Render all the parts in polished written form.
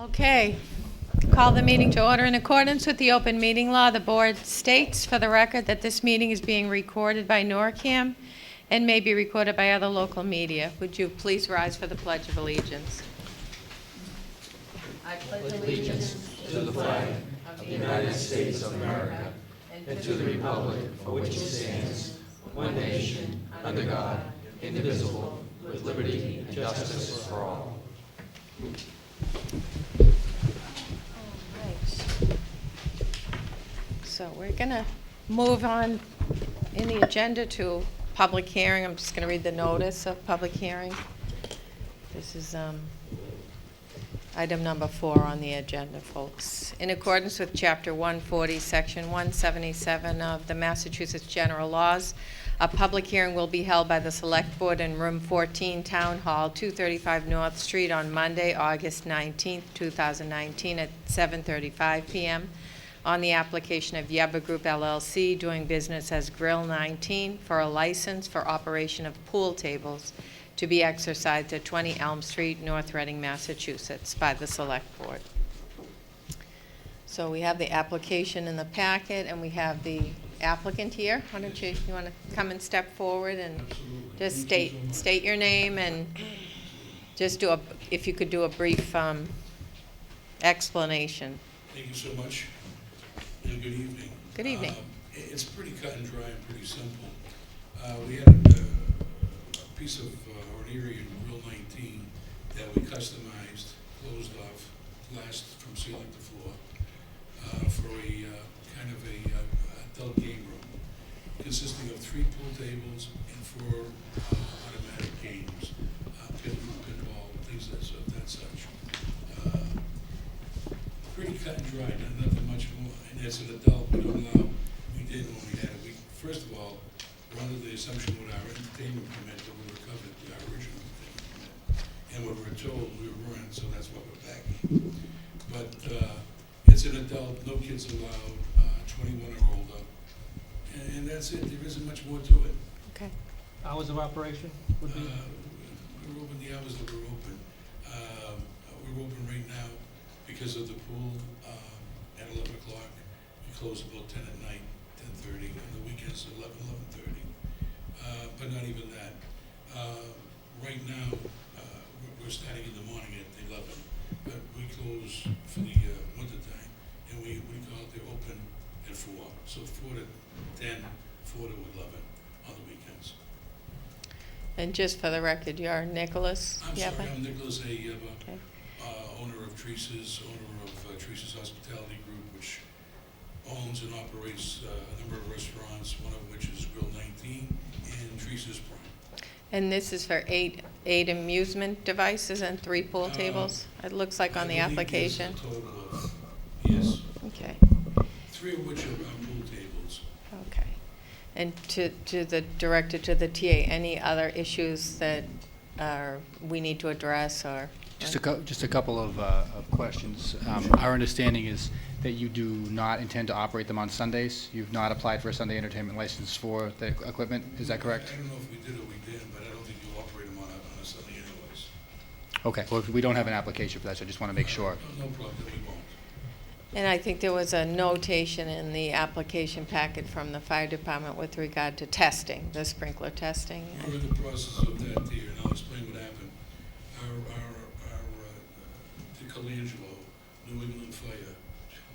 Okay. Call the meeting to order. In accordance with the open meeting law, the board states for the record that this meeting is being recorded by NORCAM and may be recorded by other local media. Would you please rise for the Pledge of Allegiance? I pledge allegiance to the flag of the United States of America and to the republic for which it stands, one nation, under God, indivisible, with liberty and justice for all. So we're going to move on in the agenda to public hearing. I'm just going to read the notice of public hearing. This is item number 4 on the agenda, folks. In accordance with Chapter 140, Section 177 of the Massachusetts General Laws, a public hearing will be held by the Select Board in Room 14, Town Hall, 235 North Street on Monday, August 19, 2019 at 7:35 p.m. on the application of Yeba Group LLC doing business as Grill 19 for a license for operation of pool tables to be exercised at 20 Elm Street, North Reading, Massachusetts by the Select Board. So we have the application in the packet and we have the applicant here. Why don't you want to come and step forward and just state your name and just do if you could do a brief explanation. Thank you so much. And good evening. Good evening. It's pretty cut and dry and pretty simple. We had a piece of or an area in Grill 19 that we customized, closed off, glass from ceiling to floor, for a kind of a adult game room, consisting of 3 pool tables and 4 automatic games, pinball, things that such. Pretty cut and dry, nothing much more. And as an adult, we don't allow, we did when we had it. First of all, we're under the assumption with our entertainment permit that we were covered with our original entertainment permit. And we were told we weren't, so that's why we're backing. But it's an adult, no kids allowed, 21 or older. And that's it, there isn't much more to it. Okay. Hours of operation would be? We're open the hours that we're open. We're open right now because of the pool at 11 o'clock. We close about 10 at night, 10:30. On the weekends, 11:30. But not even that. Right now, we're starting in the morning at 11, but we close for the winter time, and we call it the open at 4. So 4 to 10, 4 to 11 on the weekends. And just for the record, you're Nicholas I'm Yeba? sorry, I'm Nicholas A. Yeba, Okay. owner of Teresa's Teresa's Hospitality Group, which owns and operates a number of restaurants, one of which is Grill 19 and Teresa's Prime. And this is for eight amusement devices and 3 pool tables? It looks like on the I believe application. there's a total of, yes, Okay. 3 of which are pool tables. Okay. And to the director, to the TA, any other issues that we need to address or? Just a couple of questions. Our understanding is that you do not intend to operate them on Sundays. You've not applied for a Sunday entertainment license for the equipment. Is that correct? I don't know if we did or we didn't, but I don't think you'll operate them on a Sunday anyways. Okay. Well, we don't have an application for that, so I just want to make sure. No problem, we won't. And I think there was a notation in the application packet from the fire department with regard to testing, the sprinkler testing. We're in the process of that, dear, and I'll explain what happened. Colangelo, New England Fire,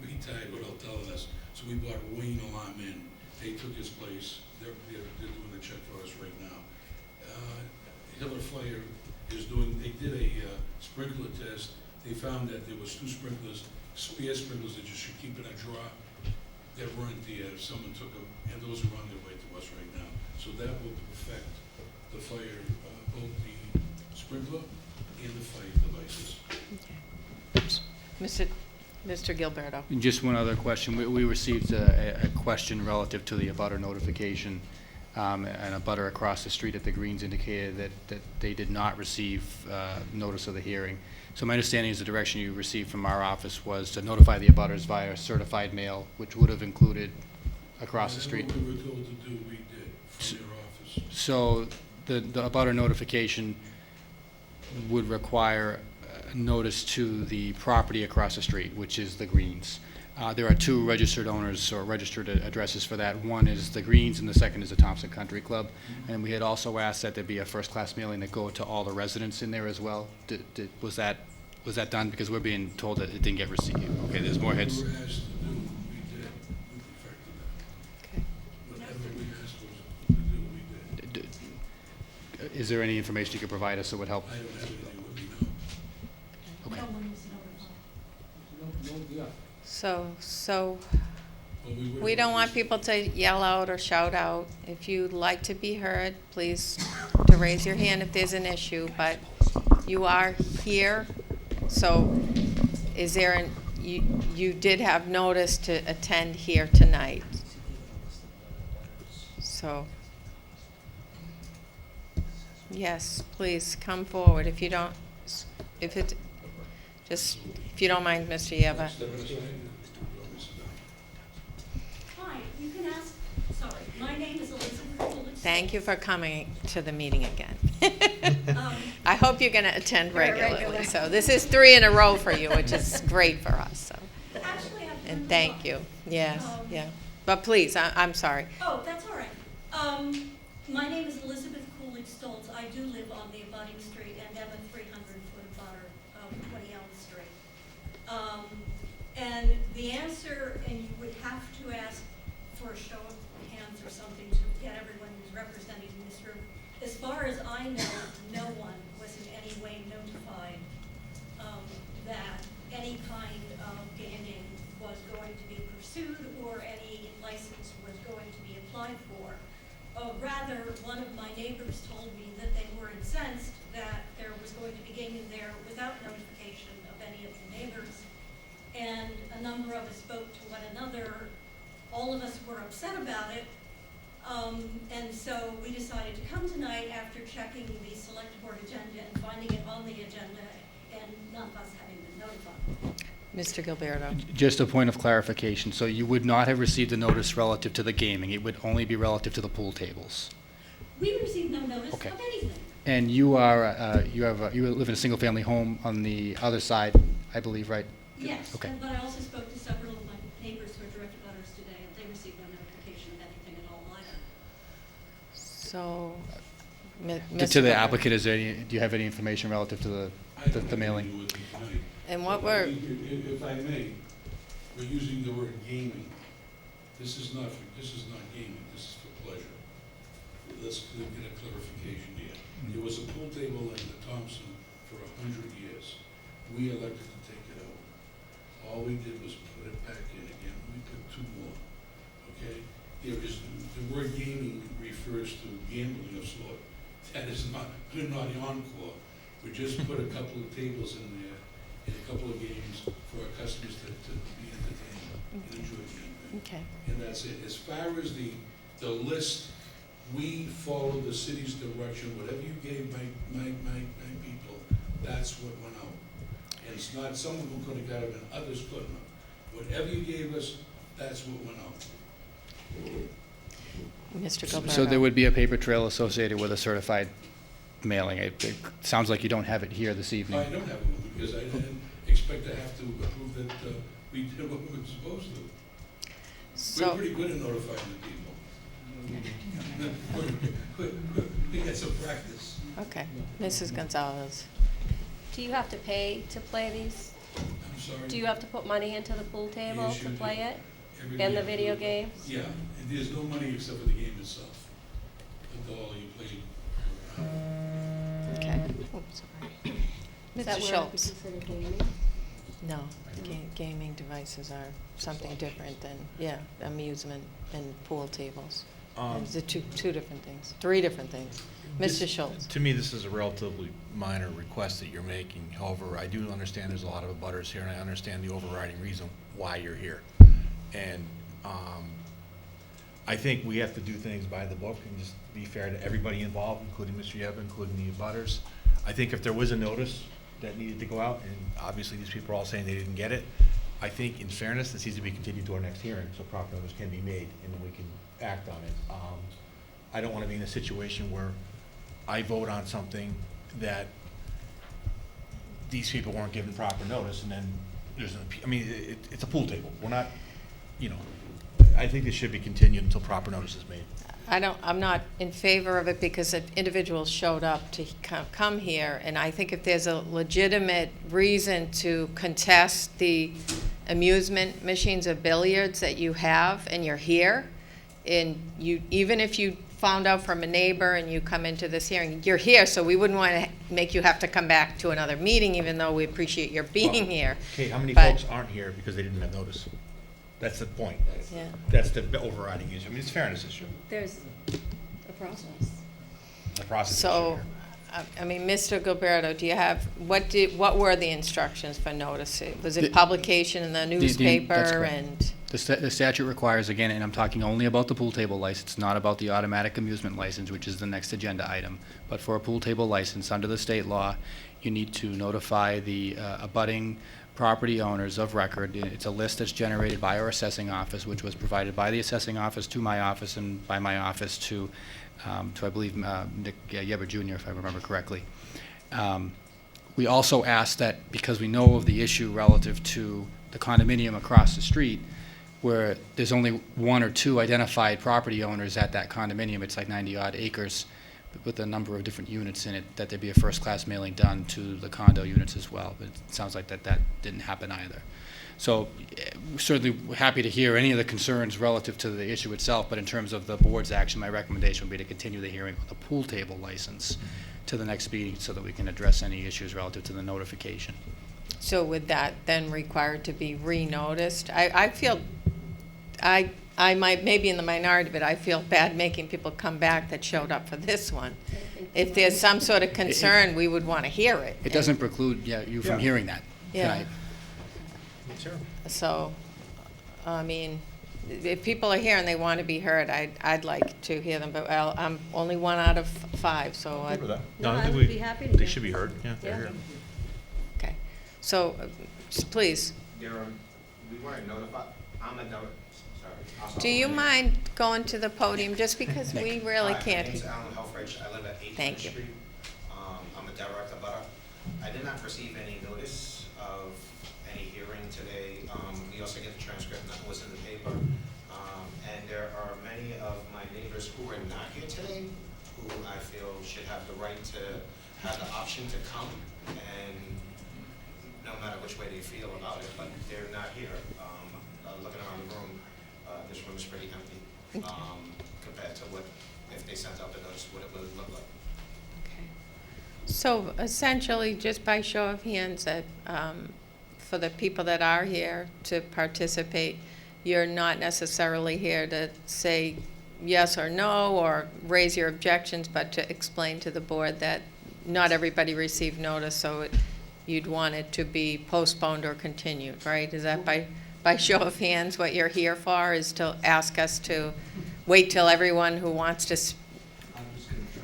retired without telling us, so we brought Wayne Alarm in. They took his place. They're doing the check for us right now. Hiller Fire is doing, they did a sprinkler test. They found that there was 2 sprinklers, spare sprinklers that you should keep in a drawer that weren't there. Someone took them, and those are on their way to us right now. So that will affect the fire, both the sprinkler and the fire devices. Okay. Mr. Gilberto. And just one other question. We received a question relative to the abutter notification, and a abutter across the street at the Greens indicated that they did not receive notice of the hearing. So my understanding is the direction you received from our office was to notify the abutters via certified mail, which would have included across the street. What we were told to do, we did from your office. So the abutter notification would require notice to the property across the street, which is the Greens. There are two registered owners or registered addresses for that. One is the Greens and the second is the Thompson Country Club. And we had also asked that there be a first-class mailing that go to all the residents in there as well. Was that done? Because we're being told that it didn't get received. Okay, there's more heads. Whatever we were asked to do, we did. We perfected that. Okay. Whatever we asked was to do, we did. Is there any information you could provide us that would help? I don't have anything with me now. Okay. So But we we don't want people to yell out or shout out. If you'd like to be heard, please to raise your hand if there's an issue, but you are here, so is there you did have notice to attend here tonight. So, yes, please come forward. If you don't mind, Mr. Yeva. Step aside. Hi, you can ask, sorry, my name is Elizabeth Coolidge. Thank you for coming to the meeting again. Um, I hope you're going to attend regularly. So this is 3 in a row for you, which is great for us. So. Actually, I've And done thank a lot. you. Yes, yeah. But please, I'm sorry. Oh, that's all right. My name is Elizabeth Coolidge Stoltz. I do live on the abutting street and am a 300-foot abutter of 20 Elm Street. And the answer, and you would have to ask for a show of hands or something to get everyone who's represented in this room. As far as I know, no one was in any way notified that any kind of gaming was going to be pursued or any license was going to be applied for. Rather, one of my neighbors told me that they were incensed that there was going to be gaming there without notification of any of the neighbors. And a number of us spoke to one another. All of us were upset about it. And so we decided to come tonight after checking the select board agenda and finding it on the agenda and none of us having been notified. Mr. Gilberto. Just a point of clarification. So you would not have received a notice relative to the gaming. It would only be relative to the pool tables. We received no notice Okay. of anything. And you live in a single-family home on the other side, I believe, right? Yes, Okay. but I also spoke to several of my neighbors who are direct abutters today, and they received no notification of anything at all either. So, To the applicant, do you have any information relative to the mailing? I don't have anything with me tonight. And what But we're, If I may, we're using the word gaming. This is not gaming, this is for pleasure. Let's get a clarification here. There was a pool table in the Thompson for 100 years. We elected to take it out. All we did was put it back in again. We put 2 more, okay? The word gaming refers to gambling of sort. That is not, we're not the Encore. We just put a couple of tables in there and a couple of games for our customers to be entertained and enjoy gambling. okay. And that's it. As far as the list, we follow the city's direction. Whatever you gave my people, that's what went out. And it's not someone who could have got it and others couldn't have. Whatever you gave us, that's what went out. Mr. Gilberto. So there would be a paper trail associated with a certified mailing. It sounds like you don't have it here this I evening. don't have one because I didn't expect to have to approve that we did what we were supposed to. We're So, pretty good at notifying the people. We got some practice. okay. Mrs. Gonzalez. Do you have to pay to play these? I'm sorry. Do you have to put money into the pool table Yes, to you do. play it? Every And the game. video games? Yeah, and there's no money except for the game itself. The dollar you played. Okay. Oops, sorry. Is Mr. that where it would be Schultz. considered gaming? No, gaming devices are something different than, amusement and pool tables. It's the two different things, 3 different things. Mr. Schultz. To me, this is a relatively minor request that you're making. However, I do understand there's a lot of abutters here, and I understand the overriding reason why you're here. And I think we have to do things by the book and just be fair to everybody involved, including Mr. Yeba, including the abutters. I think if there was a notice that needed to go out, and obviously these people are all saying they didn't get it, I think in fairness, this needs to be continued to our next hearing, so proper notice can be made and we can act on it. I don't want to be in a situation where I vote on something that these people weren't given proper notice, and then there's an, I mean, it's a pool table. We're not, I think this should be continued until proper notice is made. I'm not in favor of it because individuals showed up to come here, and I think if there's a legitimate reason to contest the amusement machines or billiards that you have, and you're here, and even if you found out from a neighbor and you come into this hearing, you're here, so we wouldn't want to make you have to come back to another meeting, even though we appreciate your being here. Okay, how many But- folks aren't here because they didn't have notice? That's the point. Yeah. That's the overriding issue. I mean, it's a fairness issue, There's a process. the process issue So, here. I mean, Mr. Gilberto, do you have, what were the instructions for notice? Was it publication in the that's newspaper correct. and? The statute requires, again, and I'm talking only about the pool table license, not about the automatic amusement license, which is the next agenda item. But for a pool table license, under the state law, you need to notify the abutting property owners of record. It's a list that's generated by our assessing office, which was provided by the assessing office to my office and by my office to I believe, Nick Yeber Jr., if I remember correctly. We also asked that, because we know of the issue relative to the condominium across the street, where there's only one or two identified property owners at that condominium, it's like 90-odd acres, with a number of different units in it, that there be a first-class mailing done to the condo units as well. But it sounds like that didn't happen either. So certainly happy to hear any of the concerns relative to the issue itself, but in terms of the board's action, my recommendation would be to continue the hearing on the pool table license to the next meeting so that we can address any issues relative to the notification. So would that then require to be re-noticed? I feel, I might, maybe in the minority, but I feel bad making people come back that showed up for this one. If there's some sort of concern, we would want to hear it. It doesn't preclude you from hearing that tonight. Sure. So, I mean, if people are here and they want to be heard, I'd like to hear them, but well, I'm only 1 out of 5, so. Good with that. No, I I think would be happy to They hear. should be heard, yeah, they're Yeah. here. Okay, so, please, We weren't notified, I'm a sorry. do you mind going to the podium, just because we really Hi, can't my name's hear? Alan Helfrich, I live at 8th Thank you. Street. I'm a direct abutter. I did not receive any notice of any hearing today. We also get the transcript, and that was in the paper. And there are many of my neighbors who are not here today, who I feel should have the right to have the option to come, and no matter which way they feel about it, but they're not here. Looking around the room, this room is pretty empty, compared to what, if they sent out the notice, what it would look like. Okay. So essentially, just by show of hands, that for the people that are here to participate, you're not necessarily here to say yes or no or raise your objections, but to explain to the board that not everybody received notice, so you'd want it to be postponed or continued, right? Is that by show of hands what you're here for, is to ask us to wait till everyone who wants to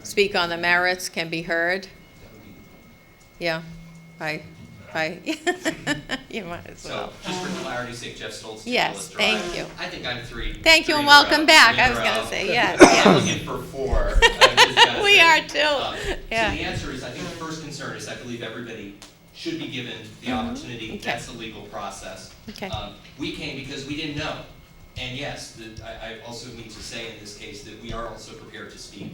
speak on the merits can be heard? Yeah, you might as well. So, just for clarity's sake, Jeff Stoltz. Yes, Drive. thank you. I think I'm three. Thank you three and in a welcome row, back. three in I a was gonna row. say, yes, I'm yes. looking for 4. I just gotta We say. are too. So Yeah. the answer is, I think the first concern is I believe everybody should be given the opportunity. Okay. That's the legal process. Okay. We came because we didn't know. And yes, I also need to say in this case that we are also prepared to speak,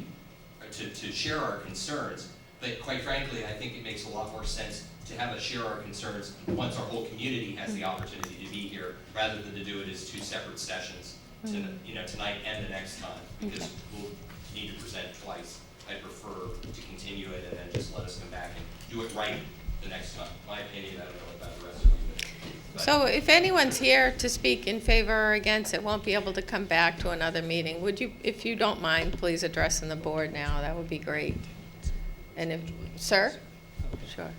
or to share our concerns. But quite frankly, I think it makes a lot more sense to have us share our concerns once our whole community has the opportunity to be here, rather than to do it as 2 separate sessions, tonight and the next time, because we'll need to present twice. I prefer to continue it and then just let us come back and do it right the next time. My opinion, I don't know about the rest of you. but- So if anyone's here to speak in favor or against it, won't be able to come back to another meeting, would you, if you don't mind, please addressing the board now? That would be great. And if, sir? Sure.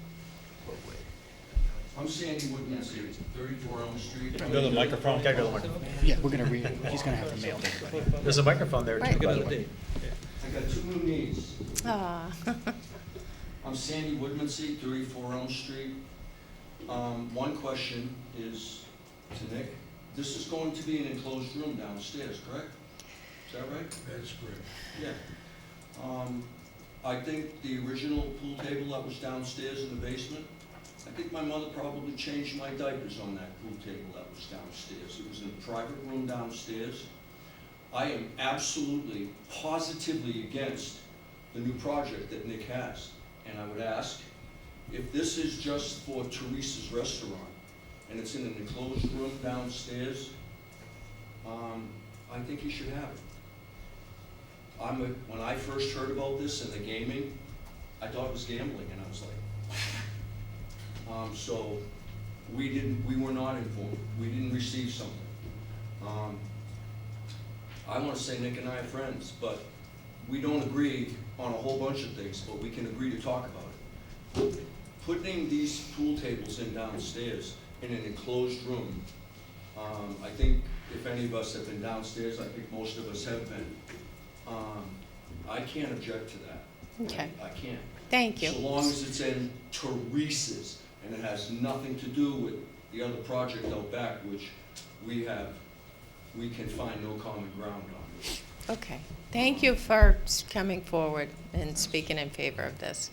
I'm Sandy Woodman, 34 Elm Street. Go to the microphone, gotta go to the microphone. Yeah, we're going to read it. He's going to have to mail to everybody. There's a microphone there Right. too, by the way. I got 2 new needs. Ah. I'm Sandy Woodman, 34 Elm Street. One question is to Nick. This is going to be an enclosed room downstairs, correct? Is that right? That's correct. Yeah. I think the original pool table that was downstairs in the basement I think my mother probably changed my diapers on that pool table that was downstairs. It was in a private room downstairs. I am absolutely, positively against the new project that Nick has. And I would ask, if this is just for Teresa's restaurant, and it's in an enclosed room downstairs, I think he should have it. When I first heard about this and the gaming, I thought it was gambling, and I was like, so we were not informed. We didn't receive something. I want to say Nick and I are friends, but we don't agree on a whole bunch of things, but we can agree to talk about it. Putting these pool tables in downstairs in an enclosed room, I think if any of us have been downstairs, I think most of us have been. I can't object to that. Okay. I can't. Thank you. So long as it's in Teresa's and it has nothing to do with the other project out back, which we can find no common ground on. Okay. Thank you for coming forward and speaking in favor of this.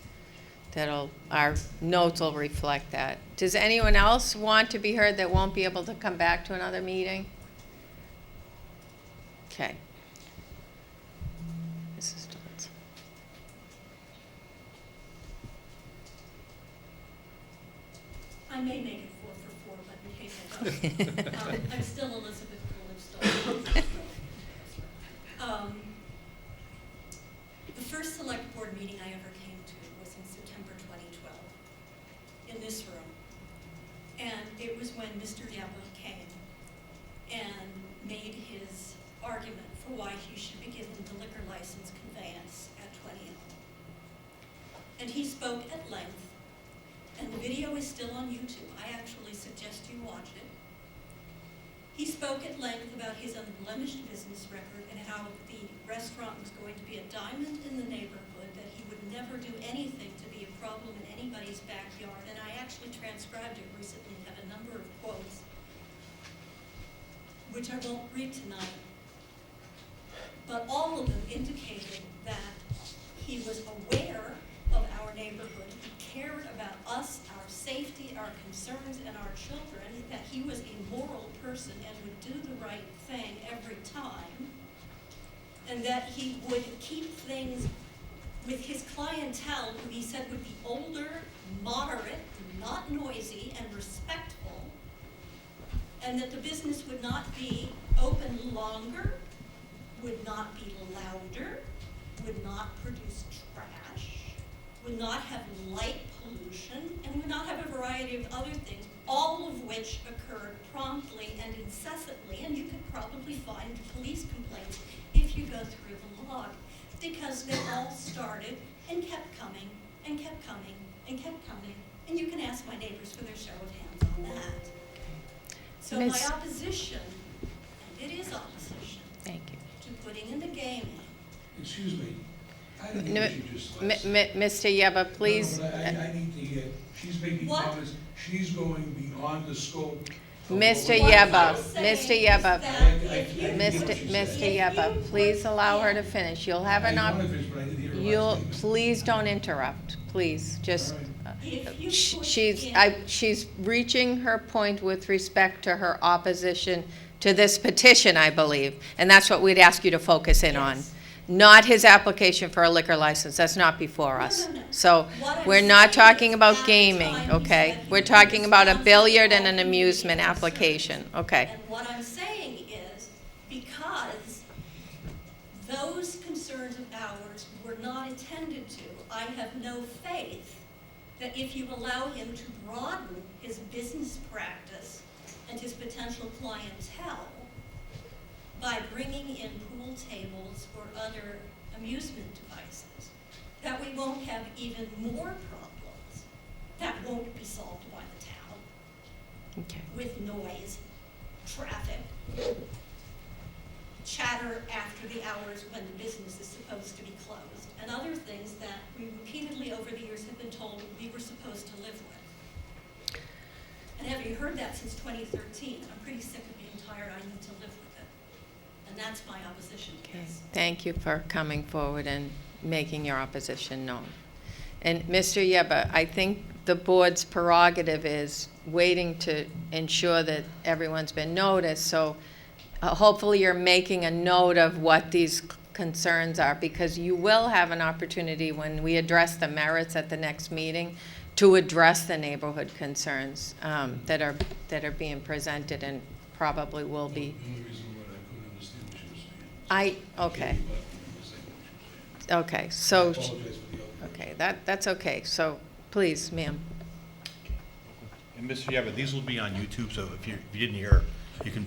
Our notes will reflect that. Does anyone else want to be heard that won't be able to come back to another meeting? Okay. Mrs. Stoltz. I may make it 4 for 4, but in case I don't. I'm still Elizabeth Coolidge. The first select board meeting I ever came to was in September 2012, in this room. And it was when Mr. Yapa came and made his argument for why he should be given the liquor license conveyance at 20 Elm. And he spoke at length, and the video is still on YouTube. I actually suggest you watch it. He spoke at length about his unblemished business record and how the restaurant was going to be a diamond in the neighborhood, that he would never do anything to be a problem in anybody's backyard. And I actually transcribed it recently, have a number of quotes, which I won't read tonight. But all of them indicated that he was aware of our neighborhood, he cared about us, our safety, our concerns, and our children, that he was a moral person and would do the right thing every time, and that he would keep things with his clientele, who he said would be older, moderate, not noisy, and respectful, and that the business would not be open longer, would not be louder, would not produce trash, would not have light pollution, and would not have a variety of other things, all of which occurred promptly and incessantly. And you could probably find police complaints if you go through the log, because they all started and kept coming and kept coming and kept coming. And you can ask my neighbors for their show of hands on that. So my opposition, and it is opposition, Thank you. to putting in the gaming. Excuse me, I didn't No, hear what you just said. Mr. Yeba, please. No, but I need to hear, she's making What? comments, she's going beyond the scope. of Mr. what- Yeba, What I'm saying Mr. is Yeba, that if you- Mr. Yeba, please allow her to finish. You'll have an I op, wanted to finish, but I didn't hear her last you'll, statement. please don't interrupt, please, just. All right. If you put She's reaching her point with respect to her opposition to this petition, I believe, and that's what we'd ask you to focus in on. Yes. Not his application for a liquor license, that's not before No, us. no, no. So, What I'm we're not saying talking is about at the gaming, time he okay? said he We're was talking about a responsible billiard for and an all amusement community application, concerns. okay? And what I'm saying is, because those concerns of ours were not attended to, I have no faith that if you allow him to broaden his business practice and his potential clientele by bringing in pool tables or other amusement devices, that we won't have even more problems that won't be solved by the town Okay. with noise, traffic, chatter after the hours when the business is supposed to be closed, and other things that we repeatedly over the years have been told we were supposed to live with. And having heard that since 2013, I'm pretty sick of being tired, I need to live with it. And that's my opposition to Okay, this. thank you for coming forward and making your opposition known. And Mr. Yeba, I think the board's prerogative is waiting to ensure that everyone's been noticed. So hopefully you're making a note of what these concerns are, because you will have an opportunity when we address the merits at the next meeting to address the neighborhood concerns that are being presented and probably will be. The only reason why I couldn't understand what she was saying. Okay, But I understand what she was saying. okay, I so, apologize for the outburst. okay, that's okay. So, please, ma'am. And Mr. Yeba, these will be on YouTube, so if you didn't hear, you can,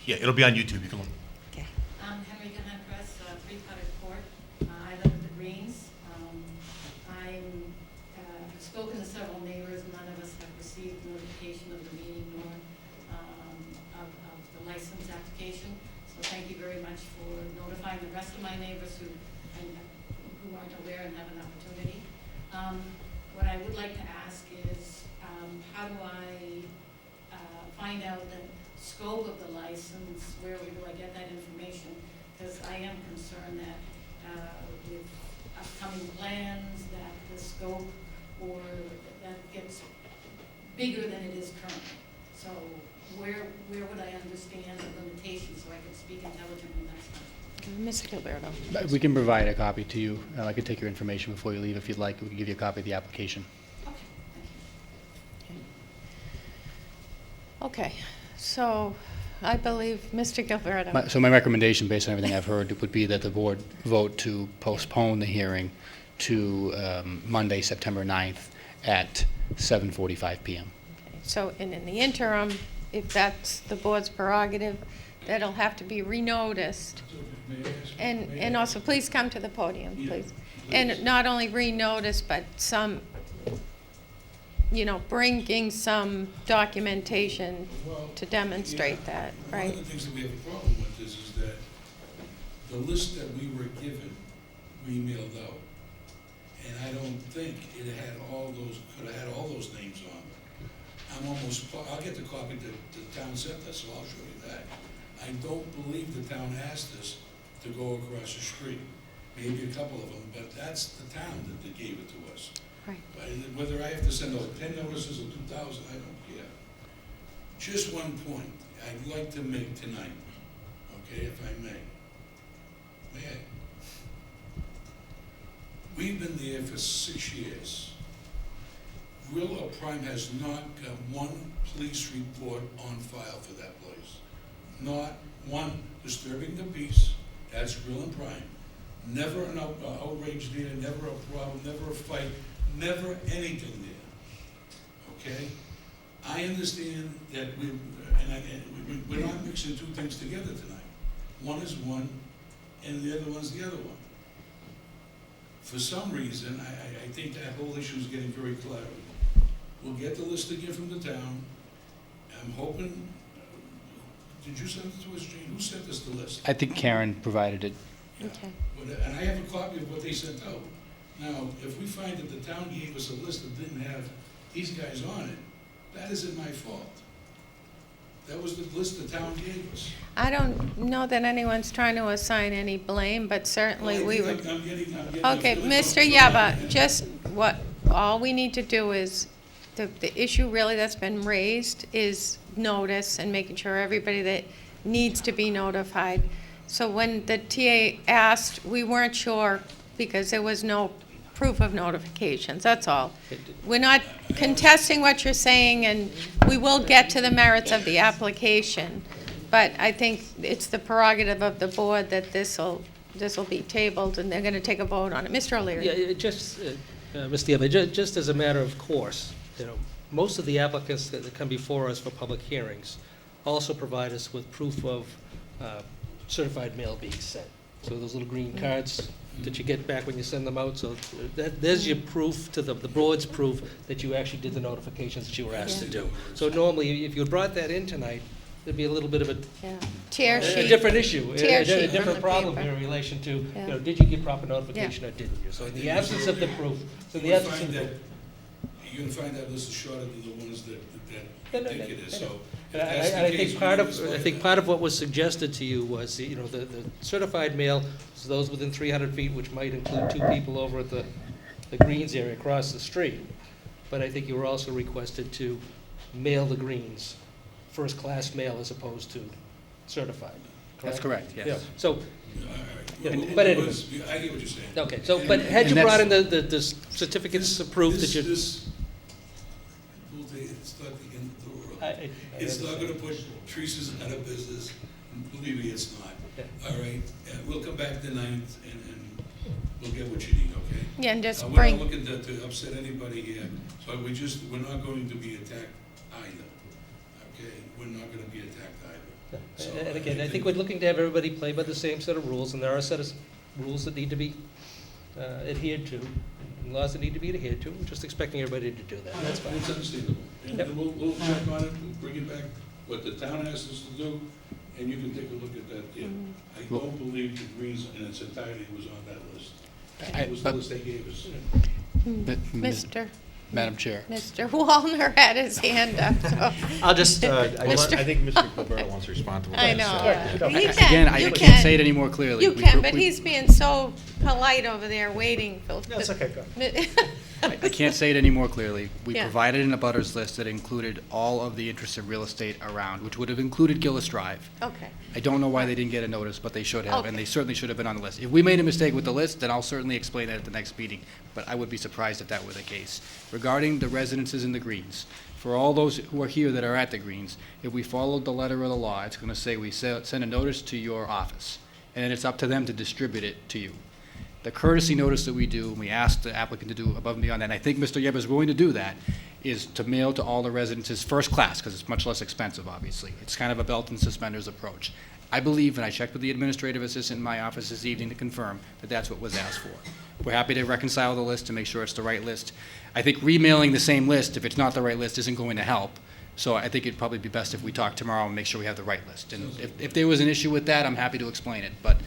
yeah, it'll be on YouTube, you can look. Okay. Henry Gunn Press, 3 Putter Court. I live at the Greens. I've spoken to several neighbors. None of us have received notification of the meeting nor of the license application. So thank you very much for notifying the rest of my neighbors who aren't aware and have an opportunity. What I would like to ask is, how do I find out the scope of the license? Where do I get that information? Because I am concerned that with upcoming plans, that the scope or that gets bigger than it is currently. So where would I understand the limitations so I can speak intelligently next time? Mr. Gilberto. We can provide a copy to you. I can take your information before you leave if you'd like. We can give you a copy of the application. Okay, thank you. Okay, so I believe Mr. Gilberto. So my recommendation, based on everything I've heard, would be that the board vote to postpone the hearing to Monday, September 9th at 7:45 p.m. So, and in the interim, if that's the board's prerogative, that'll have to be renoticed. May I ask- And, may I and ask- also, please come to the podium, Yeah, please. please. And not only renotice, but some, bringing some documentation Well, to demonstrate yeah, that, One right? of the things that we have a problem with is that the list that we were given, we mailed out. And I don't think it had could have had all those names on it. I'll get the copy that the town sent us, so I'll show you that. I don't believe the town asked us to go across the street. Maybe a couple of them, but that's the town that gave it to us. Right. But whether I have to send out 10 notices or 2,000, I don't care. Just one point I'd like to make tonight, okay, if I may. May I? We've been there for 6 years. Real Prime has not got one police report on file for that place. Not one. Disturbing the peace, that's Real and Prime. Never an outrage there, never a problem, never a fight, never anything there. Okay? I understand that we're not mixing two things together tonight. One is one, and the other one's the other one. For some reason, I think that whole issue is getting very cloudy. We'll get the list again from the town. I'm hoping, did you send it to us, Jane? Who sent us the list? I think Karen provided it. Yeah. Okay. And I have a copy of what they sent out. Now, if we find that the town gave us a list that didn't have these guys on it, that isn't my fault. That was the list the town gave us. I don't know that anyone's trying to assign any blame, but certainly we were. I'm getting Okay, a feeling Mr. from- Yaba, just all we need to do is, the issue really that's been raised is notice and making sure everybody that needs to be notified. So when the TA asked, we weren't sure because there was no proof of notifications, that's all. We're not contesting what you're saying, and we will get to the merits of the application. But I think it's the prerogative of the board that this'll be tabled, and they're gonna take a vote on it. Mr. O'Leary. Yeah, Mr. Yeba, just as a matter of course, most of the applicants that come before us for public hearings also provide us with proof of certified mail being sent. So those little green cards that you get back when you send them out, so there's your proof to the board's proof that you actually did the notifications that you were asked to do. So normally, if you had brought that in tonight, there'd be a little bit of Yeah. Tear a sheet. different issue, Tear a sheet from different the problem paper. here in relation to, Yeah. did you give proper notification or didn't you? So in the absence of the proof, You're gonna find that list is shorter than the ones that think it is, so. if And that's the I case, think we part can of, explain that. part of what was suggested to you was, the certified mail, is those within 300 feet, which might include 2 people over at the Greens area across the street. but I think you were also requested to mail the greens, first-class mail as opposed to certified, correct? That's correct, Yeah, yes. so, All right. Yeah, Well, but it anyway. was- I get what you're saying. okay, so, but had you And brought in that's- the certificates of proof that you... This, it's not the end of the world. I It's not understand. gonna put Teresa's out of business, believe me, it's not. Yeah. All right, we'll come back tonight and we'll get what you need, okay? Yeah, and just We're bring, not looking to upset anybody here, so we're not going to be attacked either, okay? We're not gonna be attacked either. So, And again, I think we're looking to have everybody play by the same set of rules, and there are a set of rules that need to be adhered to, and laws that need to be adhered to. We're just expecting everybody to do that, and that's fine. It's understandable. And Yep. we'll check on it, we'll bring it back, what the town asks us to do, and you can take a look at that. Yeah. I don't believe the Greens in its entirety was on that list. It was the list they gave us. Mr. Madam Chair. Mr. Wallner had his hand up, so. I'll just, Mr. I think Mr. Gilberto wants to respond to what I I know. said. He Again, can, I you can't say it can. any more clearly. You We- can, but we- he's being so polite over there waiting, Phil. That's okay, go. I can't say it any more clearly. We Yeah. provided an abutters list that included all of the interested real estate around, which would have included Gillis Drive. Okay, I don't know why they didn't get a notice, but they should have, and Okay. they certainly should have been on the list. If we made a mistake with the list, then I'll certainly explain it at the next meeting, but I would be surprised if that were the case. Regarding the residences in the Greens, for all those who are here that are at the Greens, if we followed the letter of the law, it's gonna say we send a notice to your office, and then it's up to them to distribute it to you. The courtesy notice that we do, and we ask the applicant to do above and beyond that, and I think Mr. Yeb is willing to do that, is to mail to all the residences first class, because it's much less expensive, obviously. It's kind of a belt and suspenders approach. I believe, and I checked with the administrative assistant in my office this evening to confirm, that that's what was asked for. We're happy to reconcile the list to make sure it's the right list. I think remailing the same list, if it's not the right list, isn't going to help. So I think it'd probably be best if we talk tomorrow and make sure we have the right list. And if there was an issue with that, I'm happy to explain it, but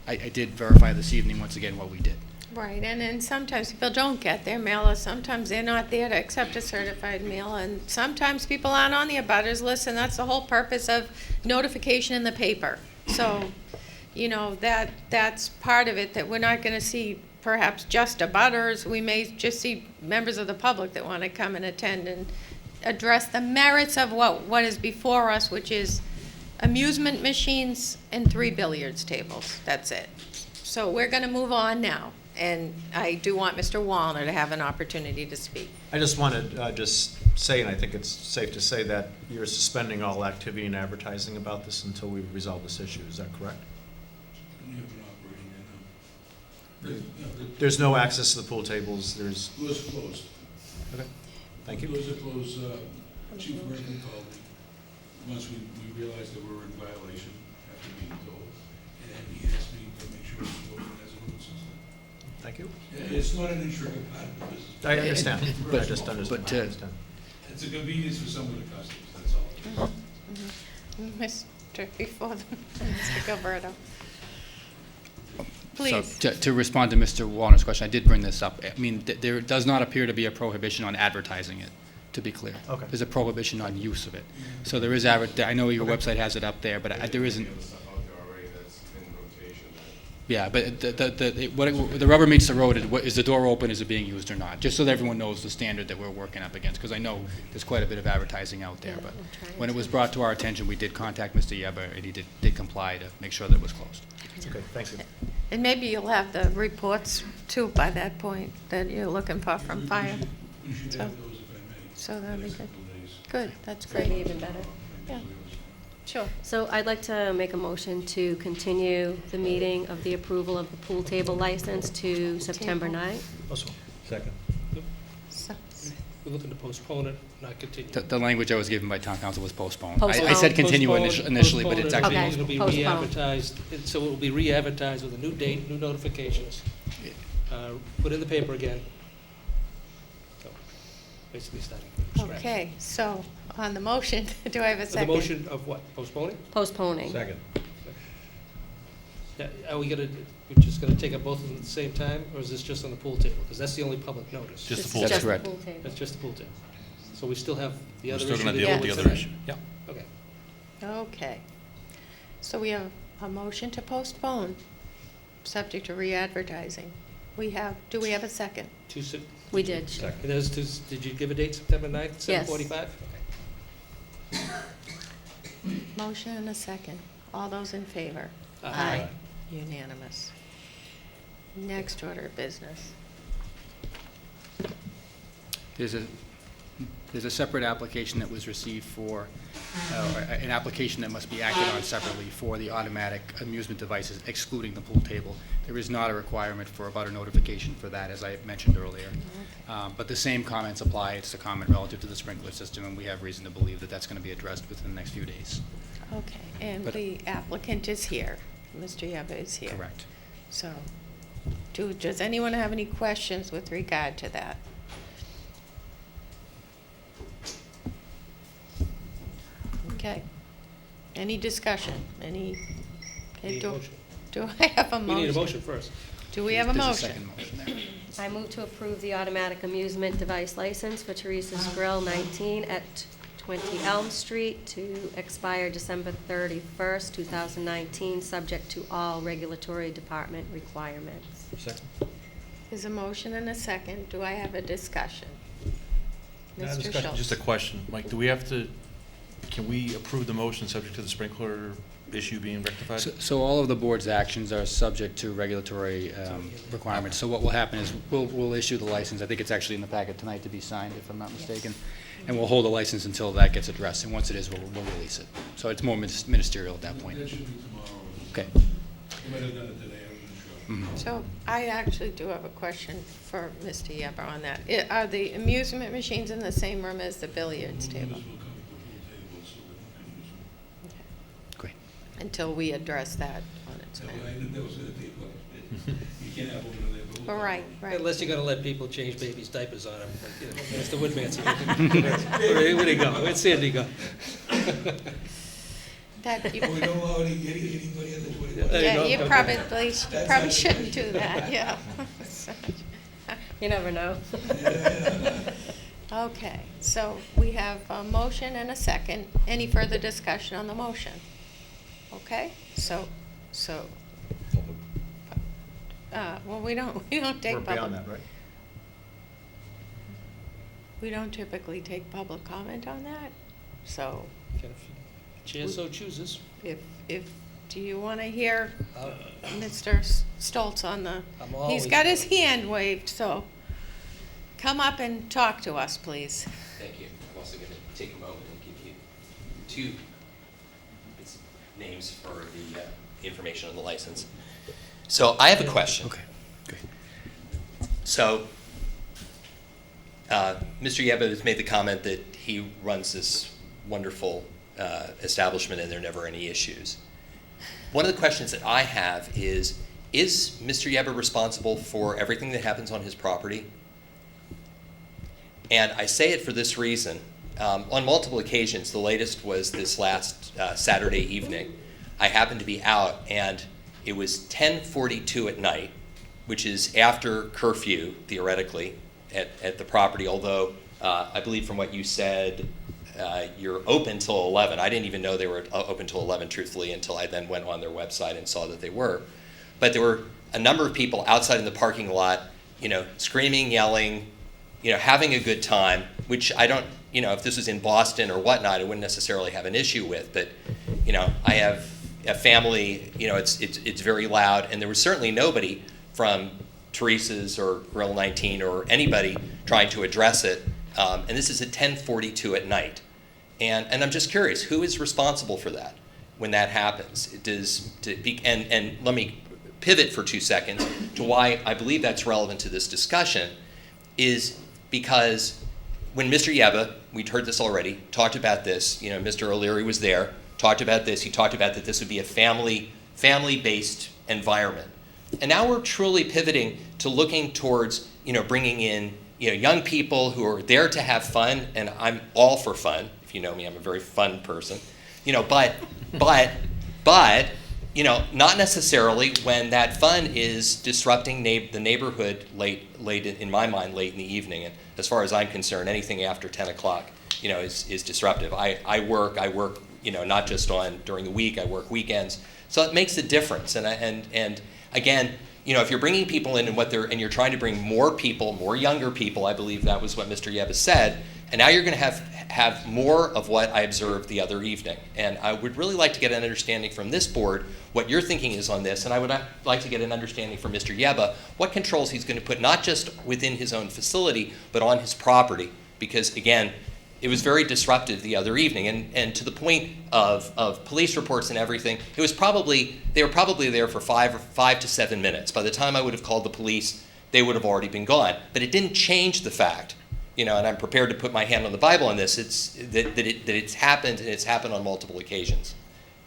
I did verify this evening, once again, what we did. right, and then sometimes people don't get their mail, or sometimes they're not there to accept a certified mail, and sometimes people aren't on the abutters list, and that's the whole purpose of notification in the paper. So, you know, that's part of it, that we're not gonna see perhaps just abutters, we may just see members of the public that wanna come and attend and address the merits of what is before us, which is amusement machines and 3 billiards tables, that's it. So we're gonna move on now, and I do want Mr. Wallner to have an opportunity to speak. I just want to just say, and I think it's safe to say, that you're suspending all activity and advertising about this until we resolve this issue. Is that correct? You have an operating in There's no access to the pool tables. There's, it was closed. okay, thank you. It was closed, Chief Merton called me, once we realized that we were in violation after being told, and he asked me to make sure it's open as an open system. Thank you. It's not an intricate part of the business. I understand. I just but understand. to- I understand. It's a convenience for some of the customers, that's all. Mr. before them, Mr. Gilberto. Please. So to respond to Mr. Wallner's question, I did bring this up. I mean, there does not appear to be a prohibition on advertising it, to be clear. Okay. There's a prohibition on use of it. So there is, I know your website has it up there, but there isn't. Yeah, but the rubber meets the road, is the door open, is it being used or not? Just so that everyone knows the standard that we're working up against, because I know there's quite a bit of advertising out there. But when it was brought to our attention, we did contact Mr. Yeber, and he did comply to make sure that it was closed. Okay, thank you. And maybe you'll have the reports too by that point that you're looking for from fire. We should So- have those if I may. So that'd be Next good. couple of days. Good, that's Maybe great. even better. Yeah. Sure. So I'd like to make a motion to continue the meeting of the approval of the pool table license to September Table. 9th. Also, Second. So- We're looking to postpone it, not continue. The language I was given by town council was postponed. I Postpone. said continue initially, but it's actually Okay. It'll be postpone. re-advertised, so it will be re-advertised with a new date, new notifications, put in the paper again. So, basically starting from scratch. Okay, so on the motion, do I have a The second? motion of what, postponing? Postponing. Second. Yeah, are we're just gonna take up both of them at the same time, or is this just on the pool table? Because that's the only public notice. Just the It's pool That's just the correct. pool table. That's just the pool table. So we still have the We're other still issue gonna to deal with deal the with other tonight. issue. Yeah. Okay. Okay. So we have a motion to postpone, subject to re-advertising. Do we have a second? We did. And those two, did you give a date, September 9th, Yes. 7:45? Motion and a second. All those in favor? Aye. Unanimous. Next order of business. There's a separate application that was received for, an application that must be acted on separately for the automatic amusement devices excluding the pool table. There is not a requirement for a butter notification for that, as I mentioned earlier. But the same comments apply. It's a comment relative to the sprinkler system, and we have reason to believe that that's going to be addressed within the next few days. Okay, and But- the applicant is here. Mr. Yeba is here. Correct. So, does anyone have any questions with regard to that? Okay. Any discussion? Any? okay, Need a motion. Do I have a motion? We need a motion first. Do we have a There's motion? second motion there. I move to approve the automatic amusement device license for Teresa's Grill, 19 at 20 Elm Street, to expire December 31st, 2019, subject to all regulatory department requirements. Second. There's a motion and a second. Do I have a discussion? Not a Mr. discussion, Schultz. just a question. Mike, do we have to, can we approve the motion subject to the sprinkler issue being rectified? So all of the board's actions are subject to regulatory requirements. So what will happen is we'll issue the license. I think it's actually in the packet tonight to be signed, if I'm not mistaken. And we'll hold the license until that gets addressed. And once it is, we'll release it. So it's more ministerial at that point. That should be tomorrow. Okay. You might have done it today, I wasn't sure. So I actually do have a question for Mr. Yeba on that. Are the amusement machines in the same room as the billiards The table? members will come to the pool table so that they can use them. Great. Until we address that on its That own. way I knew that was gonna take place. You can't have them in there. All right, right. Unless you're going to let people change babies' diapers on them, like, you know, Mr. Woodmansey. Where'd he go? Where'd Sandy go? That you- We don't allow anybody under 21. There you Yeah, go. you Okay. probably shouldn't do that, yeah. You never know. Okay, so we have a motion and a second. Any further discussion on the motion? Okay, so, well, we don't take We're public. beyond that, right? We don't typically take public comment on that, so Chair so chooses. if, do you want to hear I'll- Mr. Stoltz on the, I'm he's always- got his hand waved, so come up and talk to us, please. Thank you. I'm also going to take a moment and give you two names for the information on the license. So I have a question. Okay. Great. So Mr. Yeba has made the comment that he runs this wonderful establishment and there are never any issues. One of the questions that I have is Mr. Yeba responsible for everything that happens on his property? And I say it for this reason. On multiple occasions, the latest was this last Saturday evening, I happened to be out and it was 10:42 at night, which is after curfew, theoretically, at the property, although I believe from what you said, you're open till 11. I didn't even know they were open till 11, truthfully, until I then went on their website and saw that they were. But there were a number of people outside in the parking lot, screaming, yelling, having a good time, which I don't, if this was in Boston or whatnot, I wouldn't necessarily have an issue with. But, I have a family, it's very loud, and there was certainly nobody from Teresa's or Grill 19 or anybody trying to address it. And this is at 10:42 at night. And I'm just curious, who is responsible for that when that happens? And let me pivot for 2 seconds to why I believe that's relevant to this discussion, is because when Mr. Yeba, we'd heard this already, talked about this, Mr. O'Leary was there, talked about this, he talked about that this would be a family-based environment. And now we're truly pivoting to looking towards, bringing in, young people who are there to have fun, and I'm all for fun. If you know me, I'm a very fun person. But not necessarily when that fun is disrupting the neighborhood late in my mind, late in the evening. And as far as I'm concerned, anything after 10 o'clock, is disruptive. I work, not just during the week, I work weekends. So it makes a difference. And again, you know, if you're bringing people in and you're trying to bring more people, more younger people, I believe that was what Mr. Yebba said, and now you're going to have more of what I observed the other evening. And I would really like to get an understanding from this board what your thinking is on this, and I would like to get an understanding from Mr. Yebba what controls he's going to put not just within his own facility, but on his property. Because again, it was very disruptive the other evening, and to the point of police reports and everything, they were probably there for 5 to 7 minutes. By the time I would have called the police, they would have already been gone. But it didn't change the fact, you know, and I'm prepared to put my hand on the Bible on this, that it's happened, and it's happened on multiple occasions.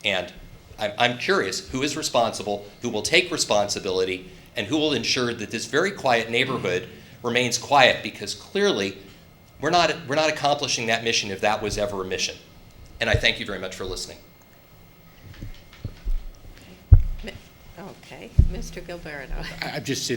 And I'm curious who is responsible, who will take responsibility, and who will ensure that this very quiet neighborhood remains quiet, because clearly we're not accomplishing that mission if that was ever a mission. And I thank you very much for listening. Okay, Mr. Gilberto. I'm just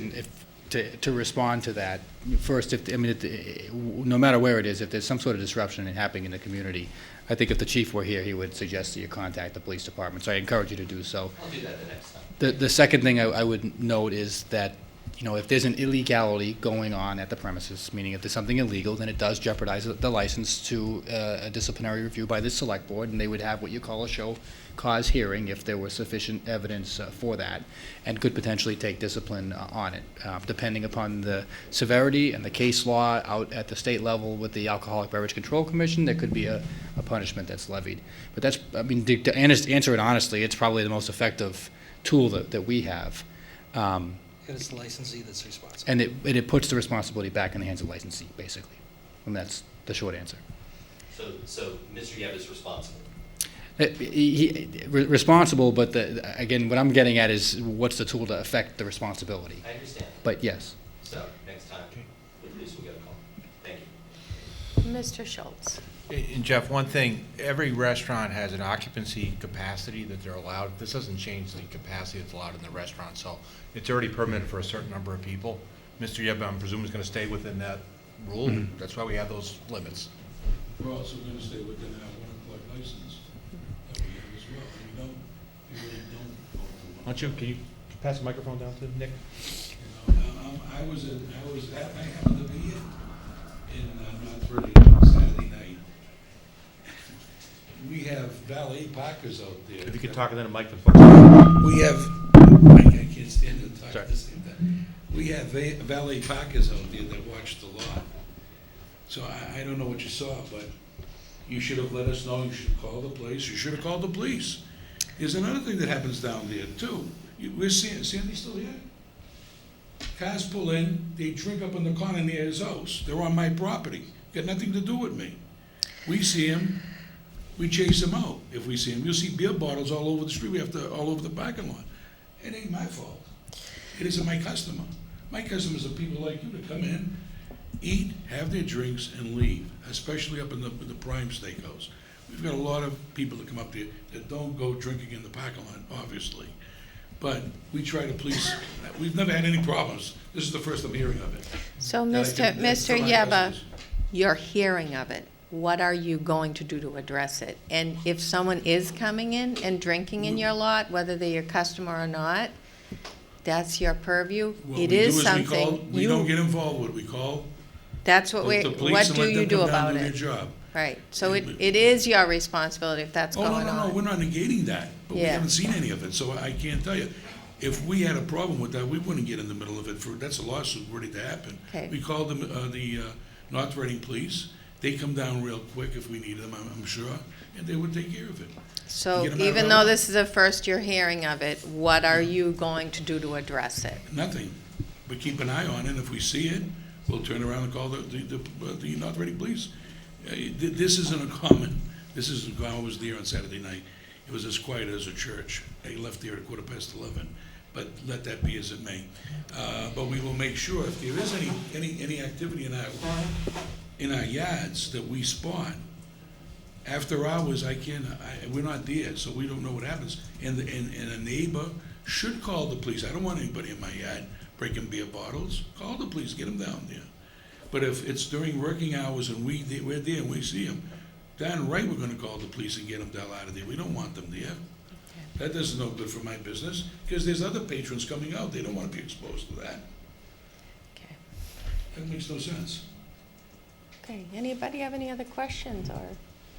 to respond to that. First, no matter where it is, if there's some sort of disruption happening in the community, I think if the chief were here, he would suggest that you contact the police department. So I encourage you to do so. I'll do that the next time. The second thing I would note is that, you know, if there's an illegality going on at the premises, meaning if there's something illegal, then it does jeopardize the license to a disciplinary review by the select board, and they would have what you call a show cause hearing if there was sufficient evidence for that, and could potentially take discipline on it, depending upon the severity and the case law out at the state level with the Alcoholic Beverage Control Commission. There could be a punishment that's levied. But that's, I mean, to answer it honestly, it's probably the most effective tool that we have. And it's the licensee that's responsible. And it puts the responsibility back in the hands of the licensee, basically. And that's the short answer. So Mr. Yebb is responsible. Responsible, but again, what I'm getting at is what's the tool to affect the responsibility. I understand. But yes. So next time, the police will get a call. Thank you. Mr. Schultz. And Jeff, one thing, every restaurant has an occupancy capacity that they're allowed. This doesn't change the capacity that's allowed in the restaurant, so it's already permitted for a certain number of people. Mr. Yebb, I'm presuming, is going to stay within that rule. Mm-hmm. That's why we have those limits. We're also going to stay within our 1 o'clock license that we have as well. And we really don't go to Why don't you, can you pass the microphone down to Nick? You know, I happened to be in North Reading on Saturday night. We have valet parkers out there. If you could talk and then a mic to folks. We have, I can't stand and talk at the same time. We have valet parkers out there that watch the lot. So I don't know what you saw, but you should have let us know. You should have called the police. You should have called the police. There's another thing that happens down there too. We're seeing, Sandy's still here? Cars pull in, they drink up in the corner near his house. They're on my property. Got nothing to do with me. We see him, we chase him out. If we see him, you'll see beer bottles all over the street. We have to, all over the parking lot. It ain't my fault. It isn't my customer. My customers are people like you that come in, eat, have their drinks, and leave, especially up in the Prime Steakhouse. We've got a lot of people that come up there that don't go drinking in the parking lot, obviously. But we try to police, we've never had any problems. This is the first I'm hearing of it. So, That I Mr. can- that's Mr. from my Yeba, customers. you're hearing of it. What are you going to do to address it? And if someone is coming in and drinking in your lot, whether they're your customer or not, that's your purview. What It we is do we call- something We don't you, get involved with it. We call that's what the we, police what and do let you them do come down about and do their it? job. Right, so it is your responsibility if that's Oh, going no, on. we're not negating that, but we Yeah. haven't seen any of it, so I can't tell you. If we had a problem with that, we wouldn't get in the middle of it, that's a lawsuit ready to happen. Okay. We called them, the North Reading Police, they come down real quick if we need them, I'm sure, and they would take care of it. So Get 'em out even of though our- this is the first you're hearing of it, what are you going to do to address it? Nothing, but keep an eye on it, if we see it, we'll turn around and call the North Reading Police. This isn't a common, I was there on Saturday night, it was as quiet as a church. They left there at 11:15, but let that be as it may. But we will make sure if there is any activity in our yards that we spot, after hours, we're not there, so we don't know what happens. And a neighbor should call the police. I don't want anybody in my yard breaking beer bottles. Call the police, get them down there. But if it's during working hours and we're there and we see them, darn right we're gonna call the police and get them the hell out of there. We don't want them there. That doesn't no good for my business, because there's other patrons coming out, they don't wanna be exposed to that. Okay. That makes no sense. Okay, anybody have any other questions or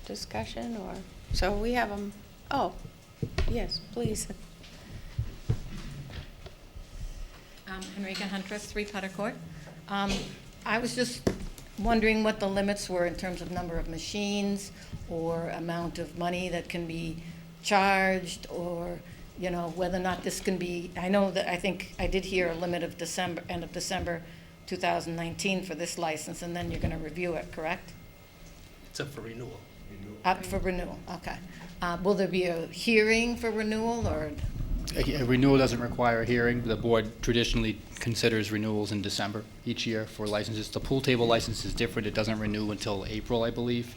discussion, or, so we have them, oh, yes, please. Henrika Huntress, 3 Putter Court. I was just wondering what the limits were in terms of number of machines or amount of money that can be charged, or, you know, whether or not this can be, I know that, I think I did hear a limit of December, end of December 2019 for this license, and then you're going to review it, correct? It's up for renewal. Up for renewal, okay. Will there be a hearing for renewal, or? A renewal doesn't require a hearing. The board traditionally considers renewals in December each year for licenses. The pool table license is different. It doesn't renew until April, I believe.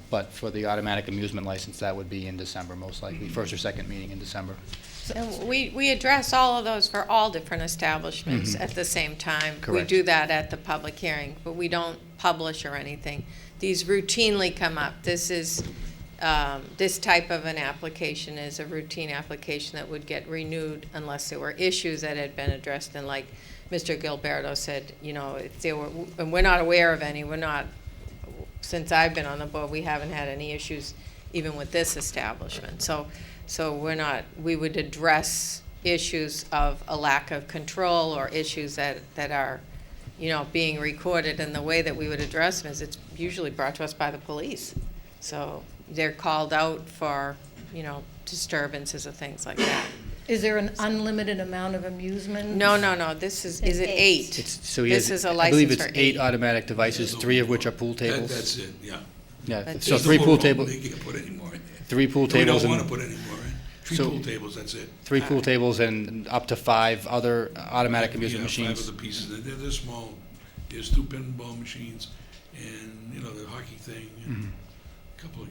But for the automatic amusement license, that would be in December, most likely, first or second meeting in December. And we address all of those for all different establishments at the same time. We Correct. do that at the public hearing, but we don't publish or anything. These routinely come up. This is, this type of an application is a routine application that would get renewed unless there were issues that had been addressed. And like Mr. Gilberto said, you know, if there were, and we're not aware of any, we're not, since I've been on the board, we haven't had any issues even with this establishment. So we're not, we would address issues of a lack of control or issues that are, you know, being recorded. And the way that we would address them is it's usually brought to us by the police. So they're called out for, you know, disturbances or things like that. Is there an unlimited amount of amusement? No, this is it eight? So he This has, is a I believe license it's for 8 eight. automatic devices, 3 of which are pool tables. That's it, yeah. Yeah, That's so it. 3 pool tables, They can't put any more in there. 3 pool We tables don't wanna and put any more in. 3 So- pool tables, that's it. 3 pool tables and up to 5 other automatic amusement Yeah, 5 machines. of the pieces, they're small. There's 2 pinball machines and, you know, the hockey thing, and a couple of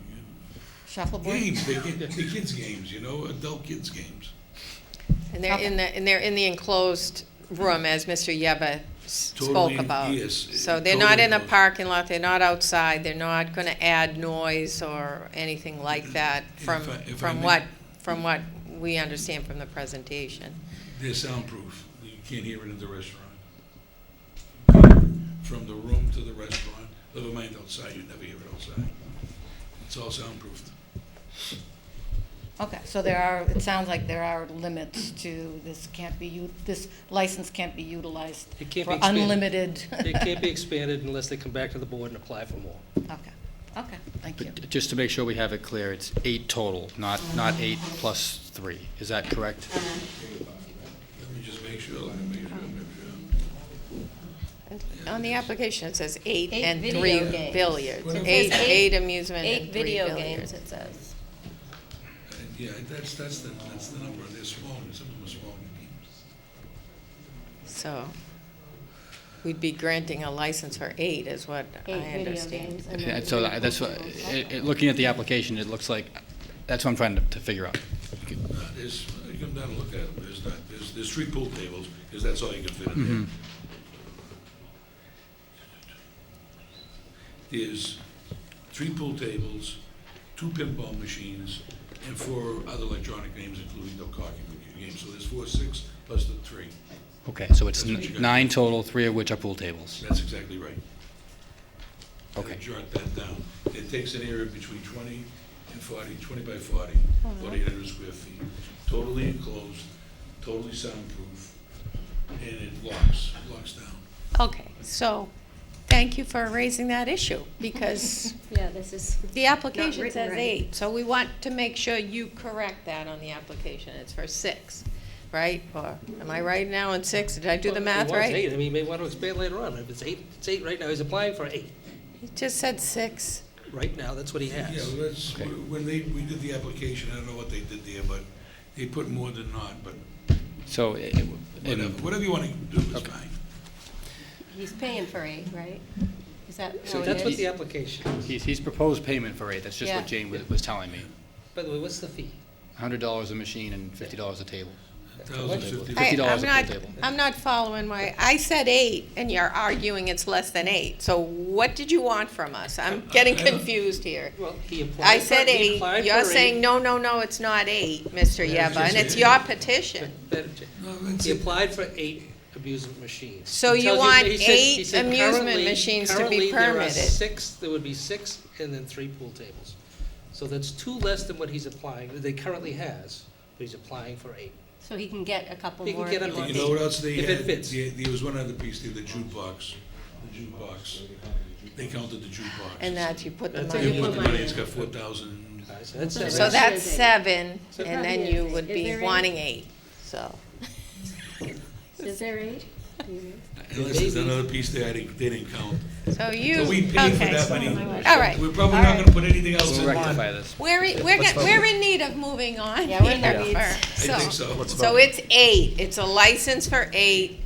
Shuffleboard? games, they're kids' games, you know, adult kids' games. And they're in the enclosed room, as Mr. Yeba spoke Totally, about. yes, So they're not totally in a enclosed. parking lot, they're not outside, they're not gonna add noise or anything like that If from, I from may- from what we understand from the presentation. They're soundproof. You can't hear it in the restaurant. From the room to the restaurant, never mind outside, you never hear it outside. It's all soundproofed. Okay, so it sounds like there are limits to, this license can't be utilized It can't be for expanded. unlimited. It can't be expanded unless they come back to the board and apply for more. Okay, thank you. But just to make sure we have it clear, it's 8 total, not 8 plus 3. Is that correct? Let me just make sure, On the application, it says 8 8 and video 3 games. billiards. It says Eight amusement and 8 3 video billiards. games, it says. Yeah, that's the number. They're small, some of them are small games. So we'd be granting a license for 8 is what I 8 video understand. games. And And then so 3 that's pool what, tables. looking at the application, it looks like, that's what I'm trying to figure out. There's, you come down and look at them, there's 3 pool tables, because that's all you can fit in there. There's 3 pool tables, 2 pinball machines, and 4 other electronic games, including the hockey games. So there's 4, 6, plus the 3. Okay, so it's That's what you got. 9 total, 3 of which are pool tables. That's exactly right. Okay. Jot that down. It takes an area between 20 and 40, 20 by 40, about 800 square feet. Totally enclosed, totally soundproof, and it locks down. Okay, so thank you for raising that issue, because Yeah, this is, the application written says right. 8, so we want to make sure you correct that on the application. It's for 6, right? Or am I right now on 6? Did I do the math It was right? 8, I mean, you may want to expand later on. If it's 8, it's 8 right now. He's applying for 8. He just said 6. Right now, that's what he Yeah, has. well, that's, when we did the application, I don't know what they did there, but they put more than not, but So, whatever you want to do is Okay. fine. he's paying for 8, right? Is that So how it that's what is? the application is. he's proposed payment for 8, that's just what Yeah. Jane was telling me. By the way, what's the fee? $100 a machine and $50 a table. $1,050. I'm not following I said 8, and you're arguing it's less than 8. So what did you want from us? I'm getting confused here. Well, he applied I said for- he 8, applied you're for saying, 8. no, it's not 8, Mr. Yeah, Yeba, it's and just it's 8. your petition. He applied for 8 amusement machines. So He you tells want he said- 8 he said amusement currently- machines to be currently there are permitted. 6, there would be 6 and then 3 pool tables. So that's 2 less than what he's applying, that he currently has, but he's applying for 8. So he can get a couple He can more. get if he a- You wants. know what else they If had? it fits. There was one other piece there, the jukebox. The jukebox. They counted the jukebox. And that you put the That's They money it. put the in. money, it's got 4,000. So that's So So that's 7, So and then probably you is would eight. Is be there 8? wanting 8, so. Is there 8? Unless there's another piece there, they didn't count. So you, So we paid for okay. that money. All right. We're probably All not right. gonna put anything else We'll in rectify line. this. We're in need of moving on. Yeah, we're in here the weeds. for- I think so. So it's 8, it's a license for 8.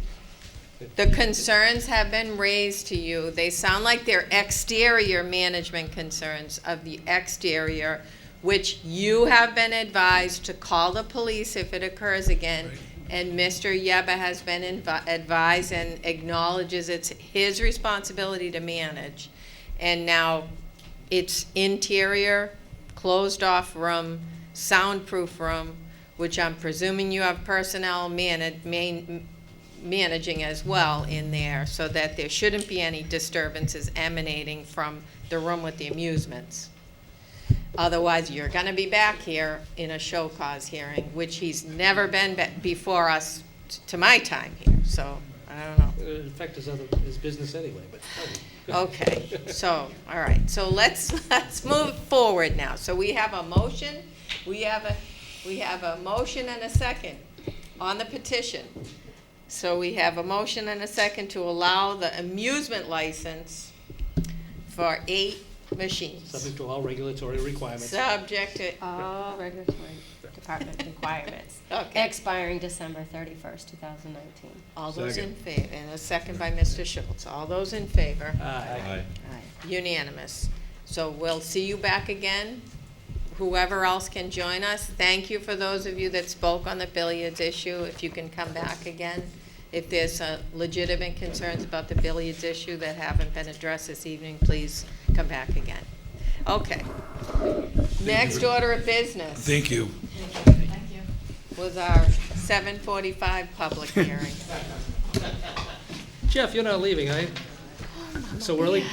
The concerns have been raised to you. They sound like they're exterior management concerns of the exterior, which you have been advised to call the police if it occurs again. Right. And Mr. Yeba has been advised and acknowledges it's his responsibility to manage. And now it's interior, closed-off room, soundproof room, which I'm presuming you have personnel managing as well in there, so that there shouldn't be any disturbances emanating from the room with the amusements. Otherwise, you're gonna be back here in a show cause hearing, which he's never been before us to my time here, so, I don't know. It affects his business anyway, but. Okay, so, all right, so let's move forward now. So we have a motion, we have a motion and a second on the petition. So we have a motion and a second to allow the amusement license for 8 machines. Subject to all regulatory requirements. Subject to, All regulatory department requirements. Okay. Expiring December 31st, 2019. all those in favor, and a second by Mr. Schultz. All those in favor? Aye. Unanimous. So we'll see you back again. Whoever else can join us, thank you for those of you that spoke on the billiards issue. If you can come back again. If there's legitimate concerns about the billiards issue that haven't been addressed this evening, please come back again. Okay. Next order of business Thank you. Thank you. was our 7:45 public hearing. Jeff, you're not leaving, are you? So early?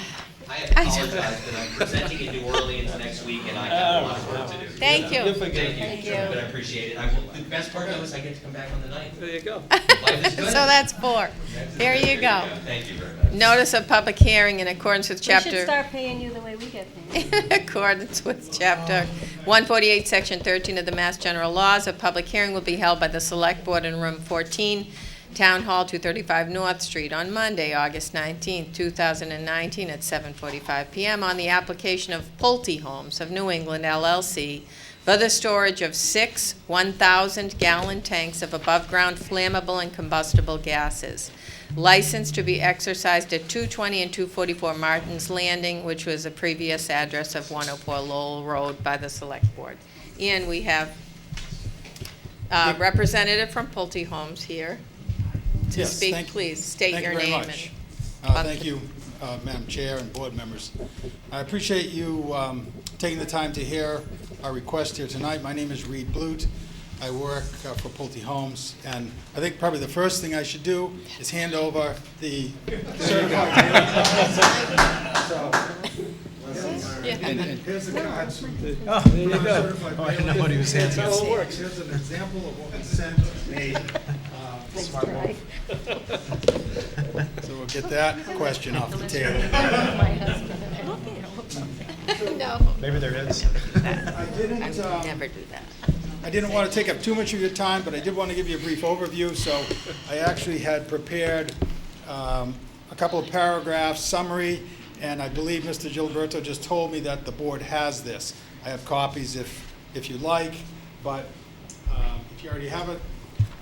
I apologize that I'm presenting in New Orleans next week and I have a lot of work to do. Thank you. Thank you, but I appreciate it. The best part though is I get to come back on the 9th. There you go. Life is So good. that's 4. There you go. Thank you very much. Notice of public hearing in accordance with We chapter. should start paying you the way we get paid. In accordance with Chapter 148, Section 13 of the Mass General Laws, a public hearing will be held by the Select Board in Room 14, Town Hall, 235 North Street, on Monday, August 19, 2019, at 7:45 PM on the application of Pulte Homes of New England LLC for the storage of 6 1,000-gallon tanks of above-ground flammable and combustible gases. License to be exercised at 220 and 244 Martin's Landing, which was a previous address of 104 Lowell Road by the Select Board. And we have a representative from Pulte Homes here to Yes, speak. thank you. Please state Thank your you very name. much. and- Thank you, Madam Chair and board members. I appreciate you taking the time to hear our request here tonight. My name is Reed Blute. I work for Pulte Homes, and I think probably the first thing I should do is hand over the certified and here's the cards. Oh, there you go. Oh, I didn't know what he was handing us. Here's an example of what was sent, made. Smart move. So we'll get that question off the table. No, Maybe there is. I didn't, I would never do that. I didn't want to take up too much of your time, but I did want to give you a brief overview. So I actually had prepared a couple of paragraphs, summary, and I believe Mr. Gilberto just told me that the board has this. I have copies if you like, but if you already have it,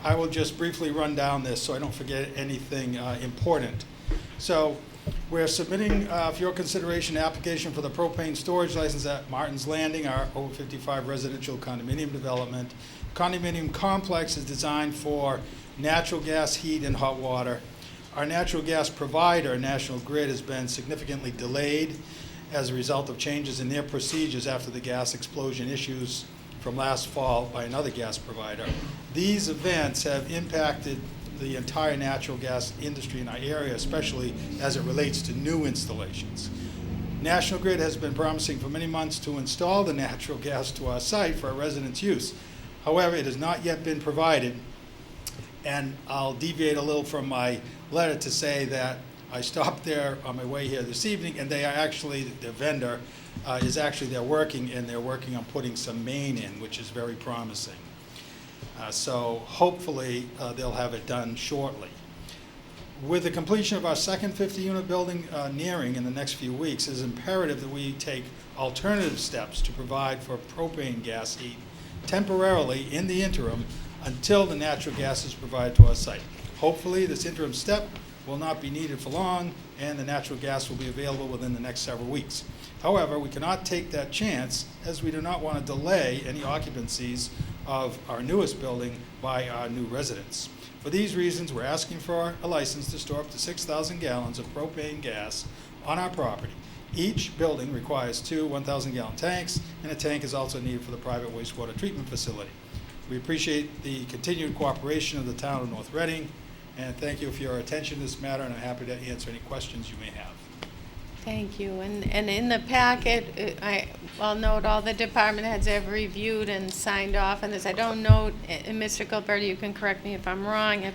I will just briefly run down this so I don't forget anything important. So We're submitting for your consideration an application for the propane storage license at Martin's Landing, our over 55 residential condominium development. Condominium complex is designed for natural gas, heat, and hot water. Our natural gas provider, National Grid, has been significantly delayed as a result of changes in their procedures after the gas explosion issues from last fall by another gas provider. These events have impacted the entire natural gas industry in our area, especially as it relates to new installations. National Grid has been promising for many months to install the natural gas to our site for our residents' use. However, it has not yet been provided, and I'll deviate a little from my letter to say that I stopped there on my way here this evening, and they are actually, the vendor is actually, they're working on putting some main in, which is very promising. So hopefully they'll have it done shortly. With the completion of our second 50-unit building nearing in the next few weeks, it is imperative that we take alternative steps to provide for propane gas heat temporarily in the interim until the natural gas is provided to our site. Hopefully, this interim step will not be needed for long, and the natural gas will be available within the next several weeks. However, we cannot take that chance, as we do not want to delay any occupancies of our newest building by our new residents. For these reasons, we're asking for a license to store up to 6,000 gallons of propane gas on our property. Each building requires two 1,000-gallon tanks, and a tank is also needed for the private wastewater treatment facility. We appreciate the continued cooperation of the town of North Reading, and thank you for your attention to this matter, and I'm happy to answer any questions you may have. Thank you. And in the packet, I'll note all the department heads have reviewed and signed off on this. I don't know, and Mr. Gilberto, you can correct me if I'm wrong,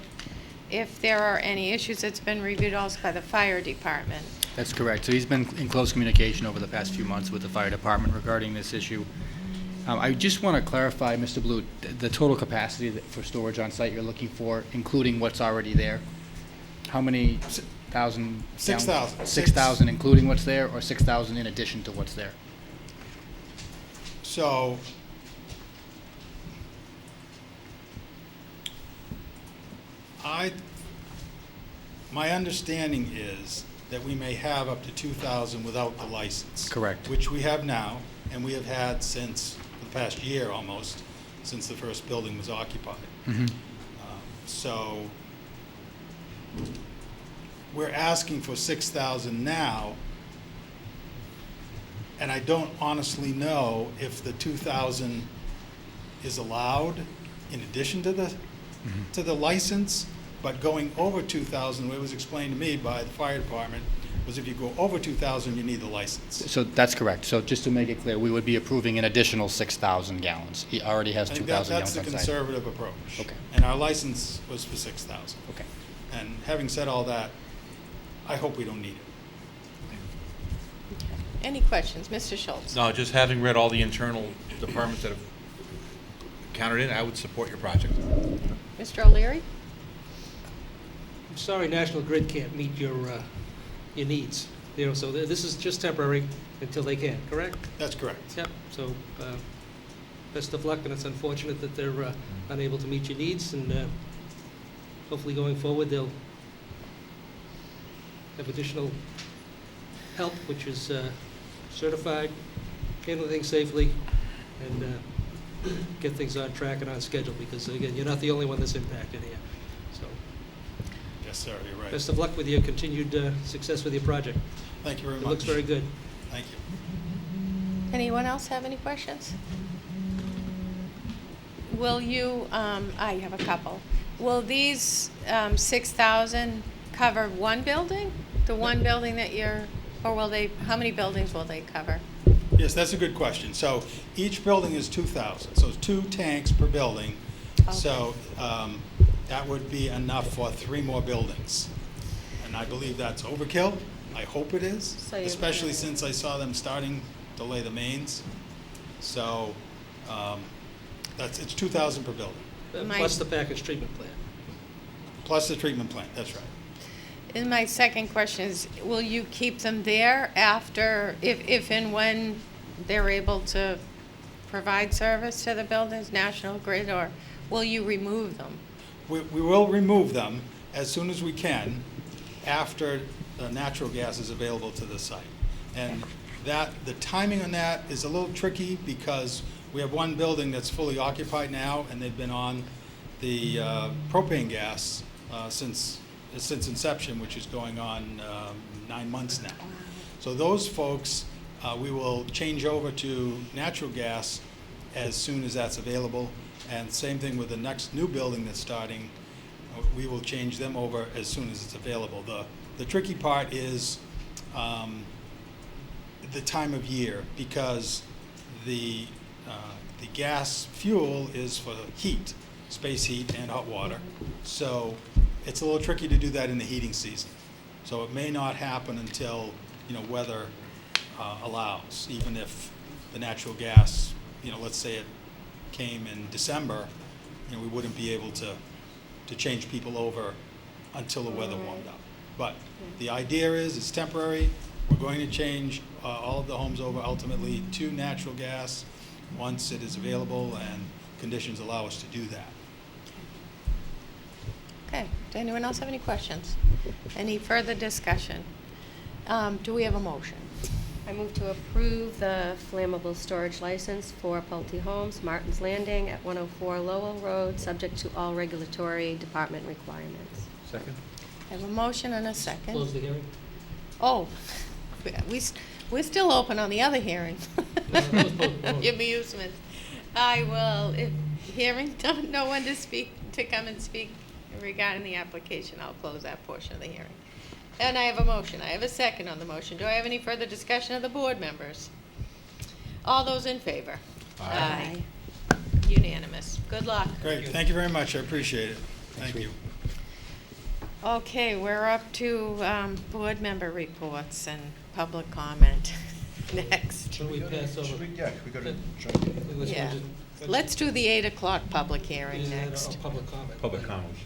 if there are any issues. It's been reviewed also by the fire department. That's correct. So he's been in close communication over the past few months with the fire department regarding this issue. I just want to clarify, Mr. Blue, the total capacity for storage on site you're looking for, including what's already there. How many thousand? 6,000. 6,000, including what's there, or 6,000 in addition to what's there? So, my understanding is that we may have up to 2,000 without the license. Correct. Which we have now, and we have had since the past year almost, since the first building was occupied. Mm-hmm. So, we're asking for 6,000 now, and I don't honestly know if the 2,000 is allowed in addition to the license, but going over 2,000, it was explained to me by the fire department, was if you go over 2,000, you need the license. So that's correct. So just to make it clear, we would be approving an additional 6,000 gallons. He already has I think 2,000 that's gallons the on site. conservative approach. Okay. And our license was for 6,000. Okay. And having said all that, I hope we don't need it. Any questions? Mr. Schultz? No, just having read all the internal departments that have countered it, I would support your project. Mr. O'Leary? I'm sorry National Grid can't meet your needs. You know, so this is just temporary until they can, correct? That's correct. Yep, so best of luck, and it's unfortunate that they're unable to meet your needs, and hopefully going forward they'll have additional help, which is certified, handle things safely, and get things on track and on schedule, because again, you're not the only one that's impacted here. So Yes, sir, you're right. best of luck with your continued success with your project. Thank you very It much. looks very good. Thank you. Anyone else have any questions? Will you, I have a couple. Will these 6,000 cover one building? The one building that you're, or will they, how many buildings will they cover? Yes, that's a good question. So each building is 2,000, so it's 2 tanks per building. Okay. So that would be enough for 3 more buildings. And I believe that's overkill. I hope it is, So you- especially since I saw them starting to lay the mains. So it's 2,000 per building, Plus the package treatment plant. plus the treatment plant, that's right. And my second question is, will you keep them there after, if and when they're able to provide service to the buildings, National Grid, or will you remove them? We will remove them as soon as we can after natural gas is available to the site. And the timing on that is a little tricky because we have one building that's fully occupied now, and they've been on the propane gas since inception, which is going on 9 months now. So those folks, we will change over to natural gas as soon as that's available. And same thing with the next new building that's starting, we will change them over as soon as it's available. The tricky part is the time of year, because the gas fuel is for heat, space heat and hot water. So it's a little tricky to do that in the heating season. So it may not happen until, weather allows, even if the natural gas, let's say it came in December, we wouldn't be able to change people over until the weather warmed up. But the idea is it's temporary. We're going to change all of the homes over ultimately to natural gas once it is available and conditions allow us to do that. Okay, does anyone else have any questions? Any further discussion? Do we have a motion? I move to approve the flammable storage license for Pulte Homes, Martin's Landing at 104 Lowell Road, subject to all regulatory department requirements. Second? I have a motion and a second. Close the hearing? Oh, we're still open on the other hearing. Amusement. I will, if hearing no one to come and speak regarding the application, I'll close that portion of the hearing. And I have a motion. I have a second on the motion. Do I have any further discussion of the board members? All those in favor? Aye. Unanimous. Good luck. Great, thank you very much, I appreciate it. Thank you. Okay, we're up to board member reports and public comment next. Should we pass over? Should we go to Yeah. Let's do the 8 o'clock public hearing next. Public comment. public comments?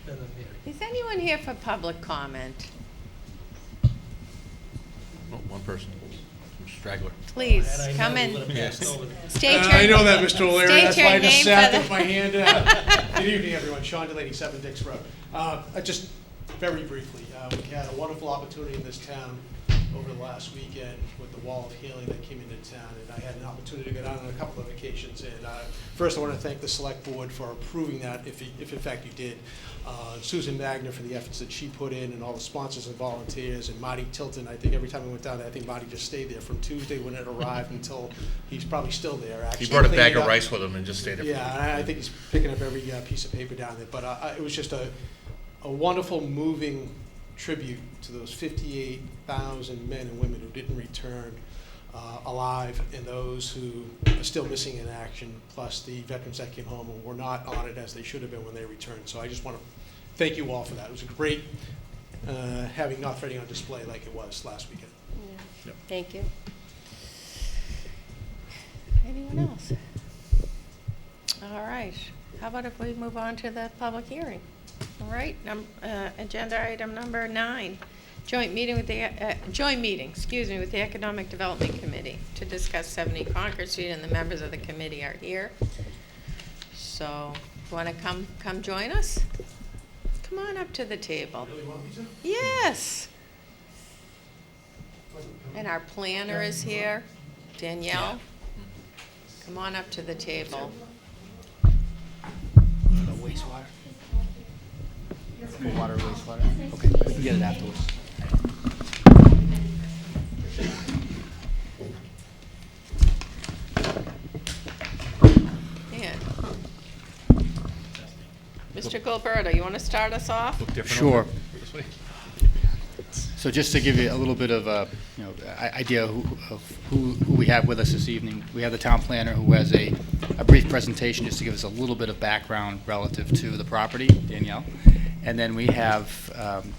And then hearing. Is anyone here for public comment? Oh, one person, straggler. Please, Had I come known, we in. would've passed over that. State your I know that, Mr. O'Leary, state that's your why I just name sat for with my hand out. Good evening, everyone. Sean Delaney, 7 Dix Road. Just very briefly, we had a wonderful opportunity in this town over the last weekend with the wall of healing that came into town, and I had an opportunity to go down on a couple of occasions. And first, I want to thank the select board for approving that, if in fact you did. Susan Magner for the efforts that she put in, and all the sponsors and volunteers, and Marty Tilton. I think every time we went down there, I think Marty just stayed there from Tuesday when it arrived until he's probably still there, actually. He brought a bag cleaning of up. rice with him and just stayed there. Yeah, I think he's picking up every piece of paper down there. But it was just a wonderful, moving tribute to those 58,000 men and women who didn't return alive, and those who are still missing in action, plus the veterans that came home and were not honored as they should have been when they returned. So I just want to thank you all for that. It was a great having North Reading on display like it was last weekend. Yeah. Yep. Thank you. Anyone else? All right. How about if we move on to the public hearing? All right. Agenda item number 9. Joint meeting with the with the Economic Development Committee to discuss 70 Concord Street, and the members of the committee are here. So, want to come join us? Come on up to the table. Yes. And our planner is here, Danielle. Come on up to the table. Wastewater? Water, wastewater? Okay, we can get it afterwards. Yeah. Mr. Gilberto, you want to start us off? Look different Sure. over this way. So just to give you a little bit of a, idea of who we have with us this evening, we have the town planner who has a brief presentation just to give us a little bit of background relative to the property, Danielle. And then we have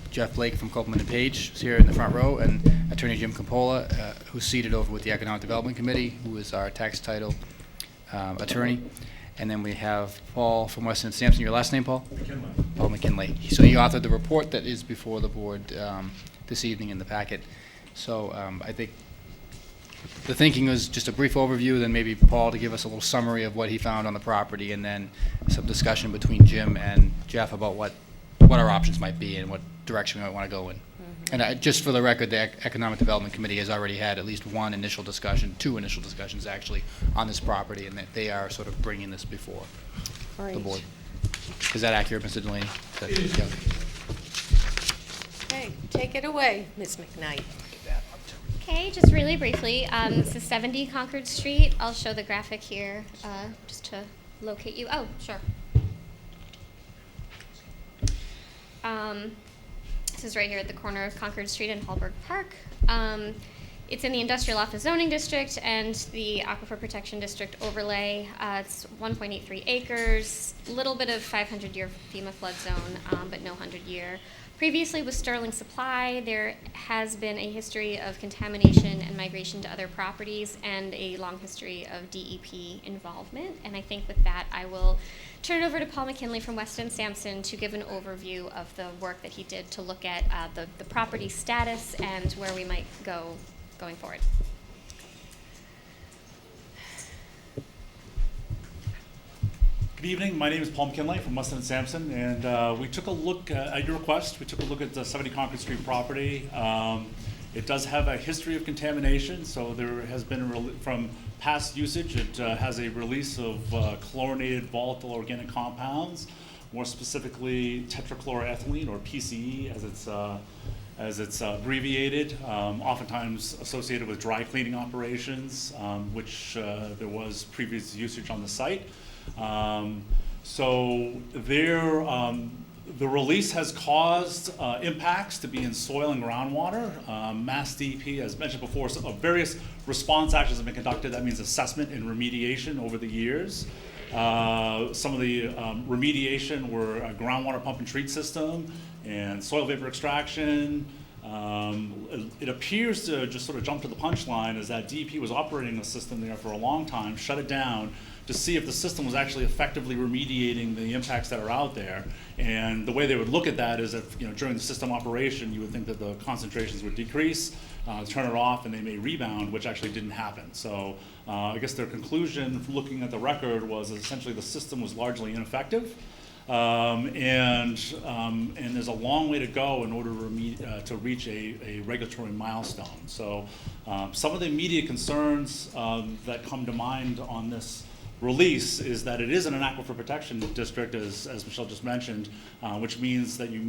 Jeff Blake from Copeland and Page who's here in the front row, and Attorney Jim Campola, who's seated over with the Economic Development Committee, who is our tax title attorney. And then we have Paul from Weston & Sampson. Your last name, Paul? McKinley. Paul McKinley. So he authored the report that is before the board this evening in the packet. So I think the thinking was just a brief overview, then maybe Paul to give us a little summary of what he found on the property, and then some discussion between Jim and Jeff about what our options might be and what direction we might want to go in. And just for the record, the Economic Development Committee has already had at least one initial discussion, two initial discussions actually, on this property, and that they are sort of bringing this before the Right. board. Is that accurate, Mr. Delaney? Yeah. Okay, take it away, Ms. McKnight. Okay, just really briefly, this is 70 Concord Street. I'll show the graphic here just to locate you. Oh, sure. This is right here at the corner of Concord Street and Hallberg Park. It's in the Industrial Office Zoning District and the Aquifer Protection District overlay. It's 1.83 acres, a little bit of 500-year FEMA flood zone, but no 100-year. Previously with Sterling Supply, there has been a history of contamination and migration to other properties and a long history of DEP involvement. And I think with that, I will turn it over to Paul McKinley from Weston Sampson to give an overview of the work that he did to look at the property status and where we might go going forward. Good evening. My name is Paul McKinley from Weston Sampson, and we took a look at your request. We took a look at the 70 Concord Street property. It does have a history of contamination, so there has been, from past usage, it has a release of chlorinated volatile organic compounds, more specifically tetrachloroethylene, or PCE, as it's abbreviated, oftentimes associated with dry cleaning operations, which there was previous usage on the site. So the release has caused impacts to be in soil and groundwater. Mass DEP, as mentioned before, various response actions have been conducted. That means assessment and remediation over the years. Some of the remediation were a groundwater pump and treat system and soil vapor extraction. It appears to just sort of jump to the punchline is that DEP was operating the system there for a long time, shut it down to see if the system was actually effectively remediating the impacts that are out there. And the way they would look at that is if, during the system operation, you would think that the concentrations would decrease, turn it off, and they may rebound, which actually didn't happen. So I guess their conclusion, looking at the record, was essentially the system was largely ineffective. And there's a long way to go in order to reach a regulatory milestone. So some of the immediate concerns that come to mind on this release is that it is in an aquifer protection district, as Michelle just mentioned, which means that you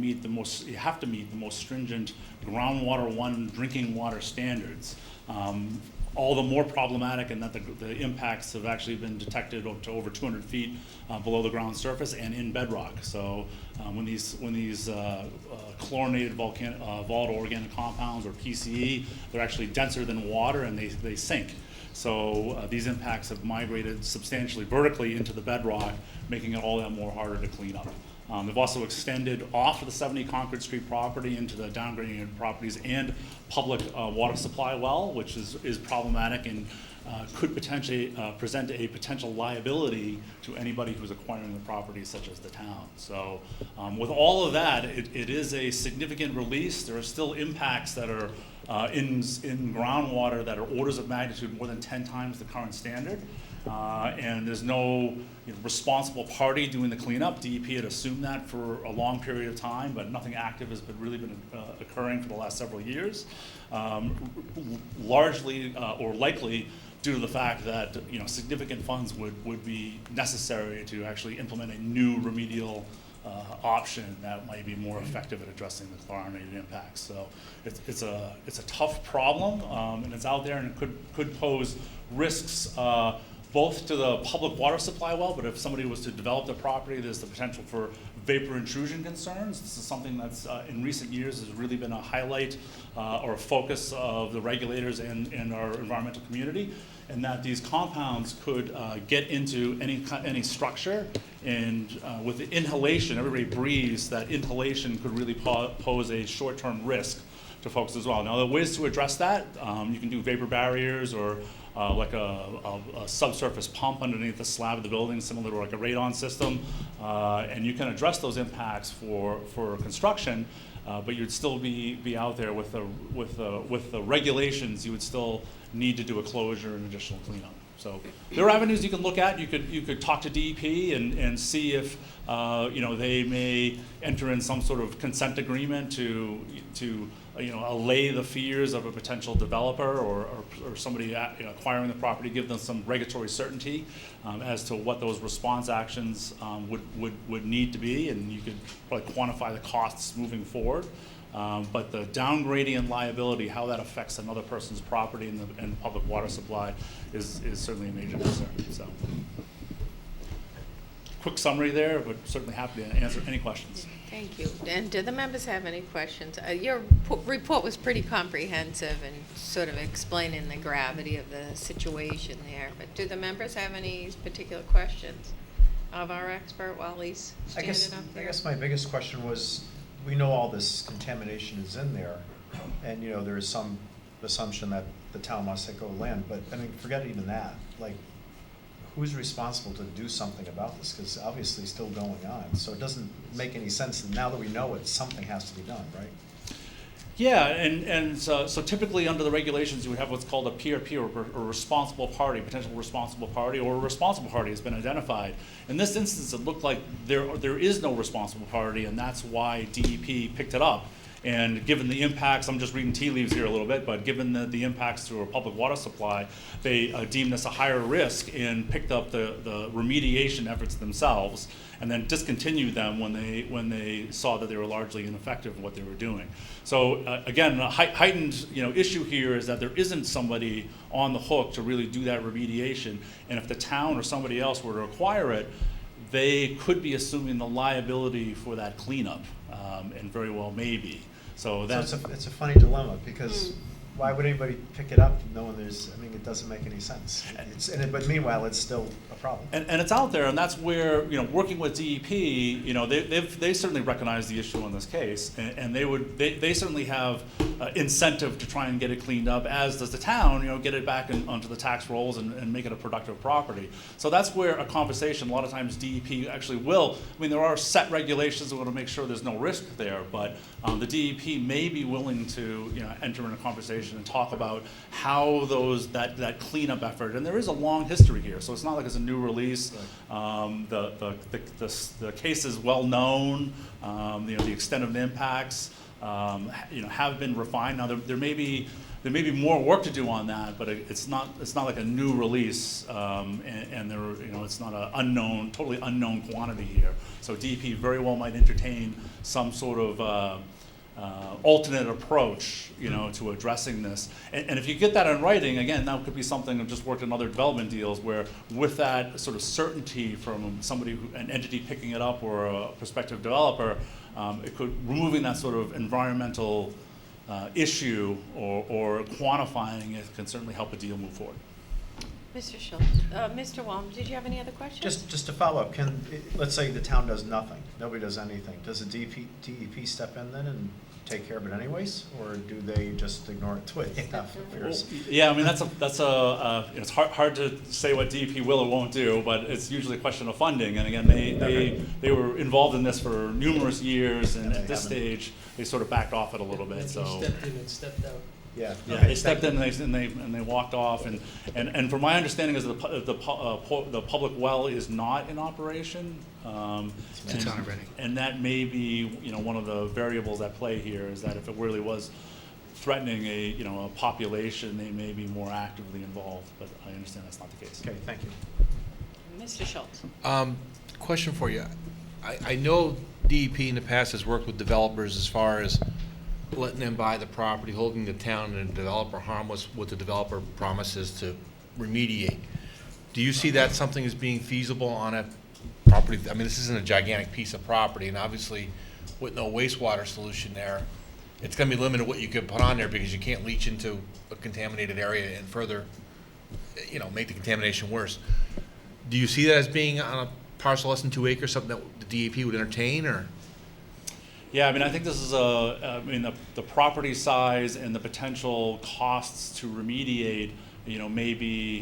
have to meet the most stringent groundwater 1 drinking water standards. All the more problematic in that the impacts have actually been detected up to over 200 feet below the ground surface and in bedrock. So when these chlorinated volatile organic compounds, or PCE, they're actually denser than water and they sink. So these impacts have migrated substantially vertically into the bedrock, making it all that more harder to clean up. They've also extended off of the 70 Concord Street property into the downgrading properties and public water supply well, which is problematic and could potentially present a potential liability to anybody who's acquiring the property, such as the town. So with all of that, it is a significant release. There are still impacts that are in groundwater that are orders of magnitude more than 10 times the current standard. And there's no responsible party doing the cleanup. DEP had assumed that for a long period of time, but nothing active has really been occurring for the last several years, largely or likely due to the fact that significant funds would be necessary to actually implement a new remedial option that might be more effective at addressing the chlorinated impacts. So it's a tough problem, and it's out there, and it could pose risks both to the public water supply well, but if somebody was to develop the property, there's the potential for vapor intrusion concerns. This is something that's in recent years has really been a highlight or a focus of the regulators and our environmental community, and that these compounds could get into any structure, and with the inhalation, everybody breathes, that inhalation could really pose a short-term risk to folks as well. Now, there are ways to address that. You can do vapor barriers or like a subsurface pump underneath the slab of the building, similar to like a radon system, and you can address those impacts for construction, but you'd still be out there with the regulations. You would still need to do a closure and additional cleanup. So there are avenues you can look at. You could talk to DEP and see if they may enter in some sort of consent agreement to allay the fears of a potential developer or somebody acquiring the property, give them some regulatory certainty as to what those response actions would need to be, and you could probably quantify the costs moving forward. But the downgradient liability, how that affects another person's property and public water supply is certainly a major concern. So, quick summary there, but certainly happy to answer any questions. Thank you. And do the members have any questions? Your report was pretty comprehensive and sort of explaining the gravity of the situation there. But do the members have any particular questions of our expert while he's standing up there? I guess my biggest question was, we know all this contamination is in there, and there is some assumption that the town must take over land, but I mean, forget even that. Like, who's responsible to do something about this? Because obviously it's still going on, so it doesn't make any sense. And now that we know it, something has to be done, right? Yeah, and so typically under the regulations, you would have what's called a PRP, or a responsible party, potential responsible party, or a responsible party has been identified. In this instance, it looked like there is no responsible party, and that's why DEP picked it up. And given the impacts, I'm just reading tea leaves here a little bit, but given the impacts to our public water supply, they deemed this a higher risk and picked up the remediation efforts themselves, and then discontinued them when they saw that they were largely ineffective in what they were doing. So again, a heightened issue here is that there isn't somebody on the hook to really do that remediation, and if the town or somebody else were to acquire it, they could be assuming the liability for that cleanup, and very well may be. So that's it's a funny dilemma, because why would anybody pick it up knowing it doesn't make any sense. But meanwhile, it's still a problem. And it's out there, and that's where, working with DEP, they certainly recognize the issue in this case, and they certainly have incentive to try and get it cleaned up, as does the town, get it back onto the tax rolls and make it a productive property. So that's where a conversation, a lot of times DEP actually will, there are set regulations that want to make sure there's no risk there, but the DEP may be willing to, enter in a conversation and talk about how that cleanup effort, and there is a long history here, so it's not like it's a new release. Right. The case is well known. The extent of the impacts, have been refined. Now there may be more work to do on that, but it's not like a new release, and it's not a totally unknown quantity here. So DEP very well might entertain some sort of alternate approach, to addressing this. And if you get that in writing, again, that could be something I've just worked in other development deals where, with that sort of certainty from an entity picking it up or a prospective developer, removing that sort of environmental issue or quantifying it can certainly help a deal move forward. Mr. Schultz, Mr. Walm, did you have any other questions? Just to follow up, let's say the town does nothing, nobody does anything. Does the DEP step in then and take care of it anyways, or do they just ignore it the way they have for years? Yeah, it's hard to say what DEP will or won't do, but it's usually a question of funding. And again, they were involved in this for numerous years, and at this stage, they sort of backed off it a little bit. So stepped in and stepped out. Yeah, they stepped in and they walked off, and from my understanding is the public well is not in operation. And that may be one of the variables at play here, is that if it really was threatening a population, they may be more actively involved. But I understand that's not the case. Okay, thank you. Mr. Schultz. Question for you. I know DEP in the past has worked with developers as far as letting them buy the property, holding the town and the developer harmless what the developer promises to remediate. Do you see that something as being feasible on a property? This isn't a gigantic piece of property, and obviously with no wastewater solution there, it's going to be limited what you could put on there, because you can't leach into a contaminated area and further, make the contamination worse. Do you see that as being on a parcel less than 2 acres, something that the DEP would entertain, or? Yeah, I think this is the property size and the potential costs to remediate, may be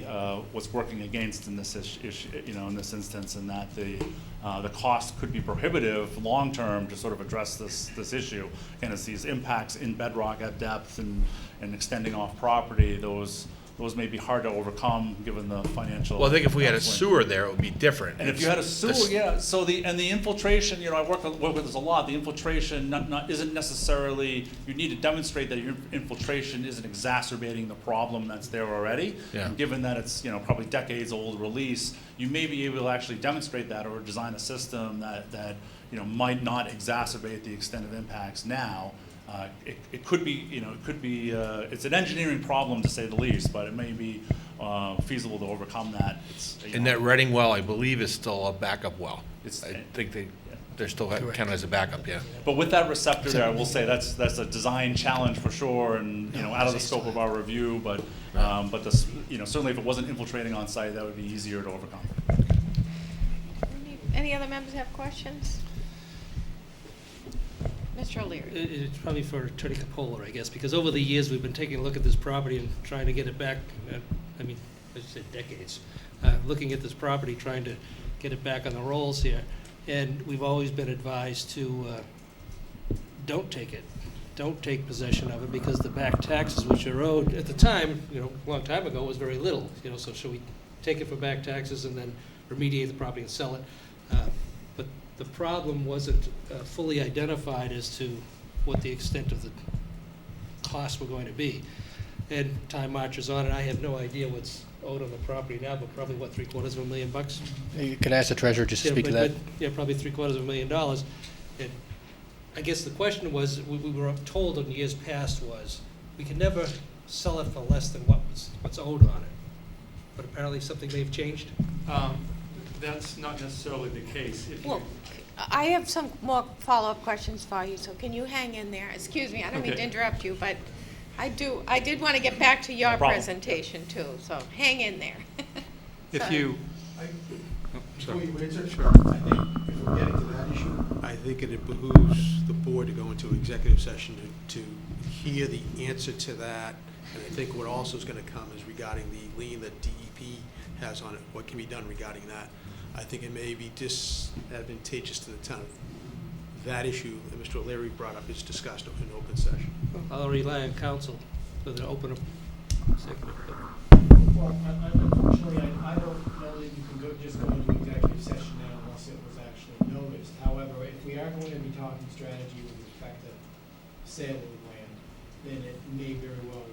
what's working against in this issue, in this instance, and that the cost could be prohibitive long term to sort of address this issue. And it's these impacts in bedrock at depth and extending off property. Those those may be hard to overcome, given the financial. Well, I think if we had a counseling. sewer there, it would be different. And if you had a sewer, yeah, so the infiltration, I work with this a lot, the infiltration isn't necessarily, you need to demonstrate that your infiltration isn't exacerbating the problem that's there already. Yeah. And given that it's, probably decades old release, you may be able to actually demonstrate that or design a system that might not exacerbate the extent of impacts now. It could be, it's an engineering problem to say the least, but it may be feasible to overcome that. And that Reading well, I believe, is still a backup well. It's- I think they're still counted as a backup, yeah. But with that receptor there, I will say that's a design challenge for sure, and out of the scope of our review. But this, certainly if it wasn't infiltrating on site, that would be easier to overcome. Any other members have questions? Mr. O'Leary. It's probably for Attorney Capola, I guess, because over the years, we've been taking a look at this property and trying to get it back, I should say decades, looking at this property, trying to get it back on the rolls here. And we've always been advised to don't take it. Don't take possession of it, because the back taxes which are owed at the time, a long time ago, was very little. So should we take it for back taxes and then remediate the property and sell it? But the problem wasn't fully identified as to what the extent of the costs were going to be. And time marches on, and I have no idea what's owed on the property now, but probably, what, $750,000? Could I ask the treasurer just to speak to that? Yeah, probably $750,000. And I guess the question was, we were told in years past was, we could never sell it for less than what's owed on it. But apparently something may have changed. That's not necessarily the case. Well, I have some more follow-up questions for you, so can you hang in there? Excuse me, I don't mean to Okay. interrupt you, but I did want to get back to your No problem. presentation too, so hang in there. If Sorry. you, Before you answer, Sure. I think if we're getting to that issue, I think it behooves the board to go into executive session to hear the answer to that. And I think what also is going to come is regarding the lien that DEP has on it, what can be done regarding that. I think it may be disadvantageous to the town. That issue that Mr. O'Leary brought up is discussed in open session. I'll rely on counsel for the open executive. Well, unfortunately, I don't know that you can just go into executive session now unless it was actually noticed. However, if we are going to be talking strategy with respect to sale of the land, then it may very well.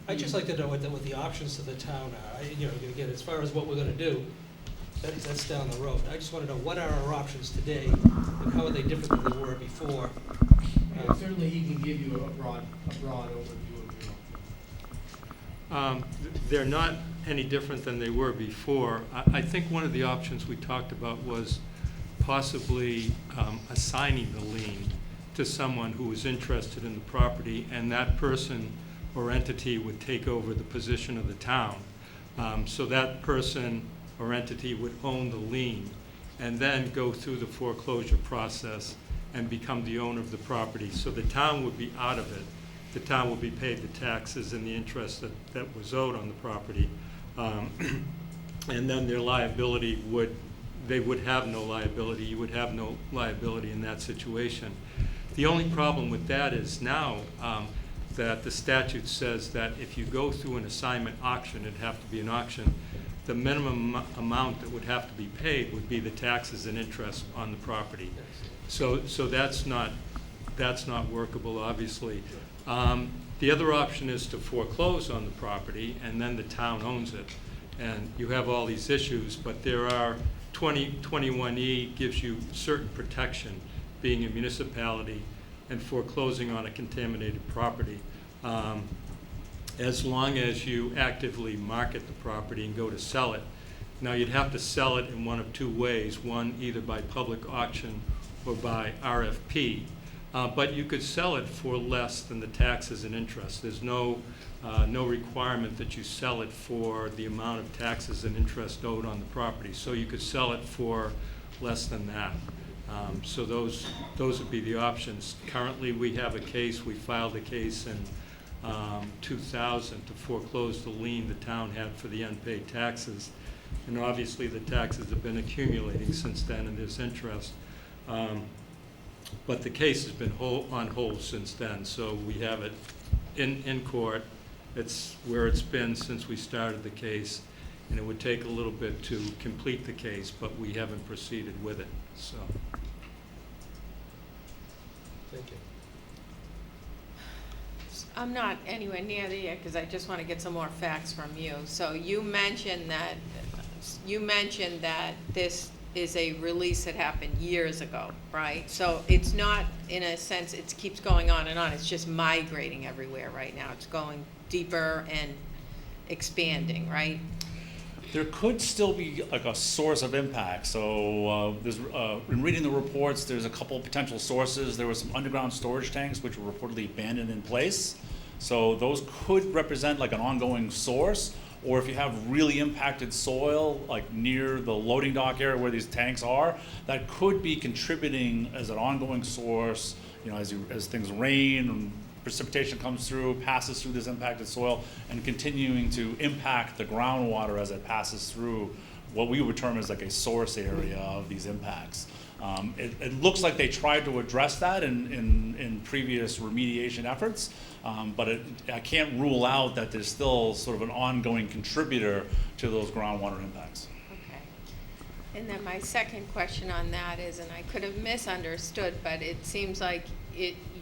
I'd just like to know what the options to the town are. Again, as far as what we're gonna do, that's down the road. I just wanna know, what are our options today, and how are they different than they were before? Certainly, he can give you a broad overview of your. they're not any different than they were before. I think one of the options we talked about was possibly assigning the lien to someone who was interested in the property, and that person or entity would take over the position of the town. So that person or entity would own the lien and then go through the foreclosure process and become the owner of the property. So the town would be out of it. The town would be paid the taxes and the interest that was owed on the property. And then their liability they would have no liability. You would have no liability in that situation. The only problem with that is now that the statute says that if you go through an assignment auction, it'd have to be an auction, the minimum amount that would have to be paid would be the taxes and interest on the property. So that's not workable, obviously. The other option is to foreclose on the property, and then the town owns it. And you have all these issues, but there are 21E gives you certain protection, being a municipality and foreclosing on a contaminated property. As long as you actively market the property and go to sell it. Now, you'd have to sell it in one of two ways, one either by public auction or by RFP. But you could sell it for less than the taxes and interest. There's no requirement that you sell it for the amount of taxes and interest owed on the property. So you could sell it for less than that. So those would be the options. Currently, we have a case, we filed a case in 2000 to foreclose the lien the town had for the unpaid taxes. And obviously, the taxes have been accumulating since then, and there's interest. But the case has been on hold since then, so we have it in court, It's where it's been since we started the case, and it would take a little bit to complete the case, but we haven't proceeded with it, so. Thank you. I'm not anywhere near there, because I just want to get some more facts from you. So you mentioned that this is a release that happened years ago, right? So it's not, in a sense, it keeps going on and on. It's just migrating everywhere right now. It's going deeper and expanding, right? There could still be like a source of impact. So in reading the reports, there's a couple of potential sources. There were some underground storage tanks which were reportedly abandoned in place. So those could represent like an ongoing source. Or if you have really impacted soil, like near the loading dock area where these tanks are, that could be contributing as an ongoing source, as things rain and precipitation comes through, passes through this impacted soil, and continuing to impact the groundwater as it passes through what we would term as like a source area of these impacts. It looks like they tried to address that in previous remediation efforts, but I can't rule out that there's still sort of an ongoing contributor to those groundwater impacts. Okay. And then my second question on that is, and I could have misunderstood, but it seems like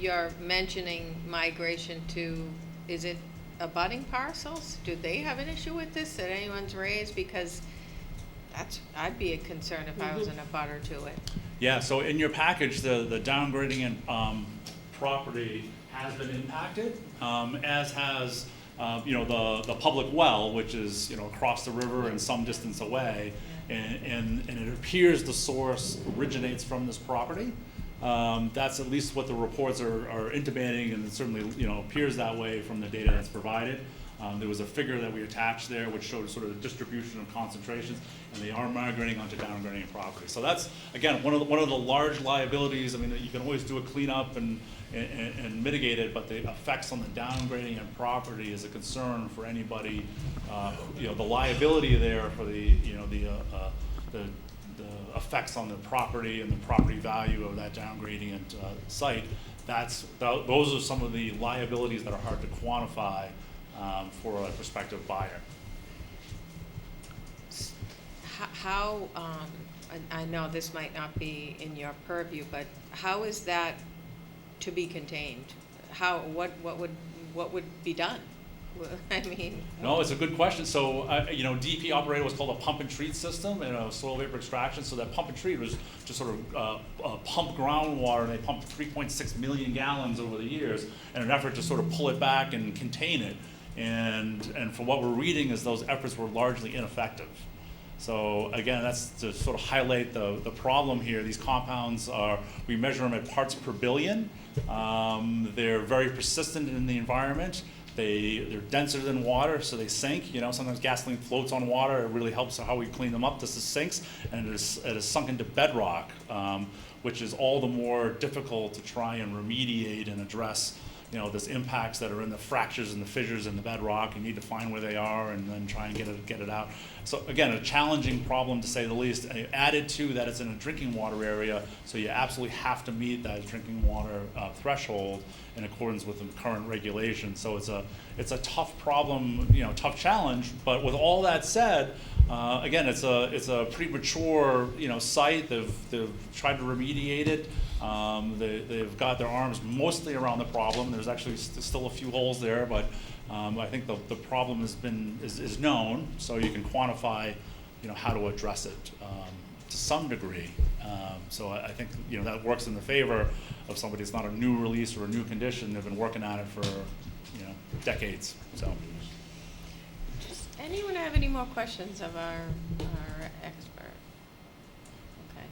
you're mentioning migration to, is it abutting parcels? Do they have an issue with this that anyone's raised? Because I'd be a concern if I was an abutter to it. Yeah, so in your package, the downgrading and property has been impacted, as has the public well, which is across the river and some distance away, and it appears the source originates from this property. That's at least what the reports are intimating, and it certainly appears that way from the data that's provided. There was a figure that we attached there which showed sort of the distribution of concentrations, and they are migrating onto downgrading property. So that's, again, one of the large liabilities. I mean, you can always do a cleanup and mitigate it, but the effects on the downgrading and property is a concern for anybody. The liability there for the effects on the property and the property value of that downgrading and site. Those are some of the liabilities that are hard to quantify for a prospective buyer. How, I know this might not be in your purview, but how is that to be contained? What would be done? I mean. No, it's a good question. So, DEP operated what's called a pump and treat system and a soil vapor extraction. So that pump and treat was just sort of pump groundwater, and they pumped 3.6 million gallons over the years in an effort to sort of pull it back and contain it. And from what we're reading is those efforts were largely ineffective. So again, that's to sort of highlight the problem here. These compounds we measure them at parts per billion. They're very persistent in the environment. They're denser than water, so they sink. Sometimes gasoline floats on water. It really helps how we clean them up. This is sinks, and it is sunk into bedrock, which is all the more difficult to try and remediate and address. This impacts that are in the fractures and the fissures in the bedrock. You need to find where they are and then try and get it out. So again, a challenging problem to say the least. Added to that, it's in a drinking water area, so you absolutely have to meet that drinking water threshold in accordance with the current regulations. So it's a tough problem, tough challenge. But with all that said, again, it's a premature site. They've tried to remediate it. They've got their arms mostly around the problem. There's actually still a few holes there, but I think the problem is known, so you can quantify, how to address it to some degree. So I think that works in the favor of somebody. It's not a new release or a new condition. They've been working on it for decades. So. Does anyone have any more questions of our expert? Okay.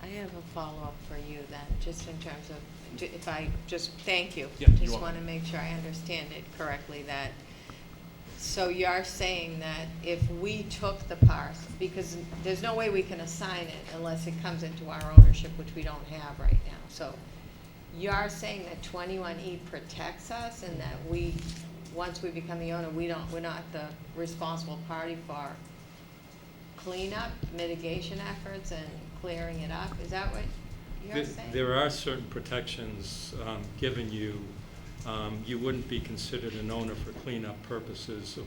I have a follow-up for you then, just in terms of, if I just, thank you. Yeah, just want to make sure I understand it correctly, so you're saying that if we took the parcel, because there's no way we can assign it unless it comes into our ownership, which we don't have right now. So you're saying that 21E protects us, and that once we become the owner, we're not the responsible party for cleanup, mitigation efforts, and clearing it up? Is that what you're saying? There are certain protections given you you wouldn't be considered an owner for cleanup purposes of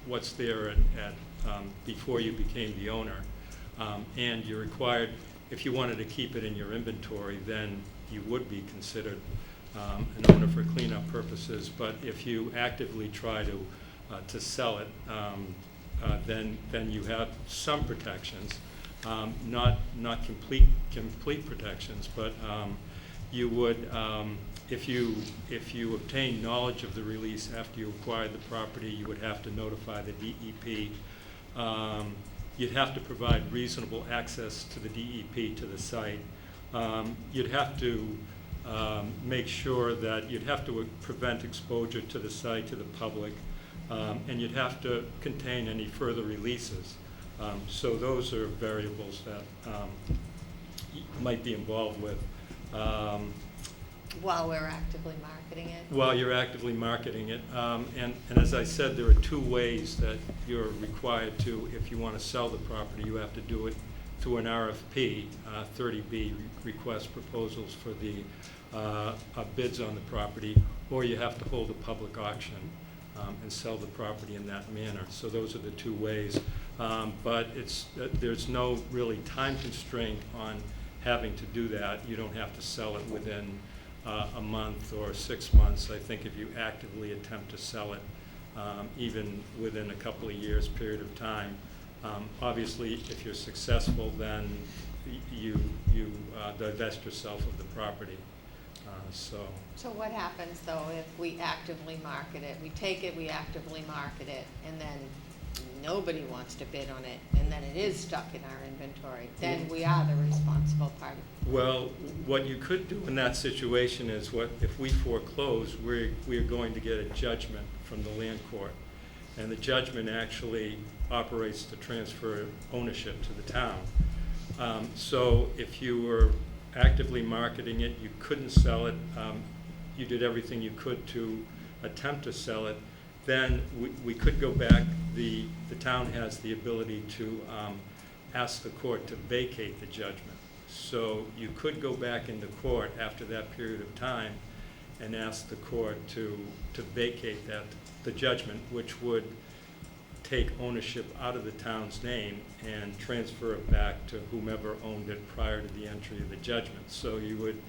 what's there before you became the owner. And you're required, if you wanted to keep it in your inventory, then you would be considered an owner for cleanup purposes. But if you actively try to sell it, then you have some protections, not complete protections, but you would, if you obtain knowledge of the release after you acquired the property, you would have to notify the DEP. You'd have to provide reasonable access to the DEP to the site. You'd have to make sure that you'd have to prevent exposure to the site, to the public, and you'd have to contain any further releases. So those are variables that you might be involved with. While we're actively marketing it? While you're actively marketing it. And as I said, there are two ways that you're required to, if you want to sell the property, you have to do it through an RFP, 30B, request proposals for the bids on the property, or you have to hold a public auction and sell the property in that manner. So those are the two ways. But there's no really time constraint on having to do that. You don't have to sell it within a month or 6 months. I think if you actively attempt to sell it, even within a couple of years period of time, obviously if you're successful, then you divest yourself of the property. So what happens though if we actively market it? We take it, we actively market it, and then nobody wants to bid on it, and then it is stuck in our inventory. Then we are the responsible party. Well, what you could do in that situation is, if we foreclose, we're going to get a judgment from the land court, and the judgment actually operates to transfer ownership to the town. So if you were actively marketing it, you couldn't sell it, you did everything you could to attempt to sell it, then we could go back. The town has the ability to ask the court to vacate the judgment. So you could go back into court after that period of time and ask the court to vacate the judgment, which would take ownership out of the town's name and transfer it back to whomever owned it prior to the entry of the judgment. So you would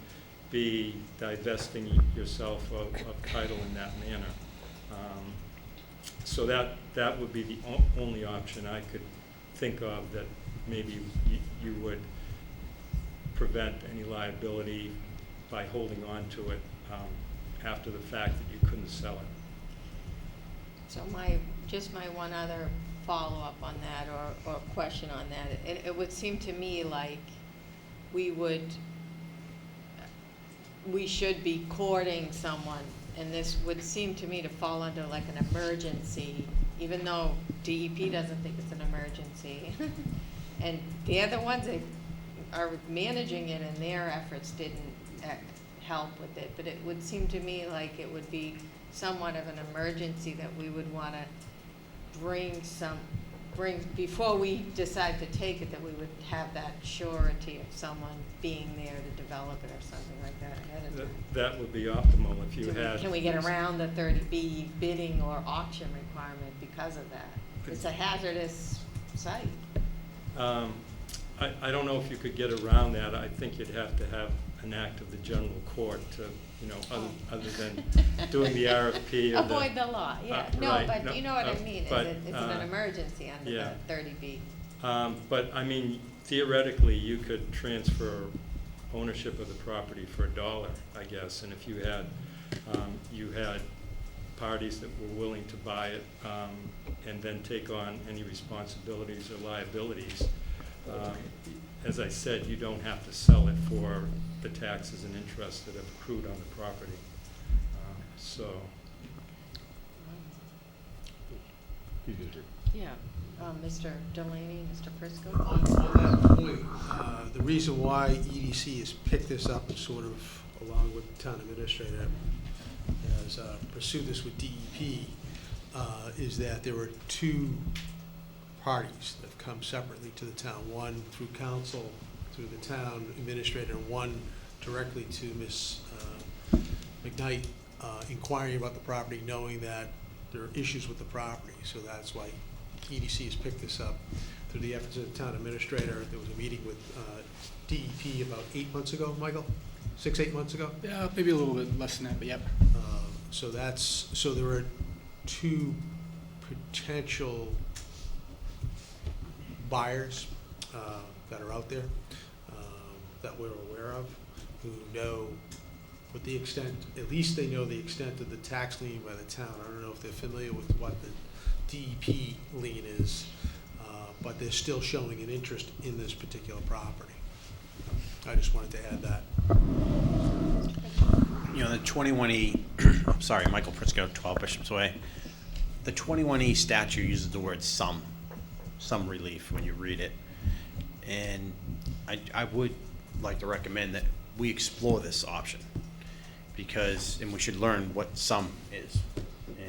be divesting yourself of title in that manner. So that would be the only option I could think of that maybe you would prevent any liability by holding on to it after the fact that you couldn't sell it. So my one other follow-up on that, or question on that, it would seem to me like we should be courting someone, and this would seem to me to fall under like an emergency, even though DEP doesn't think it's an emergency. And the other ones that are managing it, and their efforts didn't help with it, but it would seem to me like it would be somewhat of an emergency that we would want to bring before we decide to take it, that we would have that surety of someone being there to develop it or something like that ahead of time. That would be optimal if you had. Can we get around the 30B bidding or auction requirement because of that? It's a hazardous site. I don't know if you could get around that. I think you'd have to have an act of the general court to, other than doing the RFP. Avoid the law, yeah. No, right, but no, you know what I mean. but, It's an emergency under yeah. the 30B. But I mean, theoretically, you could transfer ownership of the property for $1, I guess, and if you had parties that were willing to buy it and then take on any responsibilities or liabilities. As I said, you don't have to sell it for the taxes and interest that have accrued on the property. Yeah. Mr. Delaney, Mr. Prisco? On that point, the reason why EDC has picked this up and sort of, along with the town administrator, has pursued this with DEP, is that there were two parties that have come separately to the town, one through council, through the town administrator, and one directly to Ms. McKnight inquiring about the property, knowing that there are issues with the property. So that's why EDC has picked this up through the efforts of the town administrator. There was a meeting with DEP about 8 months ago, Michael? 6-8 months ago? Yeah, maybe a little bit less than that, but yep. So there are two potential buyers that are out there that we're aware of, who know what the extent, at least they know the extent of the tax lien by the town. I don't know if they're familiar with what the DEP lien is, but they're still showing an interest in this particular property. I just wanted to add that. You know, the 21E, sorry, Michael Prisco, 12 Bishop's Way. The 21E statute uses the word some relief when you read it. And I would like to recommend that we explore this option, because, and we should learn what some is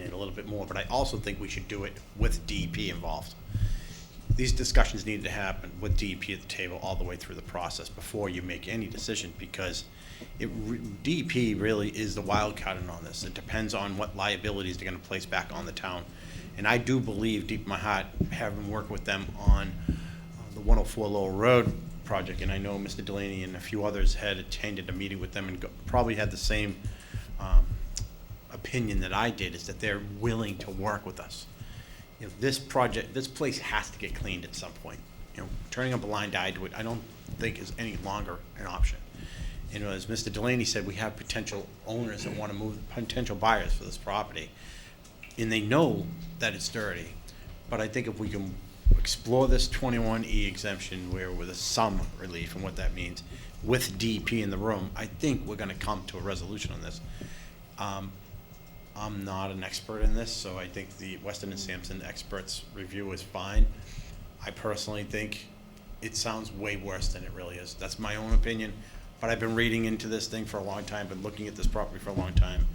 and a little bit more, but I also think we should do it with DEP involved. These discussions need to happen with DEP at the table all the way through the process before you make any decision, because DEP really is the wild card on this. It depends on what liabilities they're going to place back on the town. And I do believe, deep in my heart, having worked with them on the 104 Lowell Road project, and I know Mr. Delaney and a few others had attended a meeting with them and probably had the same opinion that I did, is that they're willing to work with us. You know, this place has to get cleaned at some point. You know, turning a blind eye to it, I don't think is any longer an option. And as Mr. Delaney said, we have potential owners that want to move, potential buyers for this property, and they know that it's dirty. But I think if we can explore this 21E exemption, where with a sum relief and what that means, with DEP in the room, I think we're going to come to a resolution on this. I'm not an expert in this, so I think the Weston and Sampson experts' review is fine. I personally think it sounds way worse than it really is. That's my own opinion, but I've been reading into this thing for a long time, been looking at this property for a long time.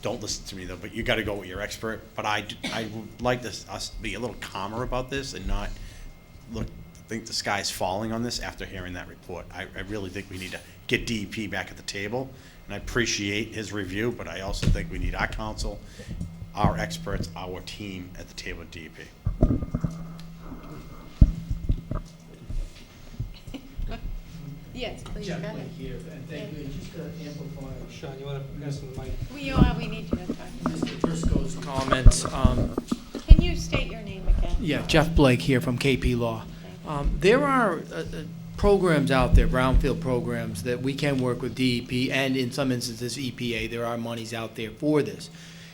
Don't listen to me though, but you got to go with your expert. But I would like us to be a little calmer about this and not think the sky's falling on this after hearing that report. I really think we need to get DEP back at the table, and I appreciate his review, but I also think we need our council, our experts, our team at the table with DEP. Yes, please, go Jeff ahead. Blake here, and thank you, and just to amplify. Sean, you want to pass the mic? We need you to talk. Mr. Briscoe's comments. Can you state your name again? Yeah, Jeff Blake here from KP Law. There are programs out there, brownfield programs, that we can work with DEP and in some instances EPA. There are monies out there for this.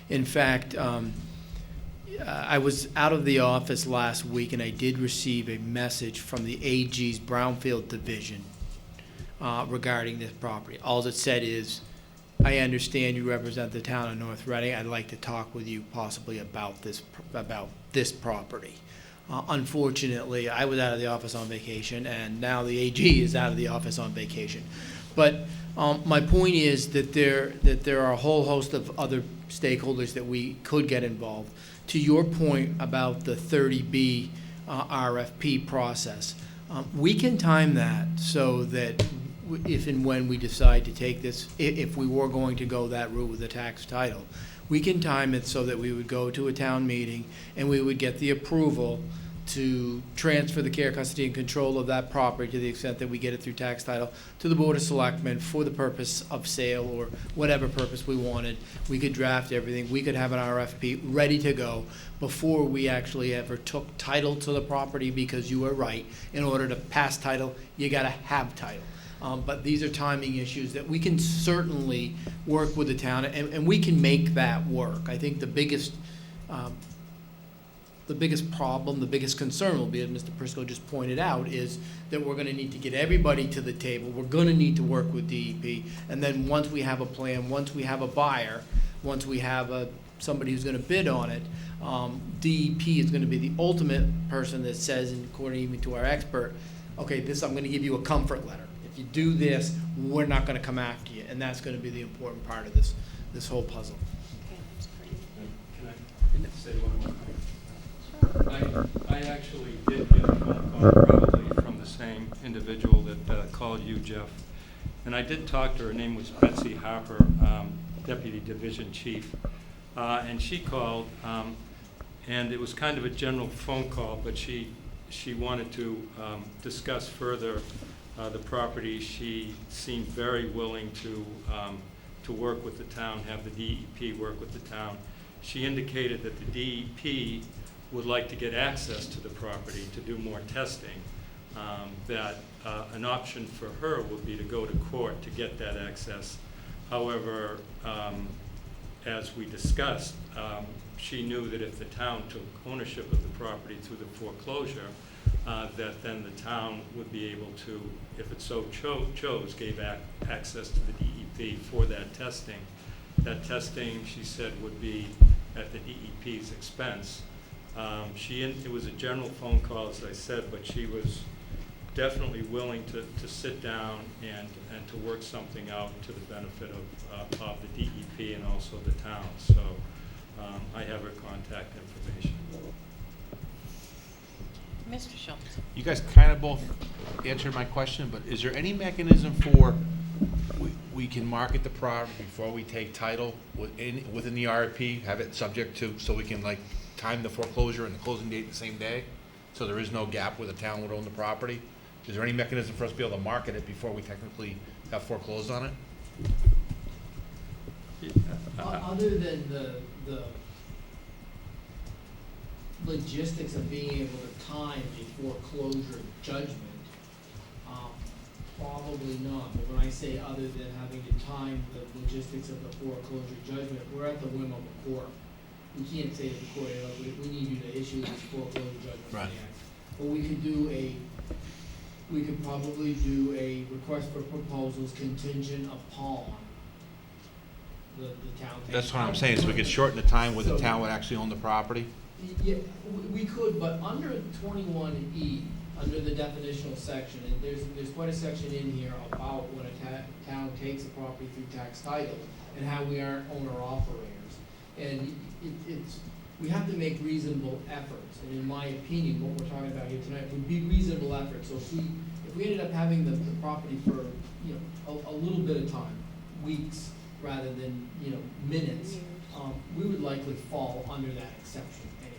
In fact, I was out of the office last week and I did receive a message from the AG's Brownfield Division regarding this property. All it said is, I understand you represent the town of North Reading. I'd like to talk with you possibly about this property. Unfortunately, I was out of the office on vacation, and now the AG is out of the office on vacation. But my point is that there are a whole host of other stakeholders that we could get involved. To your point about the 30B RFP process, we can time that so that if and when we decide to take this, if we were going to go that route with the tax title, we can time it so that we would go to a town meeting and we would get the approval to transfer the care, custody, and control of that property to the extent that we get it through tax title to the Board of Selectmen for the purpose of sale or whatever purpose we wanted. We could draft everything. We could have an RFP ready to go before we actually ever took title to the property, because you are right. In order to pass title, you got to have title. But these are timing issues that we can certainly work with the town, and we can make that work. I think the biggest problem, the biggest concern will be, as Mr. Prisco just pointed out, is that we're going to need to get everybody to the table. We're going to need to work with DEP, and then once we have a plan, once we have a buyer, once we have somebody who's going to bid on it, DEP is going to be the ultimate person that says, and according even to our expert, okay, I'm going to give you a comfort letter. If you do this, we're not going to come after you, and that's going to be the important part of this whole puzzle. Can I say one more thing? I actually did get a phone call probably from the same individual that called you, Jeff. And I did talk to her. Her name was Betsy Harper. Deputy Division Chief. And she called, and it was kind of a general phone call, but she wanted to discuss further the property. She seemed very willing to work with the town, have the DEP work with the town. She indicated that the DEP would like to get access to the property to do more testing, that an option for her would be to go to court to get that access. However, as we discussed, she knew that if the town took ownership of the property through the foreclosure, that then the town would be able to, if it so chose, gave access to the DEP for that testing. That testing, she said, would be at the DEP's expense. It was a general phone call, as I said, but she was definitely willing to sit down and to work something out to the benefit of the DEP and also the town. So I have her contact information. Mr. Schultz. You guys kind of both answered my question, but is there any mechanism for, we can market the property before we take title within the RFP, have it subject to, so we can like time the foreclosure and the closing date the same day? So there is no gap where the town would own the property? Is there any mechanism for us to be able to market it before we technically have foreclosed on it? Other than the logistics of being able to time a foreclosure judgment, probably not. But when I say other than having to time the logistics of the foreclosure judgment, we're at the whim of the court. We can't say to the court, we need you to issue this foreclosure judgment. Right. But we could probably do a request for proposals contingent upon the town. That's what I'm saying, so we could shorten the time where the town would actually own the property? Yeah, we could, but under 21E, under the definitional section, and there's quite a section in here about when a town takes a property through tax title and how we aren't owner-operators. And we have to make reasonable efforts, and in my opinion, what we're talking about here tonight would be reasonable efforts. So if we ended up having the property for, a little bit of time, weeks, rather than, minutes, we would likely fall under that exception anyway.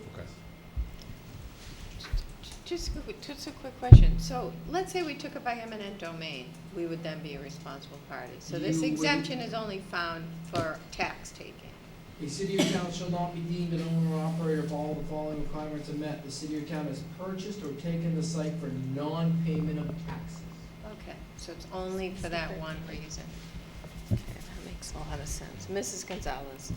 Just a quick question. So let's say we took it by eminent domain, we would then be a responsible party. So this You would- exemption is only found for tax taking. A city or town shall not be deemed an owner or operator if all the following requirements are met. The city or town has purchased or taken the site for non-payment of taxes. Okay, so it's only for that one reason. Okay, that makes a lot of sense. Mrs. Gonzalez.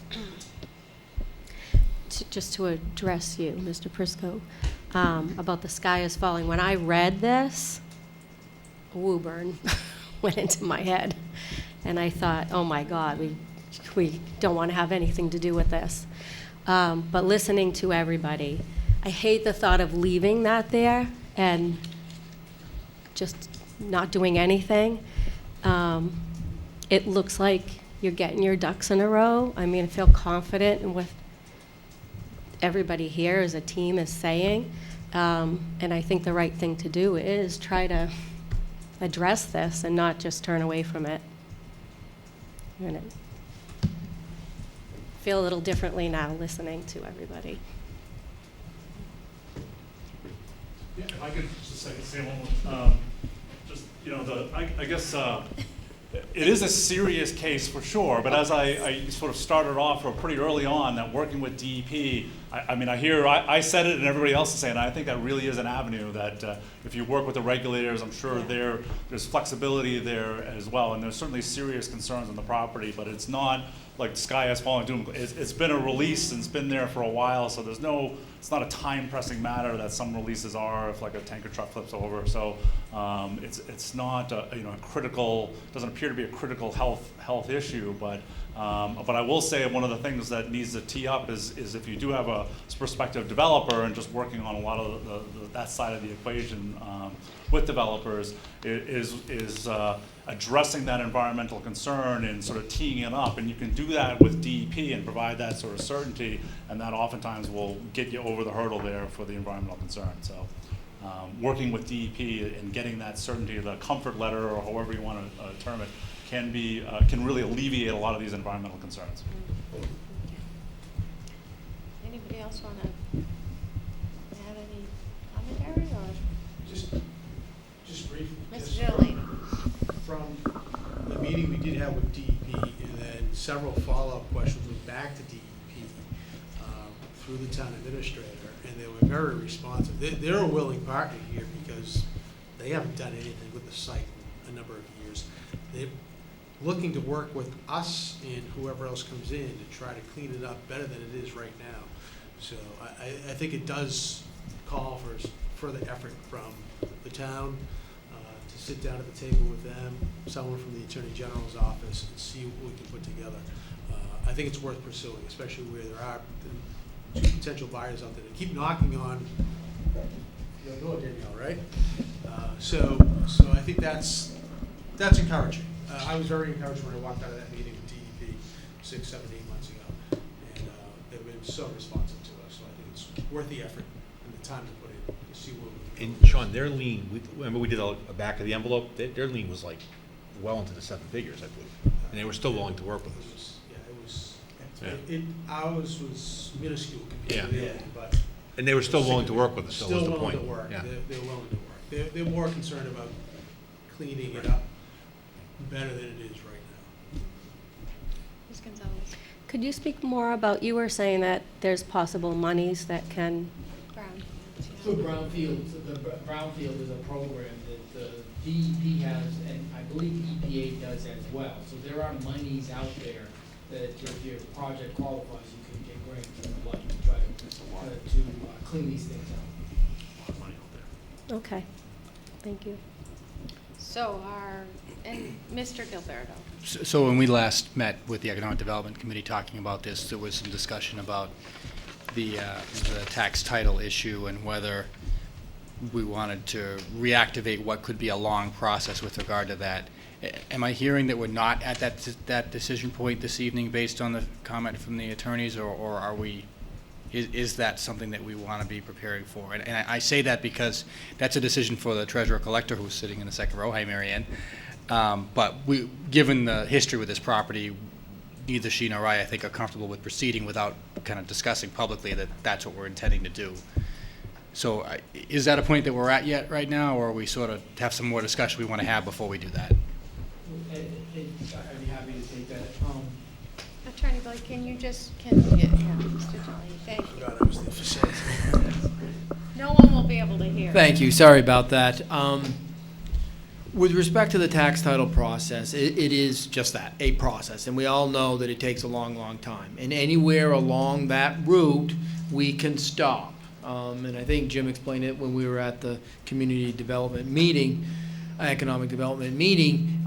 Just to address you, Mr. Prisco, about the sky is falling. When I read this, Woburn went into my head, and I thought, oh my God, we don't want to have anything to do with this. But listening to everybody, I hate the thought of leaving that there and just not doing anything. It looks like you're getting your ducks in a row. I mean, I feel confident in what everybody here as a team is saying. And I think the right thing to do is try to address this and not just turn away from it. I'm gonna feel a little differently now listening to everybody. Yeah, if I could just say one more, I guess it is a serious case for sure, but as I sort of started off pretty early on, that working with DEP, I said it and everybody else is saying it. I think that really is an avenue that if you work with the regulators, I'm sure there's flexibility there as well, and there's certainly serious concerns on the property, but it's not like the sky has fallen doom. It's been a release and it's been there for a while, so it's not a time pressing matter that some releases are if like a tanker truck flips over. So it's not a critical, doesn't appear to be a critical health issue, but I will say one of the things that needs to tee up is if you do have a prospective developer and just working on a lot of that side of the equation with developers is addressing that environmental concern and sort of teeing it up, and you can do that with DEP and provide that sort of certainty, and that oftentimes will get you over the hurdle there for the environmental concern. So working with DEP and getting that certainty, the comfort letter or however you want to term it, can be, can really alleviate a lot of these environmental concerns. Anybody else want to add any commentary, or? Just briefly. Ms. Jolie? From the meeting we did have with DEP, and then several follow-up questions went back to DEP through the town administrator, and they were very responsive. They're a willing partner here because they haven't done anything with the site in a number of years. They're looking to work with us and whoever else comes in to try to clean it up better than it is right now. So I think it does call for further effort from the town to sit down at the table with them, someone from the Attorney General's office, and see what we can put together. I think it's worth pursuing, especially where there are two potential buyers out there that keep knocking on your door, Danielle, right? So I think that's encouraging. I was very encouraged when I walked out of that meeting with DEP 6, 7, 8 months ago, and they've been so responsive to us. So I think it's worth the effort and the time to put in to see what we can do. And Sean, their lien, remember we did a back of the envelope, their lien was like well into the 7 figures, I believe, and they were still willing to work with us. Ours was minuscule compared to Yeah. theirs, but. And they were still willing to work with us, so was the Still willing point. to work. Yeah. They're willing to work. They're more concerned about cleaning it up better than it is right now. Ms. Gonzalez? Could you speak more about, you were saying that there's possible monies that can, For brownfields, the brownfield is a program that the DEP has, and I believe EPA does as well. So there are monies out there that if your project qualifies, you can get grants and the like to try to clean these things out. okay, thank you. So and Mr. Gilberto? So when we last met with the Economic Development Committee talking about this, there was some discussion about the tax title issue and whether we wanted to reactivate what could be a long process with regard to that. Am I hearing that we're not at that decision point this evening based on the comment from the attorneys, or are we, is that something that we want to be preparing for? And I say that because that's a decision for the treasurer collector who's sitting in the second row. Hi, Mary Ann. But given the history with this property, neither she nor I think, are comfortable with proceeding without kind of discussing publicly that that's what we're intending to do. So is that a point that we're at yet right now, or are we sort of have some more discussion we want to have before we do that? I'd be happy to take that. Attorney Blake, can you just, Mr. Jolly, thank you. No one will be able to hear. Thank you, sorry about that. With respect to the tax title process, it is just that, a process, and we all know that it takes a long, long time. And anywhere along that route, we can stop. And I think Jim explained it when we were at the community development meeting, economic development meeting.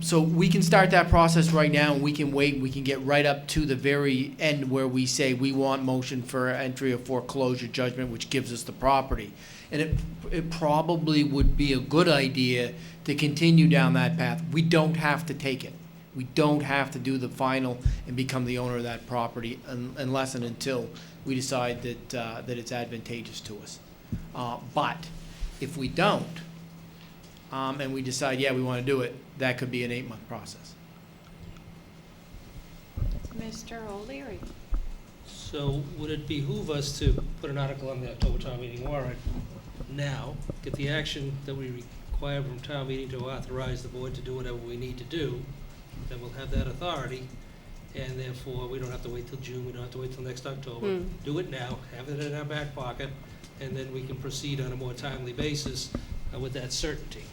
So we can start that process right now, and we can wait, we can get right up to the very end where we say we want motion for entry of foreclosure judgment, which gives us the property. And it probably would be a good idea to continue down that path. We don't have to take it. We don't have to do the final and become the owner of that property unless and until we decide that it's advantageous to us. But if we don't, and we decide, yeah, we want to do it, that could be an 8-month process. Mr. O'Leary? So would it behoove us to put an article on the October town meeting warrant now, get the action that we require from town meeting to authorize the board to do whatever we need to do, then we'll have that authority, and therefore we don't have to wait till June, we don't have to wait till next October. Do it now, have it in our back pocket, and then we can proceed on a more timely basis with that certainty.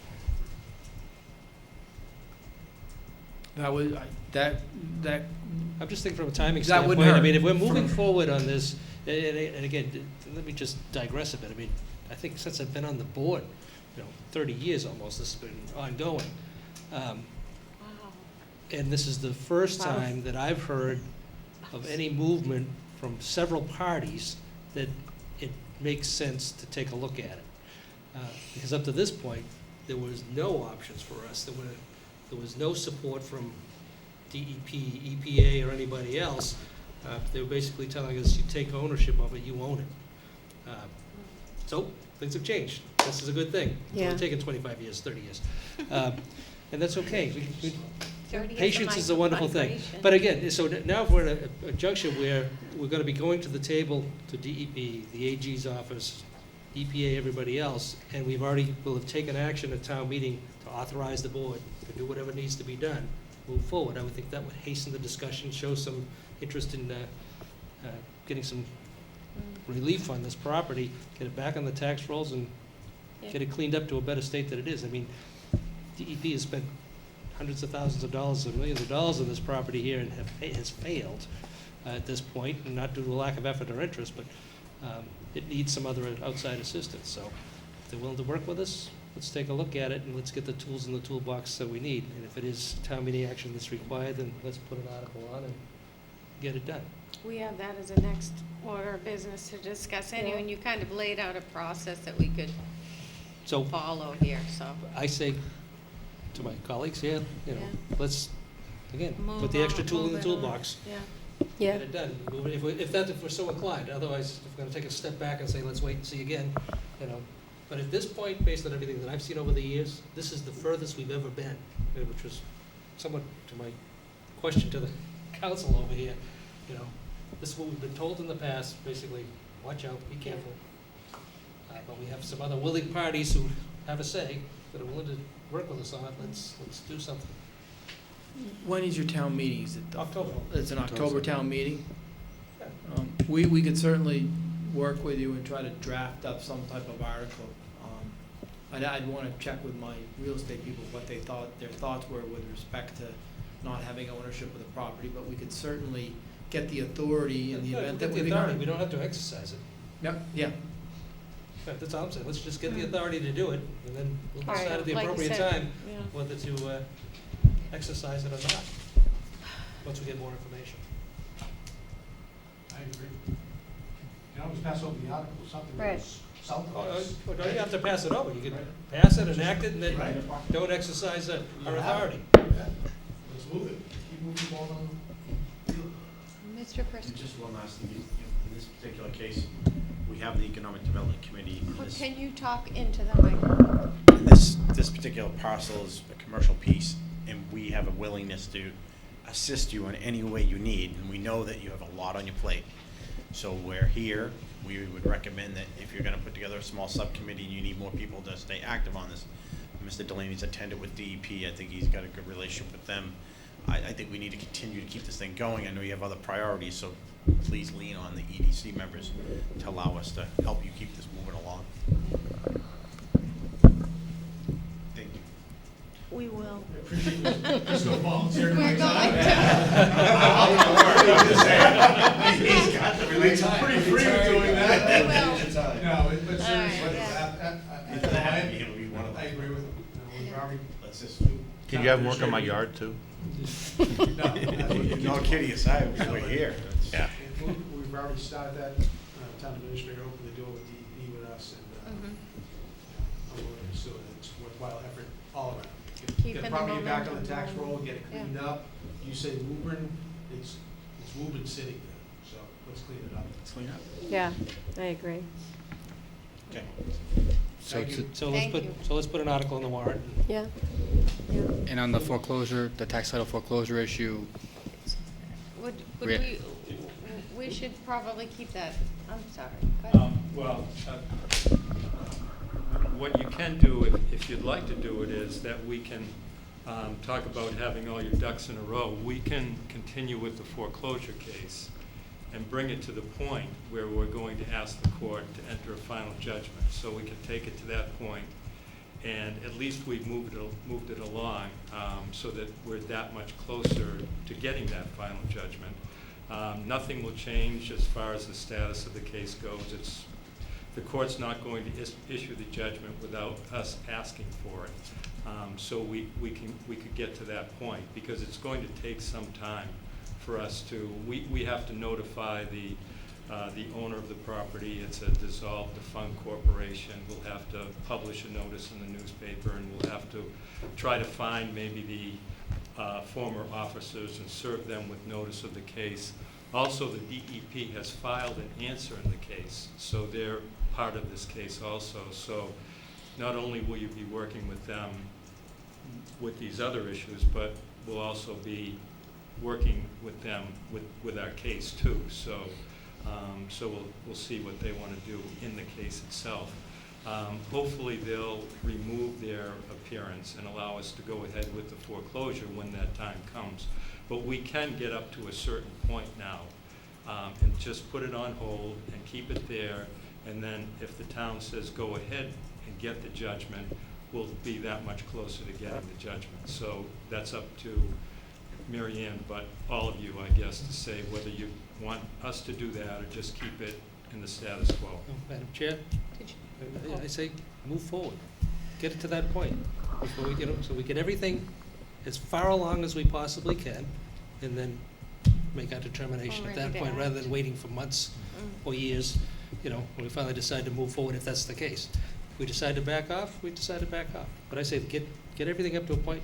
That would, I'm just thinking from a timing That wouldn't standpoint. I hurt. mean, if we're moving forward on this, and again, let me just digress a bit. I mean, I think since I've been on the board, 30 years almost, this has been ongoing. And this is the first time that I've heard of any movement from several parties that it makes sense to take a look at it. Because up to this point, there was no options for us. There was no support from DEP, EPA, or anybody else. They were basically telling us, you take ownership of it, you own it. So things have changed. This is a good thing. It's Yeah. only taken 25 years, 30 years. And that's okay. 30 Patience is a wonderful thing. But again, so now if we're in a junction where we're gonna be going to the table to DEP, the AG's office, EPA, everybody else, and will have taken action at town meeting to authorize the board to do whatever needs to be done, move forward. I would think that would hasten the discussion, show some interest in getting some relief on this property, get it back on the tax rolls, and get it cleaned up to a better state than it is. I mean, DEP has spent hundreds of thousands of dollars or millions of dollars on this property here and has failed at this point, and not due to a lack of effort or interest, but it needs some other outside assistance. So if they're willing to work with us, let's take a look at it and let's get the tools in the toolbox that we need. And if it is town meeting action that's required, then let's put an article on and get it done. We have that as a next order of business to discuss anyway, and you kind of laid out a process that we could So follow here, so. I say to my colleagues here, let's, again, Move put the extra on, tool in move the it on. toolbox. Yeah. Get it done. Move it if we're so inclined. Otherwise, if we're gonna take a step back and say, let's wait and see again, But at this point, based on everything that I've seen over the years, this is the furthest we've ever been, which was somewhat to my question to the council over here. This is what we've been told in the past, basically, watch out, be careful. But we have some other willing parties who have a say, that are willing to work with us on it. Let's do something. When is your town meeting? Is it October. It's an October town meeting? Yeah. We could certainly work with you and try to draft up some type of article. I'd want to check with my real estate people what their thoughts were with respect to not having ownership of the property, but we could certainly get the authority in the event that we we. We don't have to exercise it. Yep, yeah. That's all I'm saying. Let's just get the authority to do it, and then we'll All right, decide at the like you appropriate said, time yeah. whether to exercise it or not, once we get more information. I agree. You can always pass over the article, something Right. that's south of us. Well, don't you have to pass it over? You can Right. pass it, enact it, and then Right. don't exercise our authority. Yeah. Let's move it. Keep moving the ball on. Mr. Preston, Just one last thing, in this particular case, we have the Economic Development Committee. And this- can you talk into the microphone? and this particular parcel is a commercial piece, and we have a willingness to assist you in any way you need, and we know that you have a lot on your plate. So we're here, we would recommend that if you're gonna put together a small subcommittee and you need more people to stay active on this, Mr. Delaney's attended with DEP, I think he's got a good relationship with them. I think we need to continue to keep this thing going. I know you have other priorities, so please lean on the EDC members to allow us to help you keep this moving along. Thank you. We will. Just go volunteer. We're going He's got the relationship. It's pretty free with doing that. We No, but All seriously, Yeah, he'll be one of I them. agree with him. We've already. Let's just. Can you have him work on my yard too? No, kidding aside, we're here. Yeah. We've already started that. Town administrator opened the door with DEP with us, and I'm willing to pursue it. It's a worthwhile effort all around. Keeping Get the the property back on momentum the tax going. roll, get it Yeah. cleaned up. You say Woburn, it's Woburn sitting there, so let's clean it up. Let's clean up. Yeah, I agree. Okay. Thank you. So let's put an article in the warrant. Yeah. And on the foreclosure, the tax title foreclosure issue, Would Re- we should probably keep that, I'm sorry. Go ahead. Well, what you can do, if you'd like to do it, is that we can talk about having all your ducks in a row. We can continue with the foreclosure case and bring it to the point where we're going to ask the court to enter a final judgment. So we can take it to that point, and at least we've moved it along so that we're that much closer to getting that final judgment. Nothing will change as far as the status of the case goes. The court's not going to issue the judgment without us asking for it. So we could get to that point, because it's going to take some time for us to, we have to notify the owner of the property. It's a dissolved, defunct corporation. We'll have to publish a notice in the newspaper, and we'll have to try to find maybe the former officers and serve them with notice of the case. Also, the DEP has filed an answer in the case, so they're part of this case also. So not only will you be working with them with these other issues, but will also be working with them with our case too. So, so we'll see what they want to do in the case itself. Hopefully they'll remove their appearance and allow us to go ahead with the foreclosure when that time comes. But we can get up to a certain point now and just put it on hold and keep it there. And then if the town says go ahead and get the judgment, we'll be that much closer to getting the judgment. So that's up to Mary Ann, but all of you, I guess, to say whether you want us to do that or just keep it in the status quo. Madam Chair, Did you- I say move forward. Get it to that point before we get, so we get everything as far along as we possibly can, and then make our determination at that Ready to point, rather act. than waiting for months or years, you know, when we finally decide to move forward, if that's the case. If we decide to back off, we decide to back off. But I say get everything up to a point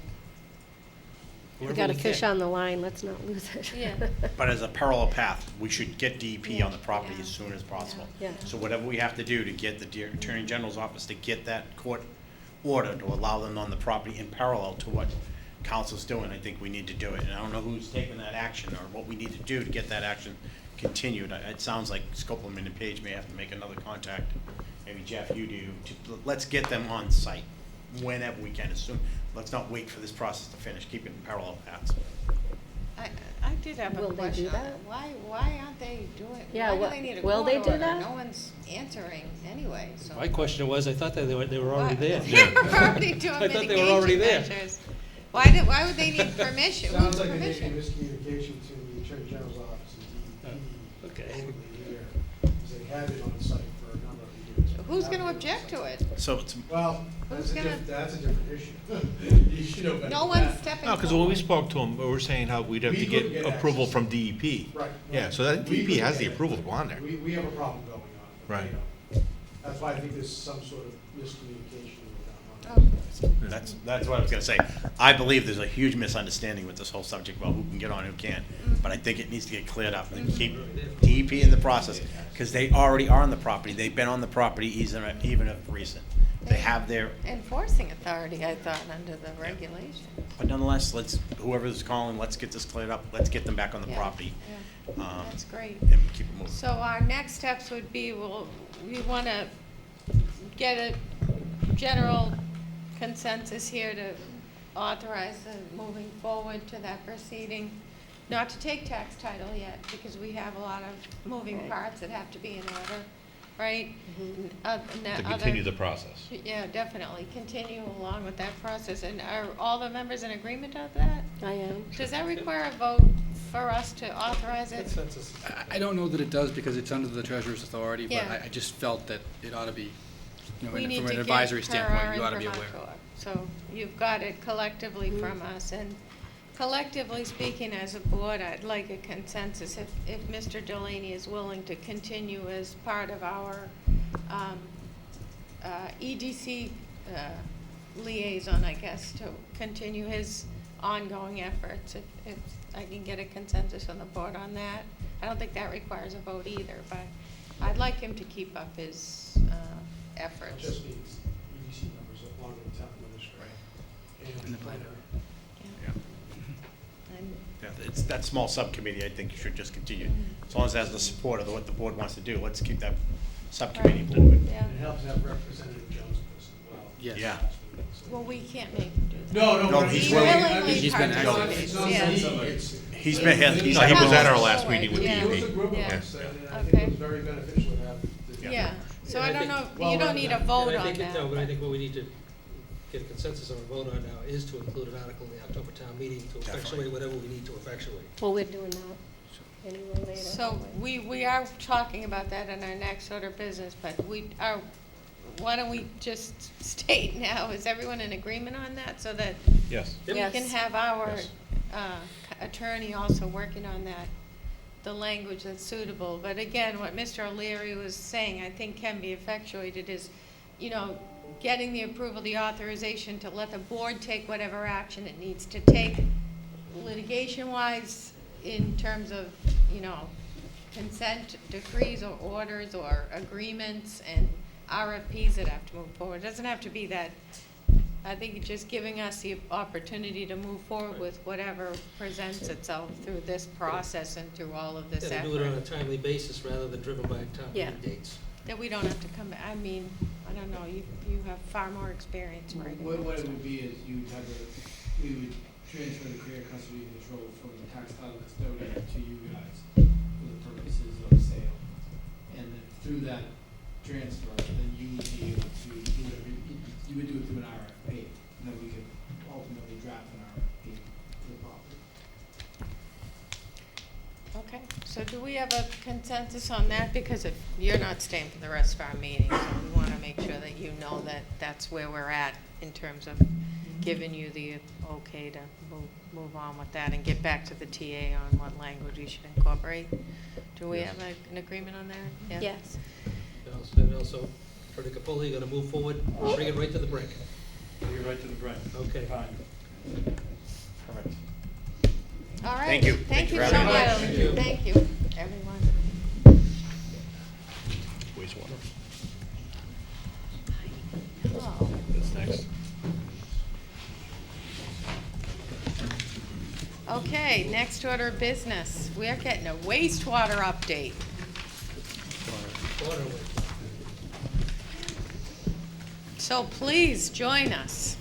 We wherever got a we fish can. on the line, let's not lose it. Yeah. But as a parallel path, we should get DEP Yeah. on the property Yeah. as soon as possible. Yeah. So whatever we have to do to get the Attorney General's office to get that court order to allow them on the property in parallel to what council's doing, I think we need to do it. And I don't know who's taking that action or what we need to do to get that action continued. It sounds like Scopelman and Page may have to make another contact. Maybe Jeff, you do, let's get them on site whenever we can. Let's not wait for this process to finish, keep it in parallel paths. I did have a Will they question do on that? it. Why aren't they doing, Yeah, why do what- they need a will court they do order? that? No one's answering anyway, so. My question was, I thought that they were already there. They were already doing I thought they were already mitigation there. measures. Why would they need permission? Sounds Whose like there may be permission? miscommunication between the Attorney General's office and DEP Okay. over the year, because they had it on site for a number of years. Who's Have gonna it on object site. to it? So it's, Well, Who's gonna- that's a different issue. You should know better No than one's that. stepping No, because when we spoke to them, we were saying how we'd have We to couldn't get get approval access. from DEP. Right. Yeah, so that We DEP couldn't has the get approval it. to go on there. We have a problem going on. Right. You know. That's why I think there's some sort of miscommunication Oh. going on. that's what I was gonna say. I believe there's a huge misunderstanding with this whole subject about who can get on and who can't. But I think it needs to get cleared up and keep DEP in the process, because they already are on the property. They've been on the property even of recent. They have their, Enforcing authority, I thought, under the regulation. but nonetheless, whoever's calling, let's get this cleared up. Let's get them back on the Yeah, property. yeah. That's great. And keep it moving. So our next steps would be, we want to get a general consensus here to authorize moving forward to that proceeding. Not to take tax title yet, because we have a lot of moving Right. parts that have to be in order, right? To continue the process. Yeah, definitely, continue along with that process. And are all the members in agreement of that? I am. Does that require a vote for us to authorize it? I don't know that it does because it's under the treasurer's authority, but Yeah. I just felt that it ought to be, you know, We need from to an get advisory per standpoint, our you ought to be aware. imprimatur. So you've got it collectively from us, and collectively speaking, as a board, I'd like a consensus if Mr. Delaney is willing to continue as part of our EDC liaison, I guess, to continue his ongoing efforts, if I can get a consensus on the board on that. I don't think that requires a vote either, but I'd like him to keep up his It efforts. just needs EDC members along with the town administrator. And the planner. And Yeah, it's that small subcommittee, I think should just continue. As long as it has the support of what the board wants to do, let's keep that subcommittee moving. Yeah. It helps to have Representative Jones with us as well. Yes. Yeah. Well, we can't make him do that. No, No, but he's he willing. willingly He's been participates, It's not yeah. me, it's. He's been- he No, he was at our last Forward, meeting with yeah. It was a DEP. group of Yeah. us, and I think Okay. it was very beneficial to have. Yeah, so I And I don't think- know, you don't need a vote And I on think that. No, but I think what we need to get a consensus on and vote on now is to include an article in the October town meeting to effectuate whatever we need to effectuate. Well, we're doing that anyway later. So we are talking about that in our next order of business, but why don't we just state now, is everyone in agreement on that, so that Yes. we Yes. can have our Yes. attorney also working on that, the language that's suitable. But again, what Mr. O'Leary was saying, I think can be effectuated is, getting the approval, the authorization to let the board take whatever action it needs to take litigation-wise in terms of, consent decrees or orders or agreements and RFPs that have to move forward. It doesn't have to be that I think it's just giving us the opportunity to move forward with whatever presents itself through this process and through all of this Yeah, effort. do it on a timely basis rather than driven by town Yeah. meeting dates. That we don't have to come back. I mean, I don't know, you have far more experience writing. What it would be is we would transfer the care custody control from the tax title custodian to you guys for the purposes of sale. And then through that transfer, then you would be able to do it, you would do it through an RFP, and then we could ultimately draft an RFP for the property. Okay, so do we have a consensus on that? Because if you're not staying for the rest of our meetings, so we want to make sure that you know that that's where we're at in terms of giving you the okay to move on with that and get back to the TA on what language we should incorporate. Do we have an agreement on that? Yeah? Yes. And also, for the Capoli, you're gonna move forward, bring it right to the brink. Bring it right to the brink. Okay. Fine. Perfect. All right. Thank you. Thank you Thank so you much. Thank you. Thank you, everyone. Wastewater. Hello. That's next. Okay, next order of business. We're getting a wastewater update. Water away. So please join us.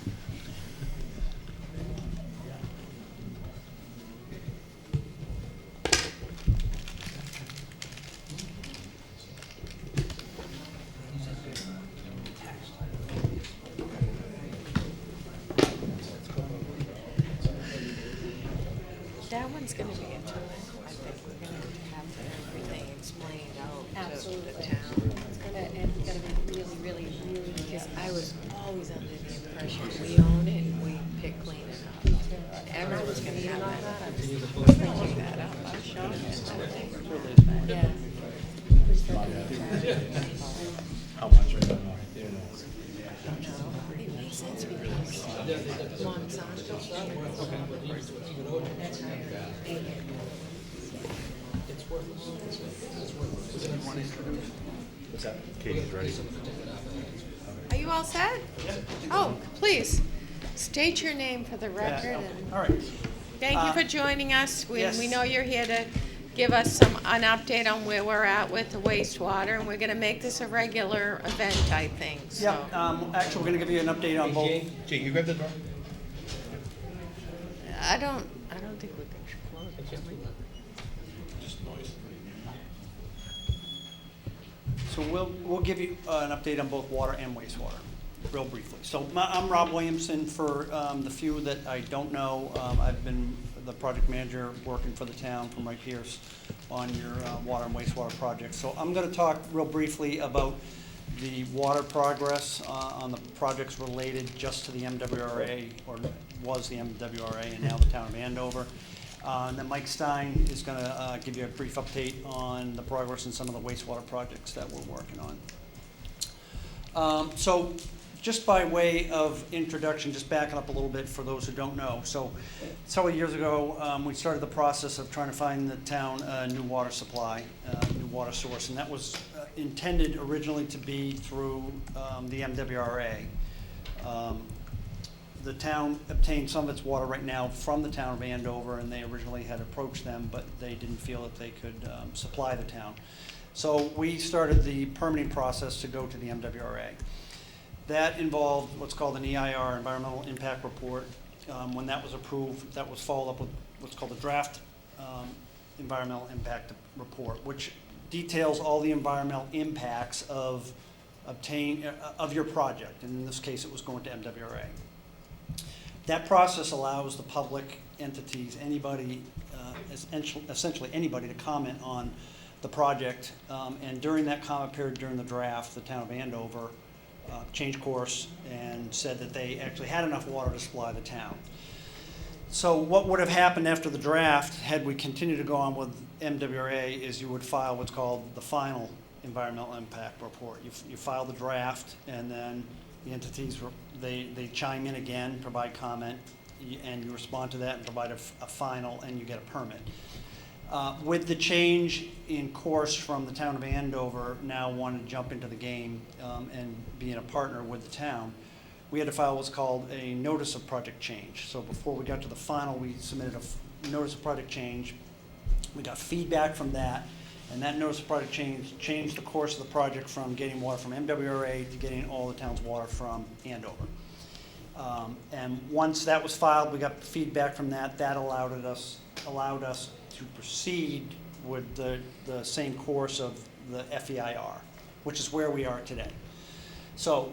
That one's gonna be interesting. I think we're gonna have everything explained out to the town. It's gonna be really, really, really, Because I was always under the impression we own it and we pick clean it up. Everyone's gonna have that. I'm just thinking that up. I'll show you. Yeah. How much? I don't know. It makes sense because Monsanto. It's worthless. What's that? Katie's ready. Are you all set? Oh, please, state your name for the record. and All right. Thank you for joining us. We yes. know you're here to give us an update on where we're at with the wastewater, and we're gonna make this a regular event type thing, so. Yep, actually, we're gonna give you an update on both. Jake, you grab the door? I don't think we can close it, can we? Just noise. So we'll give you an update on both water and wastewater, real briefly. So I'm Rob Williamson. For the few that I don't know, I've been the project manager working for the town from Wright Pierce on your water and wastewater project. So I'm going to talk real briefly about the water progress on the projects related just to the MWRA, or was the MWRA, and now the town of Andover. And then Mike Stein is going to give you a brief update on the progress in some of the wastewater projects that we're working on. So just by way of introduction, just backing up a little bit for those who don't know. So several years ago, we started the process of trying to find the town a new water supply, new water source, and that was intended originally to be through the MWRA. The town obtained some of its water right now from the town of Andover, and they originally had approached them, but they didn't feel that they could supply the town. So we started the permitting process to go to the MWRA. That involved what's called an EIR, Environmental Impact Report. When that was approved, that was followed up with what's called a draft Environmental Impact Report, which details all the environmental impacts of your project. And in this case, it was going to MWRA. That process allows the public entities, anybody, essentially anybody, to comment on the project. And during that comment period, during the draft, the town of Andover changed course and said that they actually had enough water to supply the town. So what would have happened after the draft, had we continued to go on with MWRA, is you would file what's called the final environmental impact report. You file the draft, and then the entities, they chime in again, provide comment, and you respond to that and provide a final, and you get a permit. With the change in course from the town of Andover now wanting to jump into the game and being a partner with the town, we had to file what's called a notice of project change. So before we got to the final, we submitted a notice of project change. We got feedback from that, and that notice of project change changed the course of the project from getting water from MWRA to getting all the town's water from Andover. And once that was filed, we got feedback from that. That allowed us to proceed with the same course of the FEIR, which is where we are today. So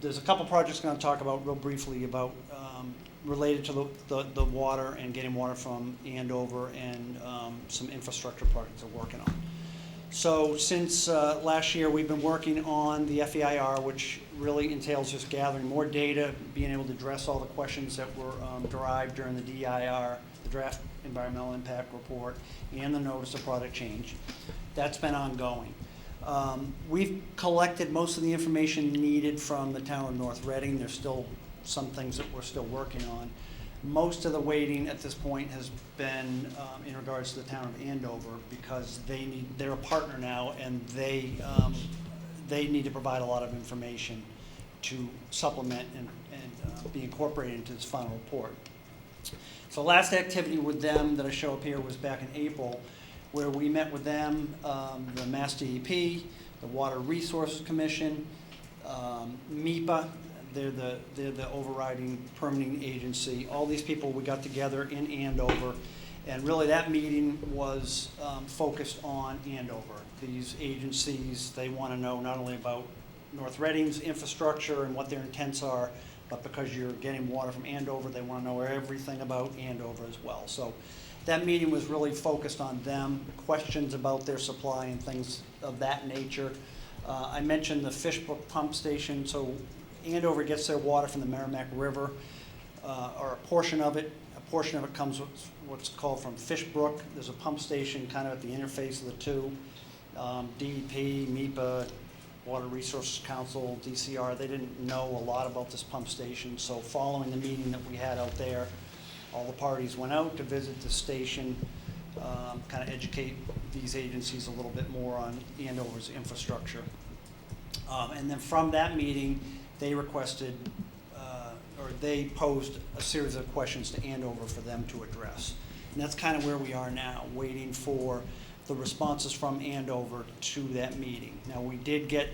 there's a couple projects I'm going to talk about real briefly about related to the water and getting water from Andover, and some infrastructure projects we're working on. So since last year, we've been working on the FEIR, which really entails just gathering more data, being able to address all the questions that were derived during the DIR, the draft environmental impact report, and the notice of project change. That's been ongoing. We've collected most of the information needed from the town of North Reading. There's still some things that we're still working on. Most of the waiting at this point has been in regards to the town of Andover, because they're a partner now, and they need to provide a lot of information to supplement and be incorporated into this final report. So last activity with them that I show up here was back in April, where we met with them, the Mass DEP, the Water Resources Commission, MEPA. They're the overriding permitting agency. All these people, we got together in Andover, and really that meeting was focused on Andover. These agencies, they want to know not only about North Reading's infrastructure and what their intents are, but because you're getting water from Andover, they want to know everything about Andover as well. So that meeting was really focused on them, questions about their supply and things of that nature. I mentioned the Fishbrook pump station. So Andover gets their water from the Merrimack River, or a portion of it. A portion of it comes with what's called from Fishbrook. There's a pump station kind of at the interface of the two. DEP, MEPA, Water Resources Council, DCR, they didn't know a lot about this pump station. So following the meeting that we had out there, all the parties went out to visit the station, kind of educate these agencies a little bit more on Andover's infrastructure. And then from that meeting, they requested, or they posed a series of questions to Andover for them to address. And that's kind of where we are now, waiting for the responses from Andover to that meeting. Now, we did get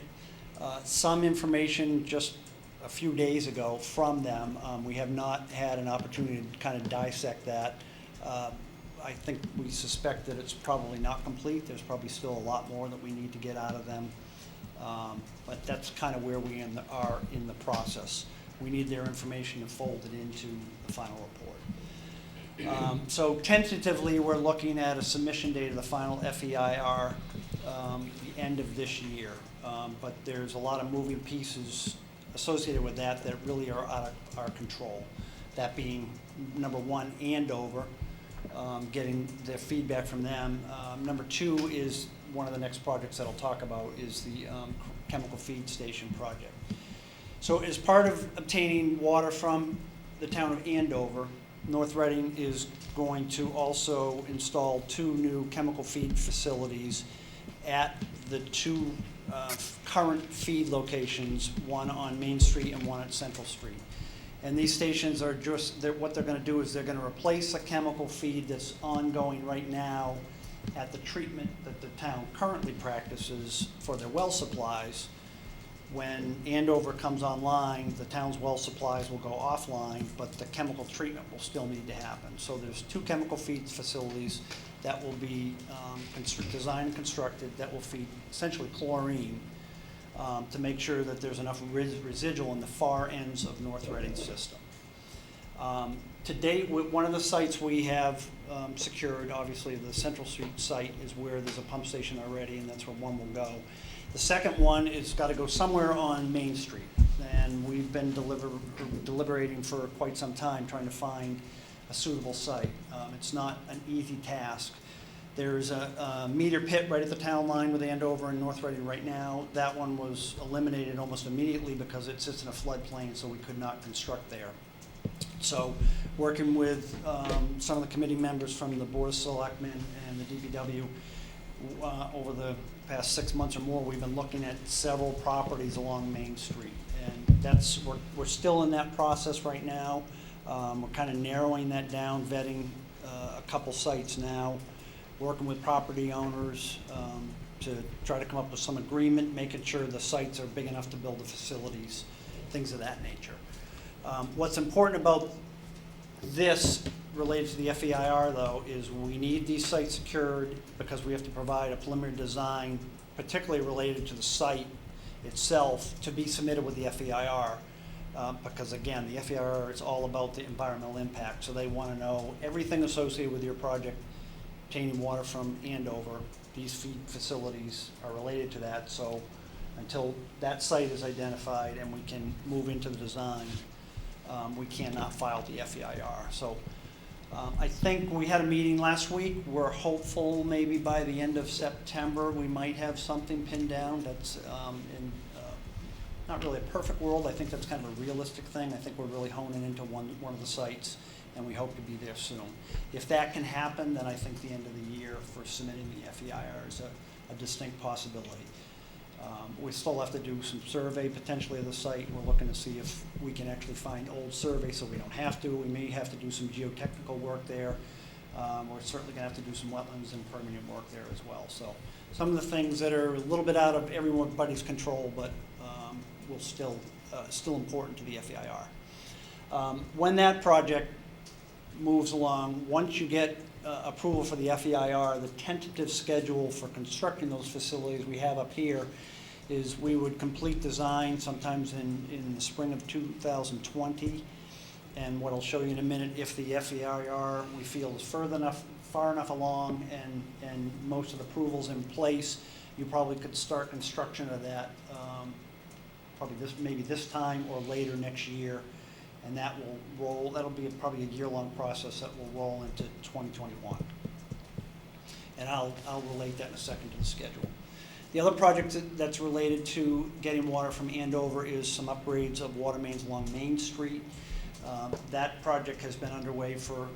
some information just a few days ago from them. We have not had an opportunity to kind of dissect that. I think we suspect that it's probably not complete. There's probably still a lot more that we need to get out of them. But that's kind of where we are in the process. We need their information to fold it into the final report. So tentatively, we're looking at a submission date of the final FEIR the end of this year. But there's a lot of moving pieces associated with that that really are out of our control. That being, number one, Andover, getting their feedback from them. Number two is one of the next projects that I'll talk about is the chemical feed station project. So as part of obtaining water from the town of Andover, North Reading is going to also install 2 new chemical feed facilities at the 2 current feed locations, one on Main Street and one at Central Street. And these stations are just, what they're going to do is they're going to replace a chemical feed that's ongoing right now at the treatment that the town currently practices for their well supplies. When Andover comes online, the town's well supplies will go offline, but the chemical treatment will still need to happen. So there's 2 chemical feed facilities that will be designed and constructed that will feed essentially chlorine to make sure that there's enough residual in the far ends of North Reading system. To date, one of the sites we have secured, obviously the Central Street site is where there's a pump station already, and that's where one will go. The second one is got to go somewhere on Main Street, and we've been deliberating for quite some time trying to find a suitable site. It's not an easy task. There's a meter pit right at the town line with Andover and North Reading right now. That one was eliminated almost immediately because it sits in a floodplain, so we could not construct there. So working with some of the committee members from the Board of Selectmen and the DPW over the past 6 months or more, we've been looking at several properties along Main Street. And that's, we're still in that process right now. We're kind of narrowing that down, vetting a couple sites now, working with property owners to try to come up with some agreement, making sure the sites are big enough to build the facilities, things of that nature. What's important about this related to the FEIR, though, is we need these sites secured because we have to provide a preliminary design, particularly related to the site itself, to be submitted with the FEIR. Because again, the FEIR is all about the environmental impact, so they want to know everything associated with your project, obtaining water from Andover. These feed facilities are related to that, so until that site is identified and we can move into the design, we cannot file the FEIR. So I think we had a meeting last week. We're hopeful maybe by the end of September we might have something pinned down. That's in not really a perfect world. I think that's kind of a realistic thing. I think we're really honing into one of the sites, and we hope to be there soon. If that can happen, then I think the end of the year for submitting the FEIR is a distinct possibility. We still have to do some survey potentially of the site. We're looking to see if we can actually find old surveys so we don't have to. We may have to do some geotechnical work there. We're certainly going to have to do some wetlands and permitting work there as well. So some of the things that are a little bit out of everybody's control, but will still important to the FEIR. When that project moves along, once you get approval for the FEIR, the tentative schedule for constructing those facilities we have up here is we would complete design sometimes in the spring of 2020. And what I'll show you in a minute, if the FEIR we feel is far enough along and most of the approvals in place, you probably could start construction of that maybe this time or later next year. And that will roll, that'll be probably a year-long process that will roll into 2021. And I'll relate that in a second to the schedule. The other project that's related to getting water from Andover is some upgrades of water mains along Main Street. That project has been underway for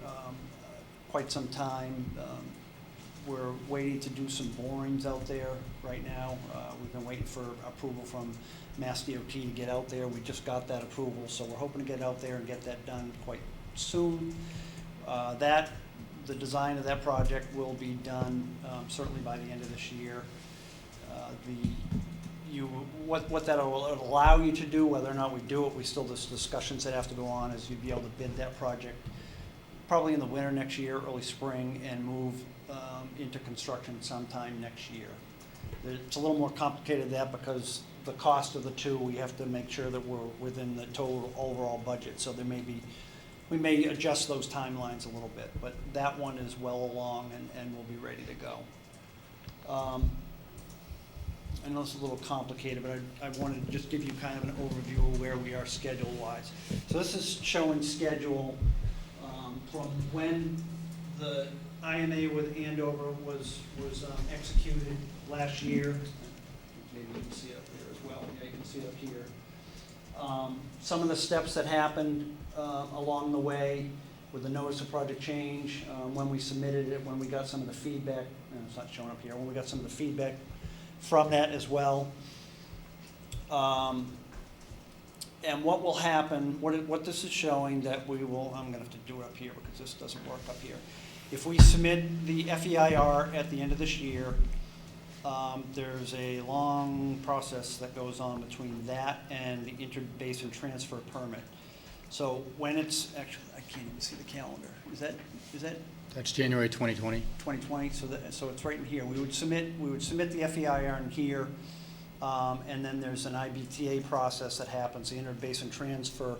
quite some time. We're waiting to do some borings out there right now. We've been waiting for approval from Mass DOT to get out there. We just got that approval, so we're hoping to get out there and get that done quite soon. The design of that project will be done certainly by the end of this year. What that will allow you to do, whether or not we do it, there's discussions that have to go on, is you'd be able to bid that project probably in the winter next year, early spring, and move into construction sometime next year. It's a little more complicated than that because the cost of the two, we have to make sure that we're within the total overall budget. So we may adjust those timelines a little bit, but that one is well along and will be ready to go. I know it's a little complicated, but I wanted to just give you kind of an overview of where we are schedule-wise. So this is showing schedule from when the IMA with Andover was executed last year. Maybe you can see it up there as well. Yeah, you can see it up here. Some of the steps that happened along the way with the notice of project change, when we submitted it, when we got some of the feedback, and it's not showing up here, when we got some of the feedback from that as well. And what will happen, what this is showing that we will, I'm going to have to do it up here because this doesn't work up here. If we submit the FEIR at the end of this year, there's a long process that goes on between that and the interbasin transfer permit. So when it's, actually, I can't even see the calendar. Is that? That's January 2020. 2020, so it's right in here. We would submit the FEIR in here, and then there's an IBTA process that happens, the Interbasin Transfer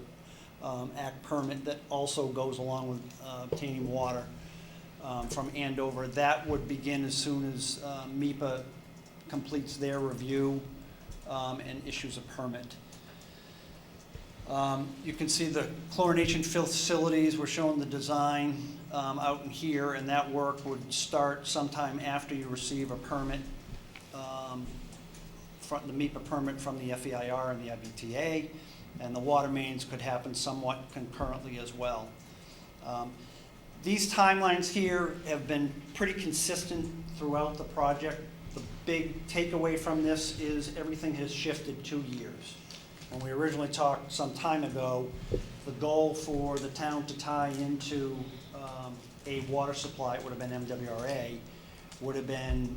Act permit that also goes along with obtaining water from Andover. That would begin as soon as MEPA completes their review and issues a permit. You can see the chlorination facilities. We're showing the design out in here, and that work would start sometime after you receive a permit, from the MEPA permit from the FEIR and the IBTA, and the water mains could happen somewhat concurrently as well. These timelines here have been pretty consistent throughout the project. The big takeaway from this is everything has shifted 2 years. when we originally talked some time ago, the goal for the town to tie into a water supply, it would have been MWRA, would have been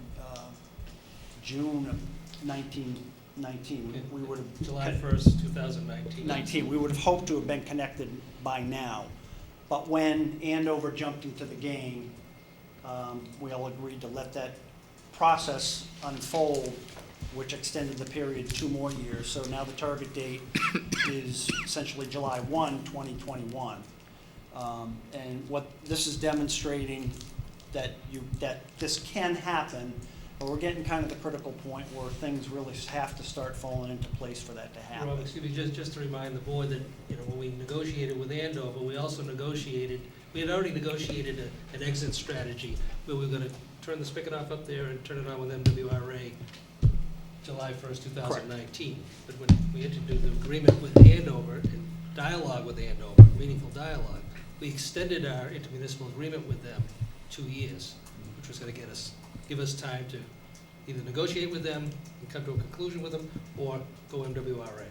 June of 1919. We would have July 1st, 2019. 19. We would have hoped to have been connected by now. But when Andover jumped into the game, we all agreed to let that process unfold, which extended the period 2 more years. So now the target date is essentially July 1, 2021. And what this is demonstrating that this can happen, but we're getting kind of the critical point where things really have to start falling into place for that to happen. Rob, excuse me, just to remind the board that, when we negotiated with Andover, we also we had already negotiated an exit strategy where we were gonna turn the spigot off up there and turn it on with MWRA July 1st, 2019. But when we entered into the agreement with Andover, and dialogue with Andover, meaningful dialogue, we extended our intermunicipal agreement with them 2 years, which was gonna give us time to either negotiate with them and come to a conclusion with them, or go MWRA.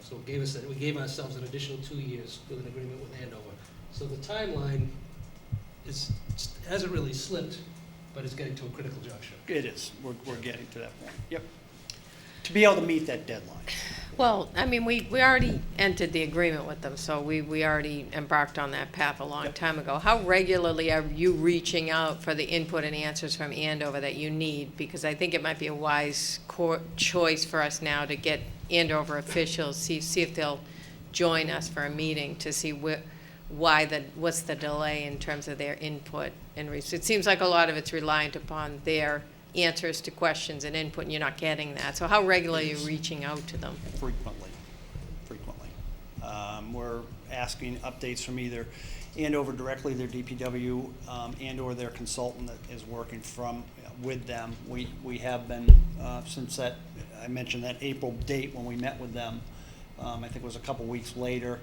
So we gave ourselves an additional 2 years with an agreement with Andover. So the timeline hasn't really slipped, but it's getting to a critical juncture. It is. We're getting to that point. Yep. To be able to meet that deadline. Well, I mean, we already entered the agreement with them, so we already embarked on that path a long time ago. How regularly are you reaching out for the input and answers from Andover that you need? Because I think it might be a wise choice for us now to get Andover officials, see if they'll join us for a meeting to see what's the delay in terms of their input. And it seems like a lot of it's reliant upon their answers to questions and input, and you're not getting that. So how regularly are you reaching out to them? Frequently. We're asking updates from either Andover directly, their DPW, and/or their consultant that is working with them. We have been, since that, I mentioned that April date when we met with them, I think it was a couple weeks later,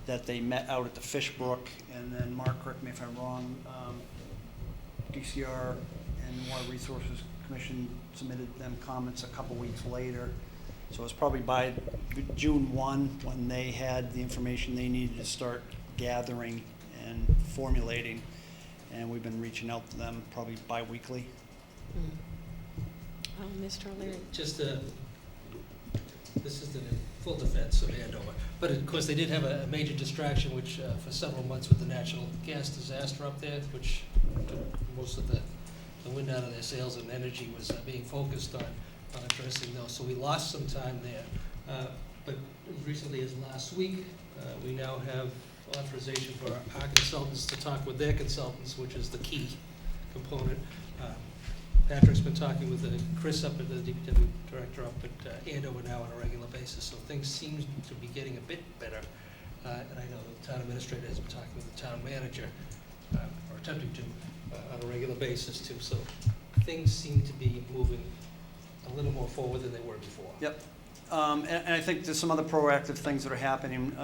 that they met out at the Fishbrook, and then Mark, correct me if I'm wrong, DCR and Water Resources Commission submitted them comments a couple weeks later. So it was probably by June 1 when they had the information they needed to start gathering and formulating, and we've been reaching out to them probably bi-weekly. Mr. O'Leary. This is the full defense of Andover. But of course, they did have a major distraction, which for several months with the natural gas disaster up there, which took most of the wind out of their sails, and energy was being focused on addressing those. So we lost some time there. But as recently as last week, we now have authorization for our consultants to talk with their consultants, which is the key component. Patrick's been talking with Chris up at the DPW director up at Andover now on a regular basis, so things seem to be getting a bit better. And I know the town administrator has been talking with the town manager, or attempting to, on a regular basis too. So things seem to be moving a little more forward than they were before. Yep. And I think there's some other proactive things that are happening.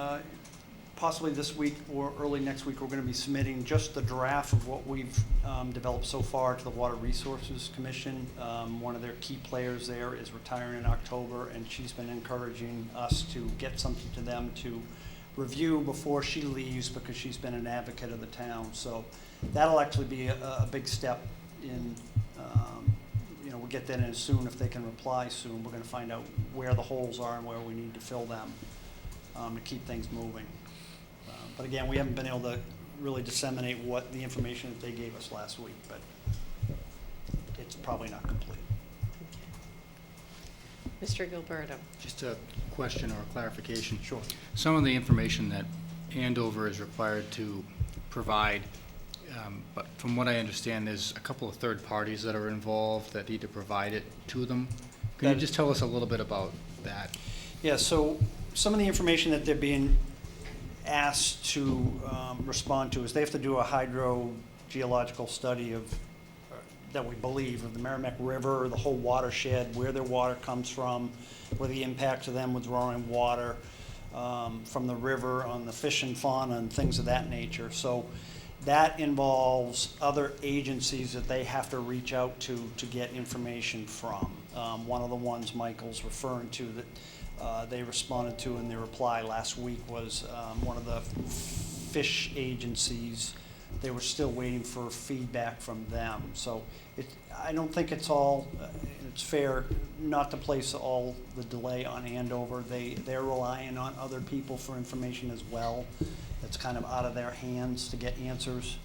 Possibly this week or early next week, we're going to be submitting just the draft of what we've developed so far to the Water Resources Commission. One of their key players there is retiring in October, and she's been encouraging us to get something to them to review before she leaves, because she's been an advocate of the town. So that'll actually be a big step in, we'll get that in soon. If they can reply soon, we're going to find out where the holes are and where we need to fill them to keep things moving. But again, we haven't been able to really disseminate what the information that they gave us last week, but it's probably not complete. Mr. Gilberto. Just a question or a clarification. Sure. Some of the information that Andover is required to provide, but from what I understand, there's a couple of third parties that are involved that need to provide it to them. Can you just tell us a little bit about that? Yeah, so some of the information that they're being asked to respond to is they have to do a hydrogeological study of, that we believe, of the Merrimack River, the whole watershed, where their water comes from, what the impact to them with drawing water from the river on the fish and fauna and things of that nature. So that involves other agencies that they have to reach out to get information from. One of the ones Michael's referring to, that they responded to in their reply last week was one of the fish agencies. They were still waiting for feedback from them. So I don't think it's fair not to place all the delay on Andover. They're relying on other people for information as well. It's kind of out of their hands to get answers.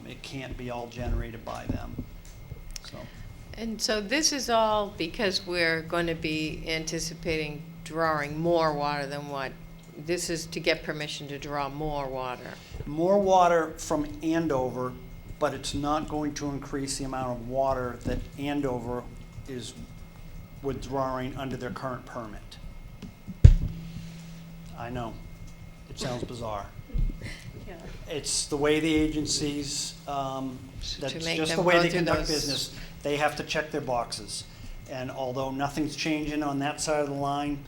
It can't be all generated by them. So. And so this is all because we're going to be anticipating drawing more water than what, this is to get permission to draw more water. More water from Andover, but it's not going to increase the amount of water that Andover is withdrawing under their current permit. I know, it sounds bizarre. Yeah. It's the way the agencies, that's To make just them the way go they through conduct those- business. They have to check their boxes. And although nothing's changing on that side of the line,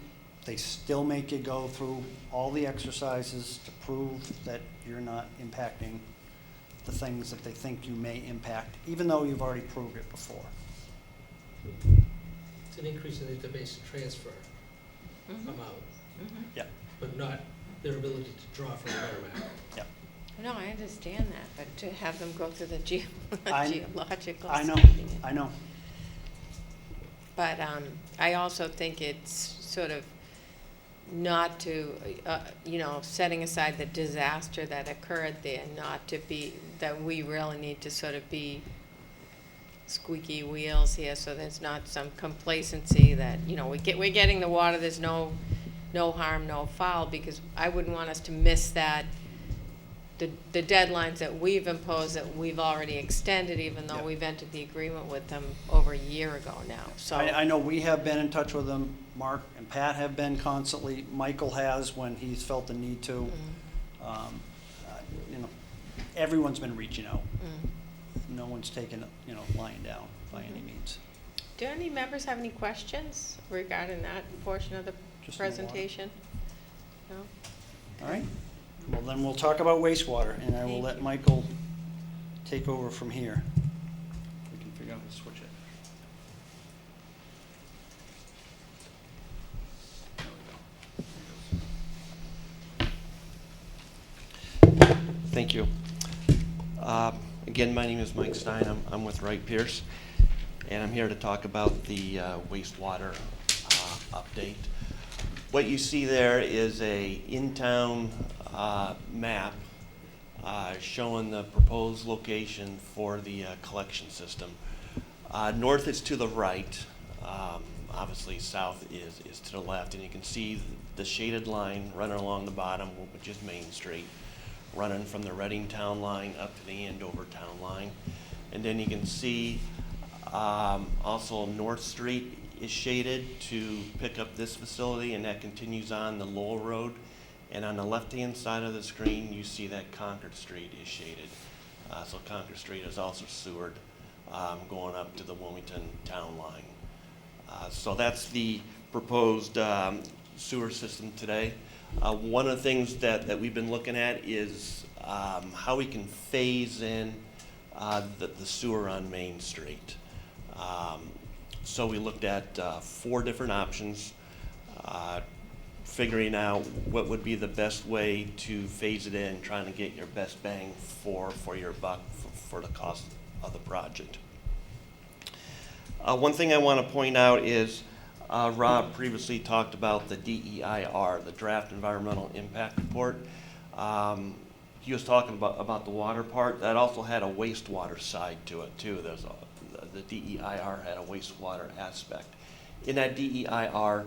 they still make you go through all the exercises to prove that you're not impacting the things that they think you may impact, even though you've already proved it before. It's an increase in the interbasin transfer amount, Yeah. but not their ability to draw from the Merrimack. Yeah. No, I understand that, but to have them go through the geological. I know, study. I know. But I also think it's sort of not to, setting aside the disaster that occurred there, not to be, that we really need to sort of be squeaky wheels here, so there's not some complacency that, we're getting the water, there's no harm, no foul, because I wouldn't want us to miss that, the deadlines that we've imposed, that we've already extended, even though Yep. we've entered the agreement with them over a year ago now, so. I know we have been in touch with them, Mark and Pat have been constantly, Michael has when he's felt the need to. Everyone's been reaching out. No one's taken, lying down by any means. Do any members have any questions regarding that portion of the Just on the water. presentation? No? All right? Well, then we'll talk about wastewater, and I will Thank let you. Michael take over from here. We can figure out how to switch it. Thank you. Again, my name is Mike Stein. I'm with Wright Pierce, and I'm here to talk about the wastewater update. What you see there is a in-town map showing the proposed location for the collection system. North is to the right. Obviously, south is to the left, and you can see the shaded line running along the bottom, which is Main Street, running from the Reading town line up to the Andover town line. And then you can see also North Street is shaded to pick up this facility, and that continues on the Lowell Road. And on the left-hand side of the screen, you see that Concord Street is shaded. So Concord Street is also sewered going up to the Wilmington town line. So that's the proposed sewer system today. One of the things that we've been looking at is how we can phase in the sewer on Main Street. So we looked at 4 different options, figuring out what would be the best way to phase it in, trying to get your best bang for your buck for the cost of the project. One thing I want to point out is Rob previously talked about the DEIR, the Draft Environmental Impact Report. He was talking about the water part. That also had a wastewater side to it too. The DEIR had a wastewater aspect. In that DEIR,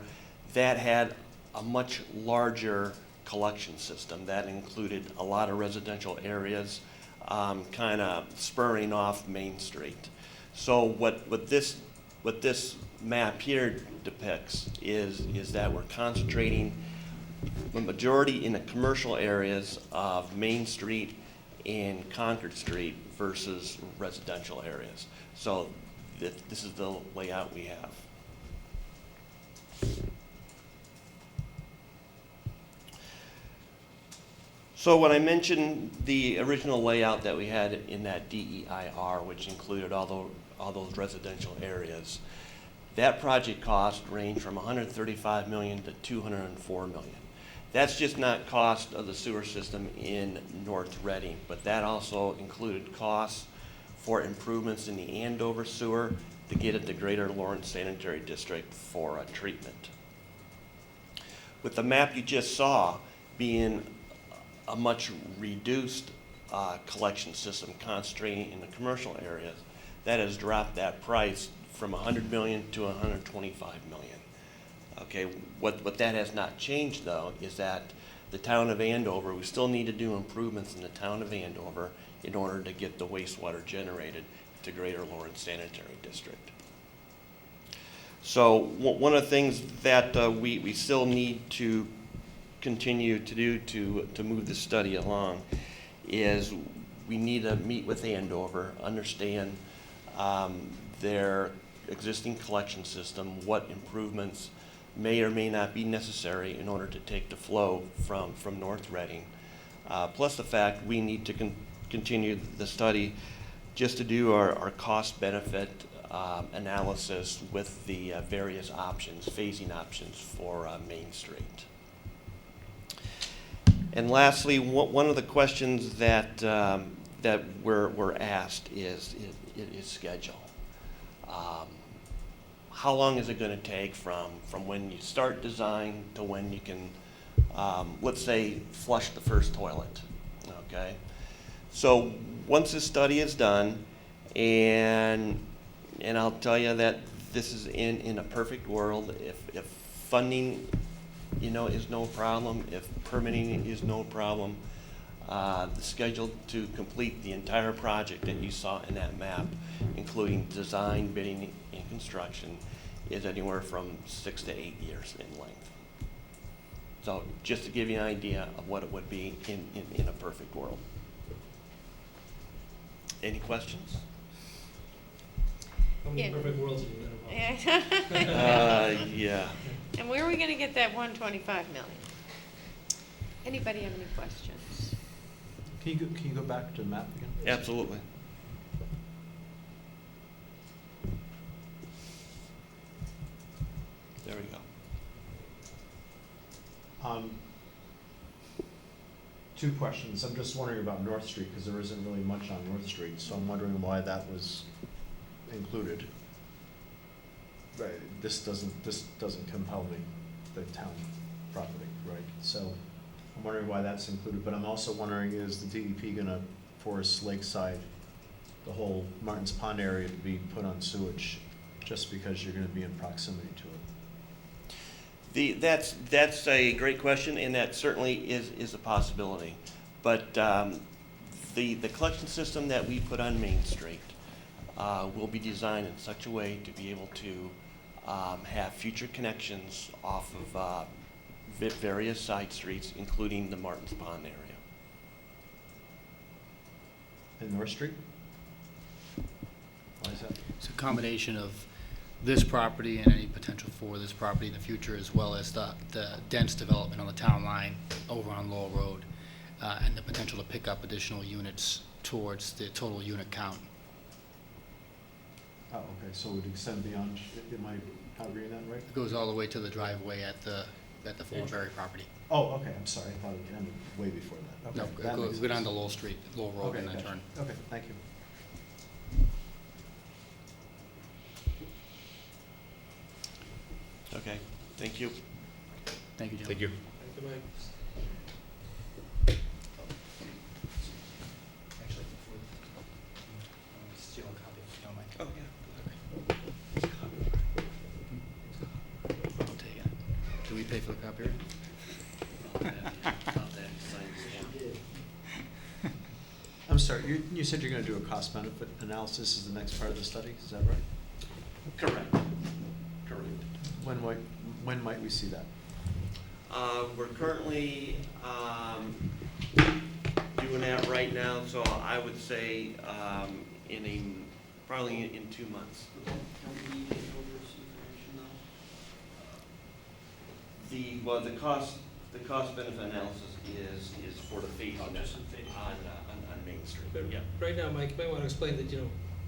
that had a much larger collection system. That included a lot of residential areas, kind of spurring off Main Street. So what this map here depicts is that we're concentrating the majority in the commercial areas of Main Street and Concord Street versus residential areas. So this is the layout we have. So when I mentioned the original layout that we had in that DEIR, which included all those residential areas, That project cost ranged from 135 million to 204 million. That's just not cost of the sewer system in North Reading, but that also included costs for improvements in the Andover sewer to get it to Greater Lawrence Sanitary District for treatment. With the map you just saw being a much reduced collection system concentrating in the commercial areas, that has dropped that price from 100 million to 125 million. Okay, what that has not changed though is that the town of Andover, we still need to do improvements in the town of Andover in order to get the wastewater generated to Greater Lawrence Sanitary District. So one of the things that we still need to continue to do to move the study along is we need to meet with Andover, understand their existing collection system, what improvements may or may not be necessary in order to take the flow from North Reading. Plus the fact we need to continue the study just to do our cost-benefit analysis with the various options, phasing options for Main Street. And lastly, one of the questions that that we're asked is schedule. How long is it going to take from when you start design to when you can, let's say, flush the first toilet? Okay. So once this study is done, and I'll tell you that this is in a perfect world, if funding, is no problem, if permitting is no problem, the schedule to complete the entire project that you saw in that map, including design, bidding, and construction, is anywhere from 6 to 8 years in length. So just to give you an idea of what it would be in a perfect world. Any questions? How many Yeah. perfect worlds have you been involved? Yeah. And where are we gonna get that 125 million? Anybody have any questions? Can you go back to the map again? Absolutely. There we go. Two questions. I'm just wondering about North Street, because there isn't really much on North Street, so I'm wondering why that was included. Right, this doesn't compel the town property, right? So I'm wondering why that's included, but I'm also wondering, is the DEP gonna force Lakeside, the whole Martins Pond area, to be put on sewage just because you're gonna be in proximity to it? That's a great question, and that certainly is a possibility. But the collection system that we put on Main Street will be designed in such a way to be able to have future connections off of various side streets, including the Martins Pond area. In North Street? Why is that? It's a combination of this property and any potential for this property in the future, as well as the dense development on the town line over on Lowell Road, and the potential to pick up additional units towards the total unit count. Oh, okay, so it would extend beyond, am I reading that right? It goes all the way to the driveway at the Thornberry property. Oh, okay, I'm sorry, I thought it ended way before that. No, Okay, that go makes down sense. to Lowell Street, Lowell Road, Okay, and then gotcha. turn. Okay, thank you. Okay, thank you. Thank you, Jim. Thank you. Thank you, Mike. Actually, steal a copy if you don't mind. Oh, yeah. I'll take it. Do we pay for the copyright? I'm sorry, you said you're gonna do a cost benefit analysis as the next part of the study, is that right? Correct. Correct. When might we see that? We're currently doing that right now, so I would say probably in 2 months. The cost benefit analysis is for the phasing on Main Street. But Yeah. right now, Mike, you might want to explain that,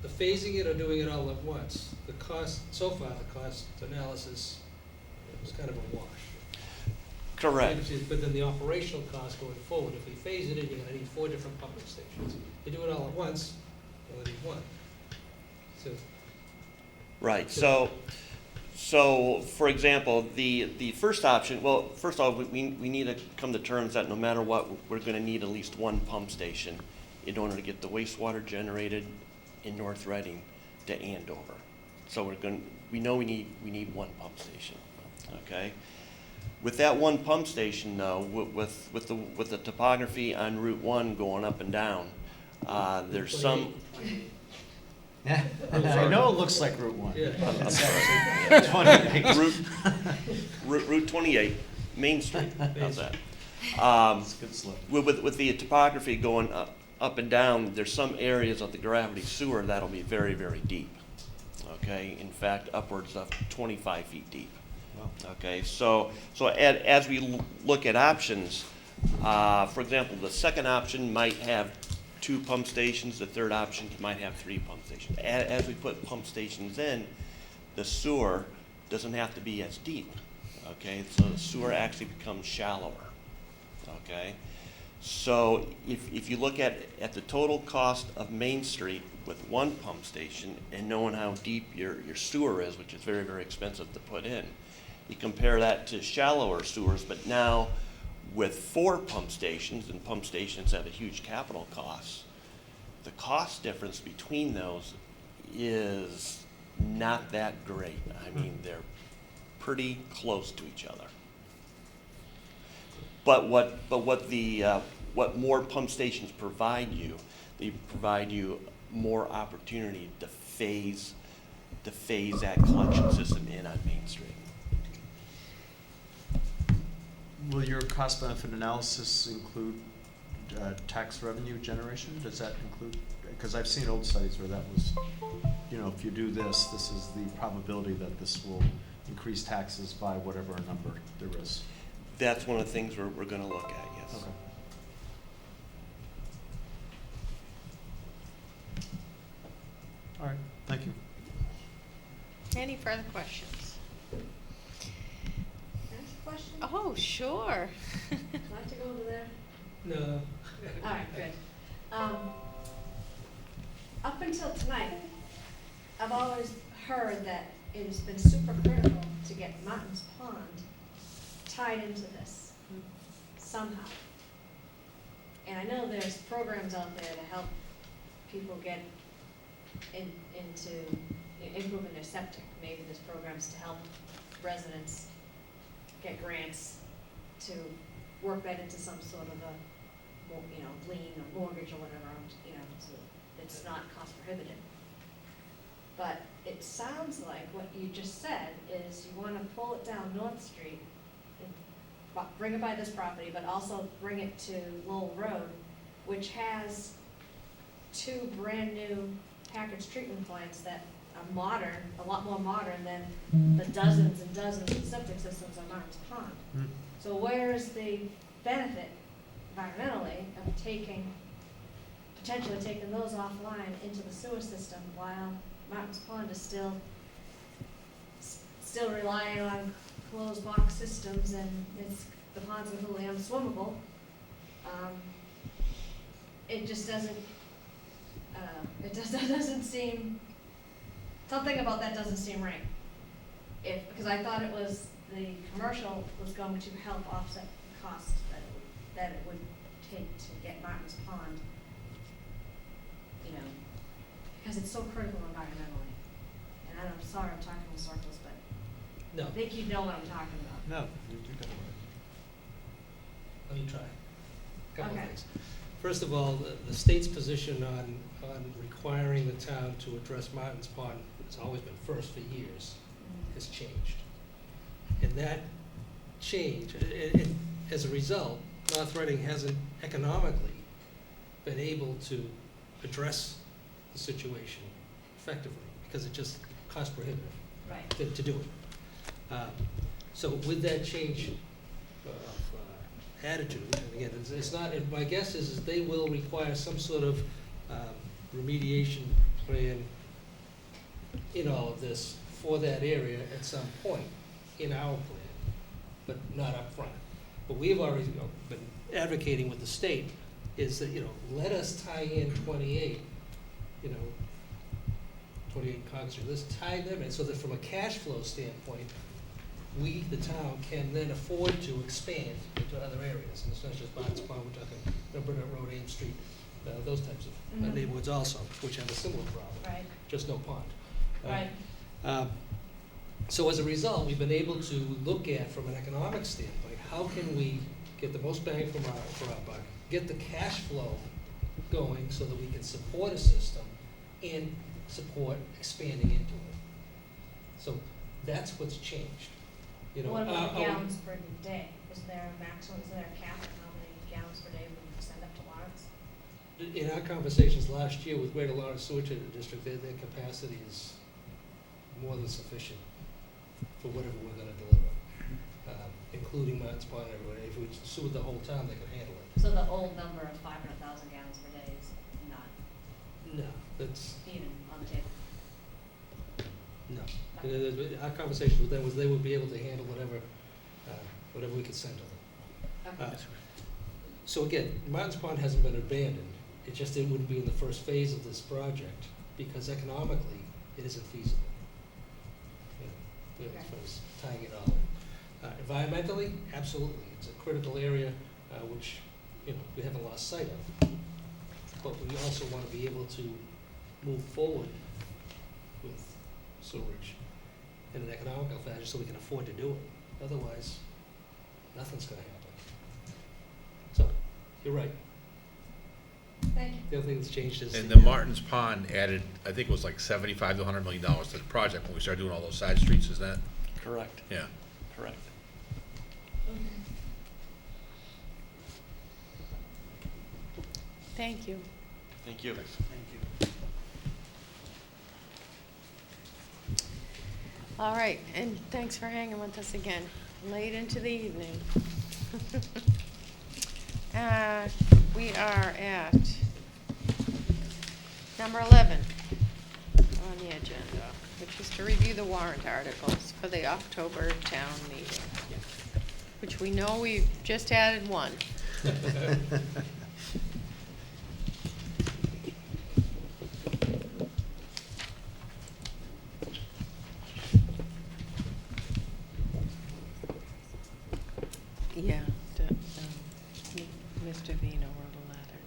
the phasing it or doing it all at once, the cost, so far, the cost analysis was kind of a wash. Correct. But then the operational cost going forward, if we phase it in, you're gonna need 4 different pumping stations. If you do it all at once, you only need 1. So, Right, so, for example, the first option, well, first of all, we need to come to terms that no matter what, we're gonna need at least 1 pump station in order to get the wastewater generated in North Reading to Andover. So we know we need 1 pump station, okay? With that 1 pump station, though, with the topography on Route 1 going up and down, there's some. I know it looks like Route 1. Yeah. I'm sorry. Route 28, Main Street, how's that? It's a good slip. With the topography going up and down, there's some areas of the gravity sewer that'll be very, very deep, okay? In fact, upwards of 25 feet deep. Okay, so as we look at options, for example, the second option might have 2 pump stations, the third option might have 3 pump stations. As we put pump stations in, the sewer doesn't have to be as deep, okay? So the sewer actually becomes shallower, okay? So if you look at the total cost of Main Street with 1 pump station and knowing how deep your sewer is, which is very, very expensive to put in, you compare that to shallower sewers, but now with 4 pump stations, and pump stations have a huge capital cost, the cost difference between those is not that great. I mean, they're pretty close to each other. But what more pump stations provide you, they provide you more opportunity to phase that collection system in on Main Street. Will your cost-benefit analysis include tax revenue generation? Does that include, because I've seen old studies where that was, if you do this, this is the probability that this will increase taxes by whatever number there is. That's one of the things we're going to look at, yes. Okay. All right, thank you. Any further questions? Question? Oh, sure. Do I have to go over there? no. All right, good. Up until tonight, I've always heard that it has been super critical to get Martin's Pond tied into this somehow. And I know there's programs out there to help people get into improving their septic. Maybe there's programs to help residents get grants to work that into some sort of a, lien or mortgage or whatever, so it's not cost prohibitive. But it sounds like what you just said is you want to pull it down North Street, and bring it by this property, but also bring it to Lowell Road, which has 2 brand-new package treatment plants that are modern, a lot more modern than the dozens and dozens of septic systems on Martin's Pond. So where's the benefit environmentally of potentially taking those offline into the sewer system while Martin's Pond is still relying on closed box systems and the ponds are completely unswimmable? It just doesn't, it doesn't seem, something about that doesn't seem right. Because I thought it was, the commercial was going to help offset the cost that it would take to get Martin's Pond, because it's so critical environmentally. And I'm sorry I'm talking in circles, but No. I think you know what I'm talking about. No, you got it Let me try. Couple of Okay. things. First of all, the state's position on requiring the town to address Martin's Pond, it's always been first for years, has changed. And that change, as a result, North Reading hasn't economically been able to address the situation effectively, because it just cost prohibitive Right. to do it. So with that change of attitude, and again, it's not, my guess is they will require some sort of remediation plan in all of this for that area at some point in our plan, but not up front. But we've already, been advocating with the state is that, let us tie in 28, 28 Congress Street. Let's tie them in so that from a cash flow standpoint, we, the town, can then afford to expand into other areas. And it's not just Barnes Pond, we're talking Burnett Road, Ames Street, those types of Mhm. neighborhoods also, which have a similar problem. Right. Just no pond. Right. So as a result, we've been able to look at, from an economic standpoint, how can we get the most bang for our buck, get the cash flow going so that we can support a system and support expanding into it. So that's what's changed. What about gallons per day? Is there a maximum, is there a cap on how many gallons per day we can send up to Lawrence? In our conversations last year with Greater Lawrence Sewer District, their capacity is more than sufficient for whatever we're gonna deliver, including Martins Pond and everybody. If we sued the whole town, they could handle it. So the old number of 500,000 gallons per day is not No, that's, even on the table? no. Our conversation with them was they would be able to handle whatever we could send to them. Okay. So again, Martins Pond hasn't been abandoned, it wouldn't be in the first phase of this project, because economically, it isn't feasible. As far as tying it all in. Environmentally, absolutely, it's a critical area, which, we haven't lost sight of. But we also wanna be able to move forward with sewerage in an economical fashion so we can afford to do it. Otherwise, nothing's gonna happen. So, you're right. Thank you. The other thing that's changed is. And the Martins Pond added, I think it was like $75 to $100 million to the project when we started doing all those side streets, is that? Correct. Yeah. Correct. Thank you. Thank you. All right, and thanks for hanging with us again, late into the evening. We are at number 11 on the agenda, which is to review the warrant articles for the October town meeting, which we know we've just added one. Yeah, Mr. Vino wrote a letter.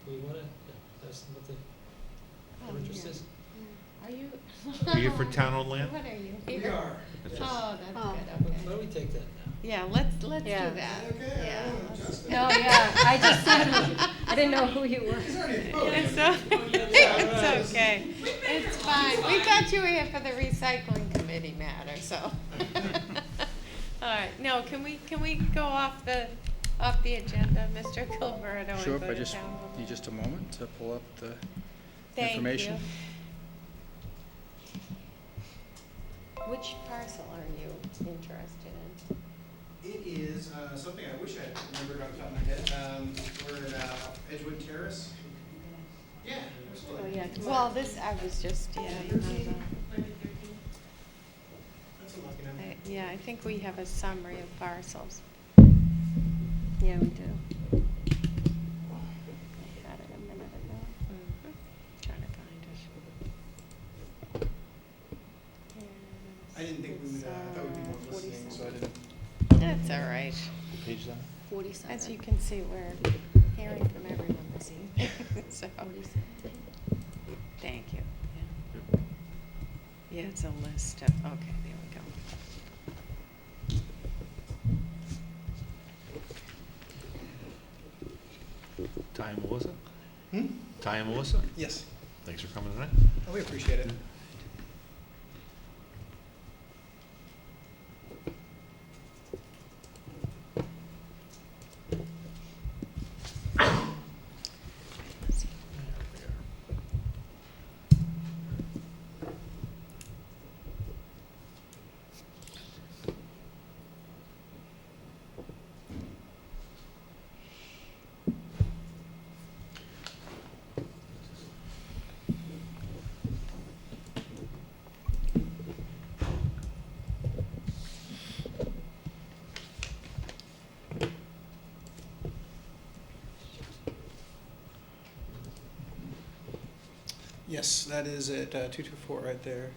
Do we wanna, that's what the, Oh, their interest yeah. is? Are you? Are you for town-owned land? What are you? We Here? are. Oh, that's Oh. good, Why don't we take that now? Yeah, let's do Yeah. that. Okay, Yeah. No, yeah, I just said, I didn't know who you were. It's okay. It's fine. We got you here for the recycling committee matter, so. All right, no, can we go off the agenda, Mr. Gilberto, and Sure, go but I to just town? need just a moment to pull up the Thank information. you. Which parcel are you interested in? It is something I wish I remembered off the top of my head. We're at Edgewood Terrace. Yeah. Oh, yeah, well, this, I was just, yeah. That's a lucky number. Yeah, I think we have a summary of parcels. Yeah, we do. I had it a minute ago. Trying to find it. I didn't think we would, I thought we'd be more listening, so I didn't. That's all right. What page is that? 47. As you can see, we're hearing from everyone this evening, so, 47. thank you. Yeah. Yeah, it's a list of, okay, there we go. Ty and Melissa? Hmm? Ty and Melissa? Yes. Thanks for coming tonight. Oh, we appreciate it. Yes, that is at 224 right there.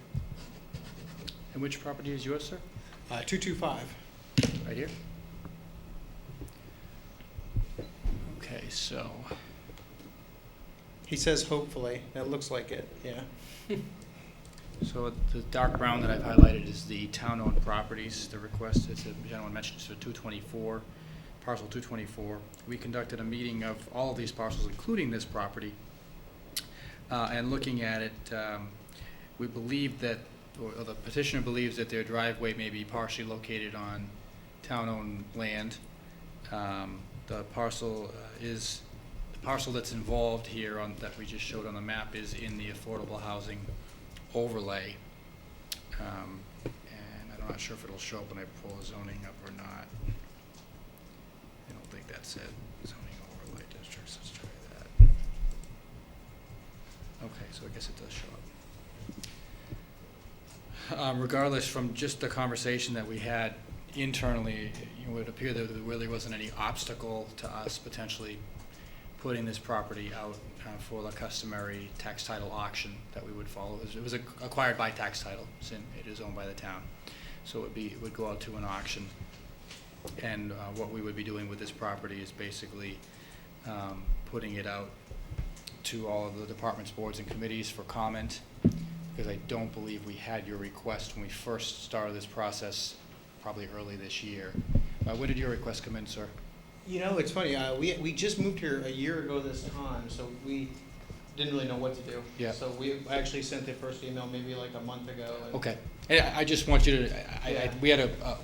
And which property is yours, sir? 225. Right here? Okay, so, He says hopefully. That looks like it, yeah. so the dark brown that I've highlighted is the town-owned properties. The request, as the gentleman mentioned, is for 224, parcel 224. We conducted a meeting of all of these parcels, including this property. And looking at it, we believe that, or the petitioner believes that their driveway may be partially located on town-owned land. The parcel the parcel that's involved here that we just showed on the map is in the affordable housing overlay. And I'm not sure if it'll show up when I pull the zoning up or not. I don't think that's it. Zoning overlay districts, let's try that. Okay, so I guess it does show up. Regardless, from just the conversation that we had internally, it would appear that there really wasn't any obstacle to us potentially putting this property out for the customary tax title auction that we would follow. It was acquired by tax title, since it is owned by the town. So it would go out to an auction. And what we would be doing with this property is basically putting it out to all of the departments, boards, and committees for comment, because I don't believe we had your request when we first started this process, probably early this year. When did your request come in, sir? You know, it's funny. We just moved here a year ago this time, so we didn't really know what to do. Yeah. So we actually sent the first email maybe like a month ago. And Okay. I just want you to, we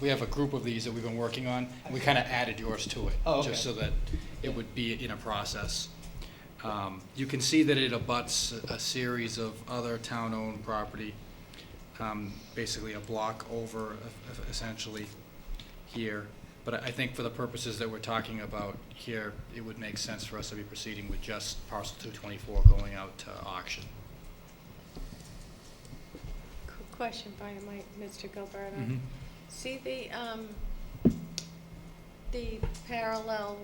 have a group of these that we've been working on. We kind of added yours to it. Oh, okay. Just so that it would be in a process. You can see that it abuts a series of other town-owned property, basically a block over essentially here. But I think for the purposes that we're talking about here, it would make sense for us to be proceeding with just parcel 224 going out to auction. Quick question by Mr. Gilberto. Mhm. See the parallel,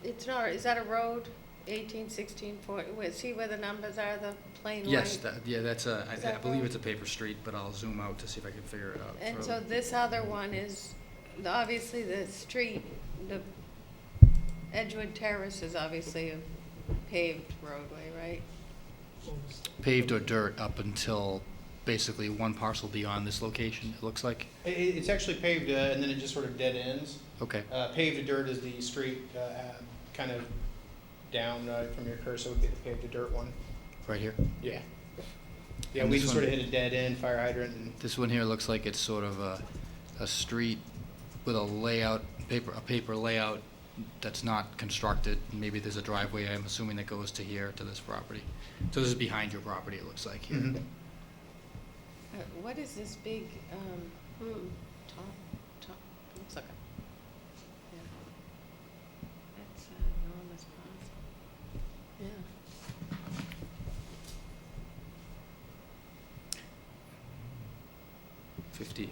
it's not, is that a road? 18, 16, 40, see where the numbers are, the plain white? Yes, that's Is I that believe road? it's a paper street, but I'll zoom out to see if I can figure it out. And further. so this other one is, obviously the street, the Edgewood Terrace is obviously a paved roadway, right? Paved or dirt up until basically one parcel beyond this location, it looks like? It's actually paved, and then it just sort of dead ends. Okay. Paved to dirt is the street kind of down from your cursor would be the paved to dirt one. Right here? Yeah. Yeah, And we this just one- sort of hit a dead end, fire hydrant, and This one here looks like it's sort of a street with a layout, a paper layout that's not constructed. Maybe there's a driveway, I'm assuming, that goes to here, to this property. So this is behind your property, it looks like here. Mhm. What is this big, top, looks like a, yeah. That's an enormous parcel. Yeah.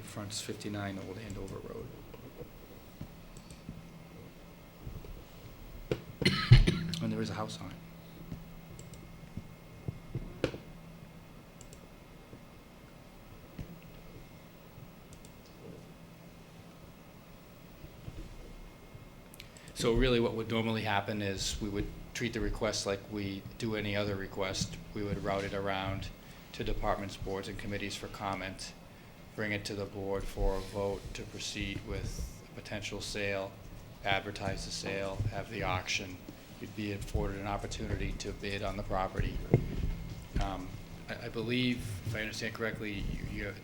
Fronts 59 Old Andover Road. And there is a house on it. So really what would normally happen is we would treat the request like we do any other request. We would route it around to departments, boards, and committees for comment, bring it to the board for a vote to proceed with a potential sale, advertise the sale, have the auction. You'd be afforded an opportunity to bid on the property. I believe, if I understand correctly,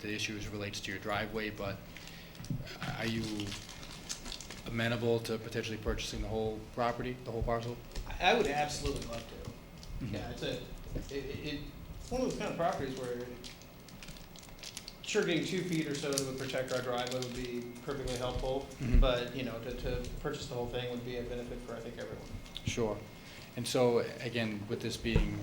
the issue relates to your driveway, but are you amenable to potentially purchasing the whole property, the whole parcel? I would absolutely love to. Yeah, it's one of those kind of properties where sure getting 2 feet or so that would protect our driveway would be perfectly helpful, Mhm. but, you know, to purchase the whole thing would be a benefit for, I think, everyone. Sure. And so, again, with this being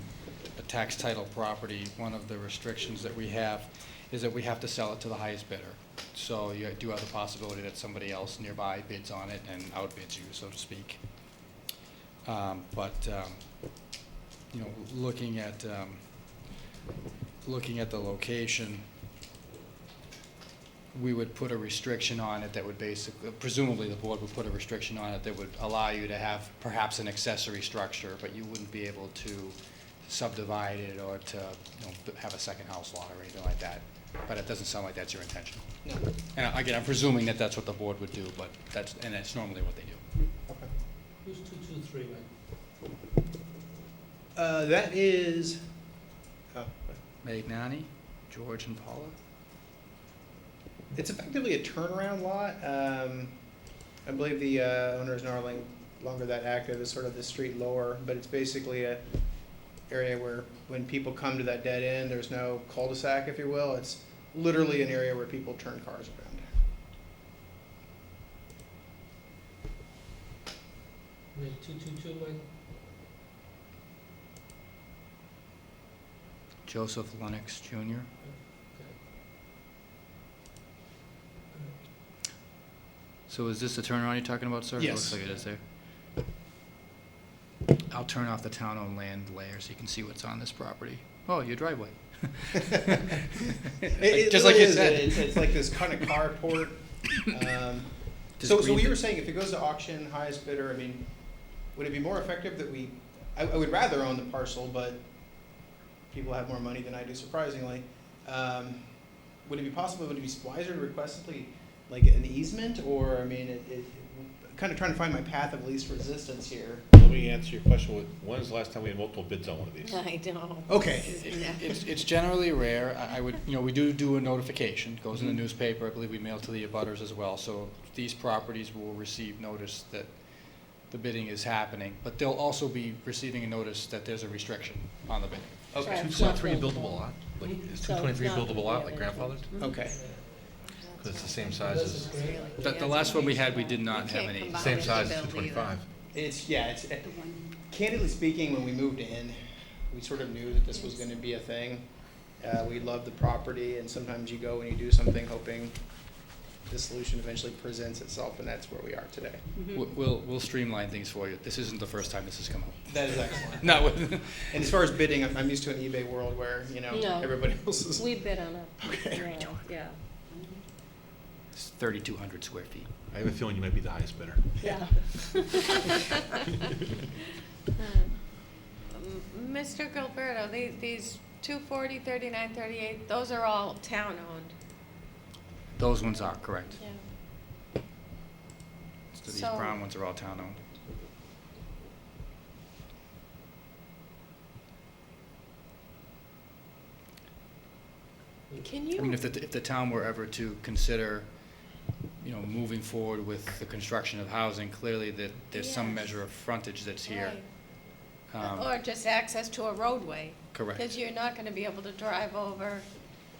a tax title property, one of the restrictions that we have is that we have to sell it to the highest bidder. So you do have the possibility that somebody else nearby bids on it and outbids you, so to speak. But you know, looking at looking at the location, we would put a restriction on it that would basically, presumably the board would put a restriction on it that would allow you to have perhaps an accessory structure, but you wouldn't be able to subdivide it or to, have a second house lot or anything like that. But it doesn't sound like that's your intention. No. And again, I'm presuming that that's what the board would do, but that's normally what they do. Okay. Who's 223, Mike? That is, oh, Magnani, George and Paula? it's effectively a turnaround lot. I believe the owner is no longer that active as sort of the street lower, but it's basically a area where when people come to that dead end, there's no cul-de-sac, if you will. It's literally an area where people turn cars around. And then 222, Mike? Joseph Lennox Jr. Okay. So is this the turnaround you're talking about, sir? It Yes. looks like it is there. I'll turn off the town-owned land layer so you can see what's on this property. Oh, your driveway. Just like you said. It's like this kind of carport. So we were saying if it goes to auction, highest bidder, I mean, would it be more effective that I would rather own the parcel, but people have more money than I do, surprisingly. Would it be possible, would it be wiser to request simply like an easement, or, I mean, kind of trying to find my path of least resistance here. Let me answer your question with, when was the last time we had multiple bids on one of these? I know. Okay. It's generally rare. I would, we do a notification, goes in the newspaper. I believe we mail to the abutters as well. So these properties will receive notice that the bidding is happening, but they'll also be receiving a notice that there's a restriction on the bidding. Okay. 223 buildable lot? Like, is So 223 it's not buildable lot, like damaged. grandfathered? Okay. Because it's the same size as, The last one we had, we did not have any. combine same it size to as build 225. It's candidly speaking, when we moved in, we sort of knew that this was going to be a thing. We loved the property, and sometimes you go and you do something hoping the solution eventually presents itself, and that's where we are today. We'll streamline things for you. This isn't the first time this has come up. That is excellent. Not with. And as far as bidding, I'm used to an eBay world where, No. everybody else is. We bid on it. Yeah. It's 3,200 square feet. I have a feeling you might be the highest bidder. Yeah. Mr. Gilberto, these 240, 39, 38, those are all town-owned. Those ones are correct. Yeah. So these So- brown ones are all town-owned. Can I mean, you, if the town were ever to consider, moving forward with the construction of housing, clearly that there's some Yes. measure of frontage that's here. right. Or just access to a roadway? Correct. Because you're not gonna be able to drive over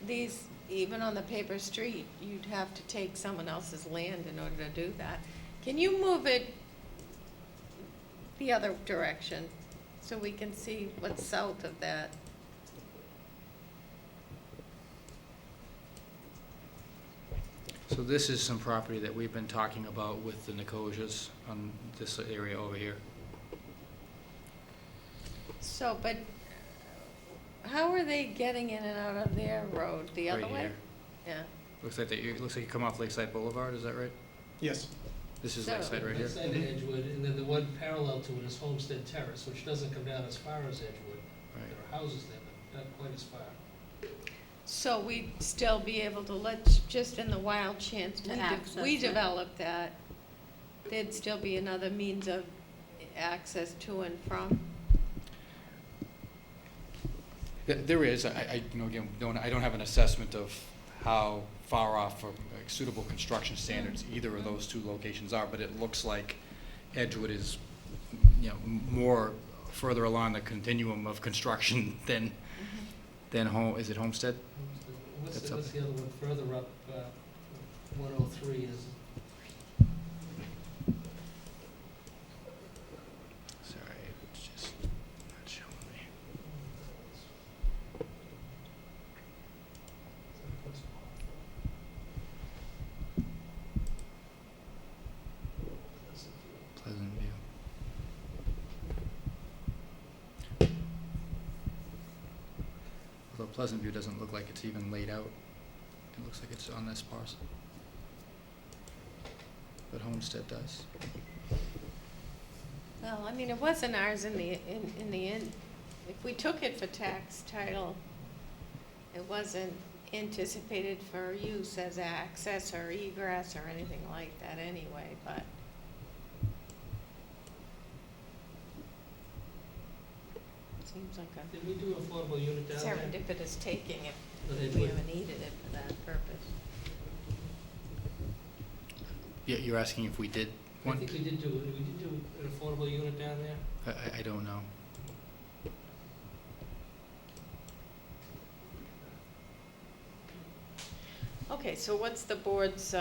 these, even on the paper street. You'd have to take someone else's land in order to do that. Can you move it the other direction so we can see what's south of that? So this is some property that we've been talking about with the Nicosias on this area over here. So, but how are they getting in and out of their road? The other Right way? here. Yeah. Looks like you come off Lakeside Boulevard, is that right? Yes. This is So- Lakeside right here? Lakeside and Edgewood, and then the one parallel to it is Homestead Terrace, which doesn't come down as far as Edgewood. Right. There are houses there, but not quite as far. So we'd still be able to, let's, just in the wild chance To access we it. develop that, there'd still be another means of access to and from? There is. Again, I don't have an assessment of how far off from suitable construction standards either of those two locations are, but it looks like Edgewood is, more further along the continuum of construction than is it Homestead? What's That's the, up what's the other one further up, 103 is, Sorry, it's just not showing me. Pleasant View. Pleasant View doesn't look like it's even laid out. It looks like it's on this parcel. But Homestead does. Well, I mean, it wasn't ours in the end. If we took it for tax title, it wasn't anticipated for use as access or egress or anything like that anyway, but. Seems like a Did we do affordable unit down there? serendipitous taking Or they if do we it? ever needed it for that purpose. Yeah, you're asking if we did I one? think we did do an affordable unit down there. I don't know. Okay, so what's the board's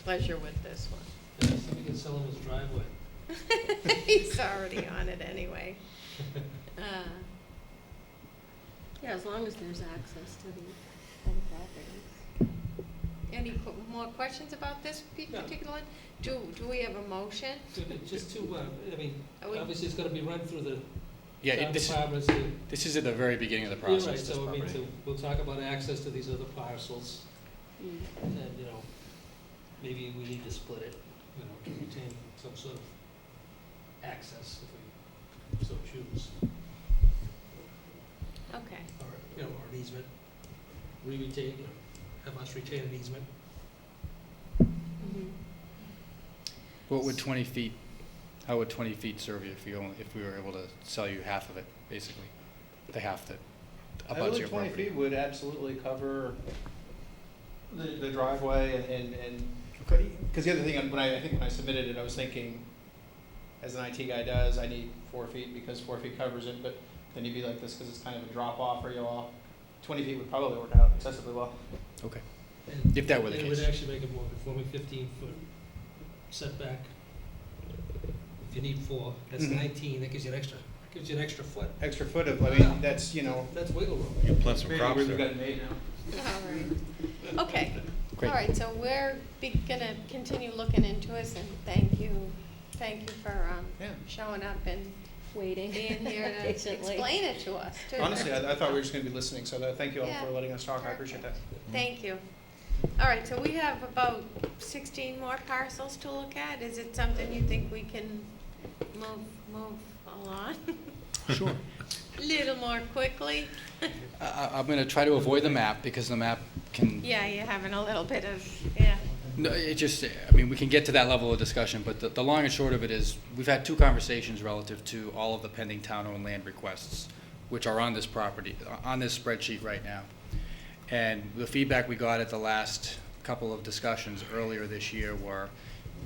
pleasure with this one? Yeah, so we can sell him his driveway. He's already on it anyway. Yeah, as long as there's access to the other properties. Any more questions about this No. particular one? Do we have a motion? Just to, I mean, Are we- obviously it's gonna be run through the Yeah, town this departments. is at the very beginning of the You're process. right, this so I mean, property. we'll talk about access to these other parcels, Mm. and, you know, maybe we need to split it, you know, to retain some sort of access if we so choose, Okay. or, you know, or an easement. We retain, you know, have us retain an easement. Mhm. What would 20 feet, how would 20 feet serve you if we were able to sell you half of it, basically? The half that I abuts believe your 20 property? feet would absolutely cover the driveway and, because the other thing, when I submitted it, I was thinking, as an IT guy does, I need 4 feet because 4 feet covers it, but then you'd be like this because it's kind of a drop off for you all. 20 feet would probably work out excessively well. Okay. And- If that were the and case. it would actually make a more conforming 15-foot setback. If you need 4, that's Mhm. 19, that gives you an extra foot. Extra foot of, I mean, that's, you know. That's wiggle room. You plant some maybe crops we've there. got it made now. All right. Okay. Great. All right, so we're gonna continue looking into this, and thank you for Yeah. showing up and Waiting. being here to Patiently. explain it to us, too. Honestly, I thought we were just gonna be listening, so thank you all Yeah. for letting us talk, I appreciate that. Thank you. All right, so we have about 16 more parcels to look at. Is it something you think we can move along? Sure. A little more quickly? I'm going to try to avoid the map because the map can, Yeah, you're having a little bit of, yeah. no, it just, I mean, we can get to that level of discussion, but the long and short of it is, we've had 2 conversations relative to all of the pending town-owned land requests, which are on this property, on this spreadsheet right now. And the feedback we got at the last couple of discussions earlier this year were,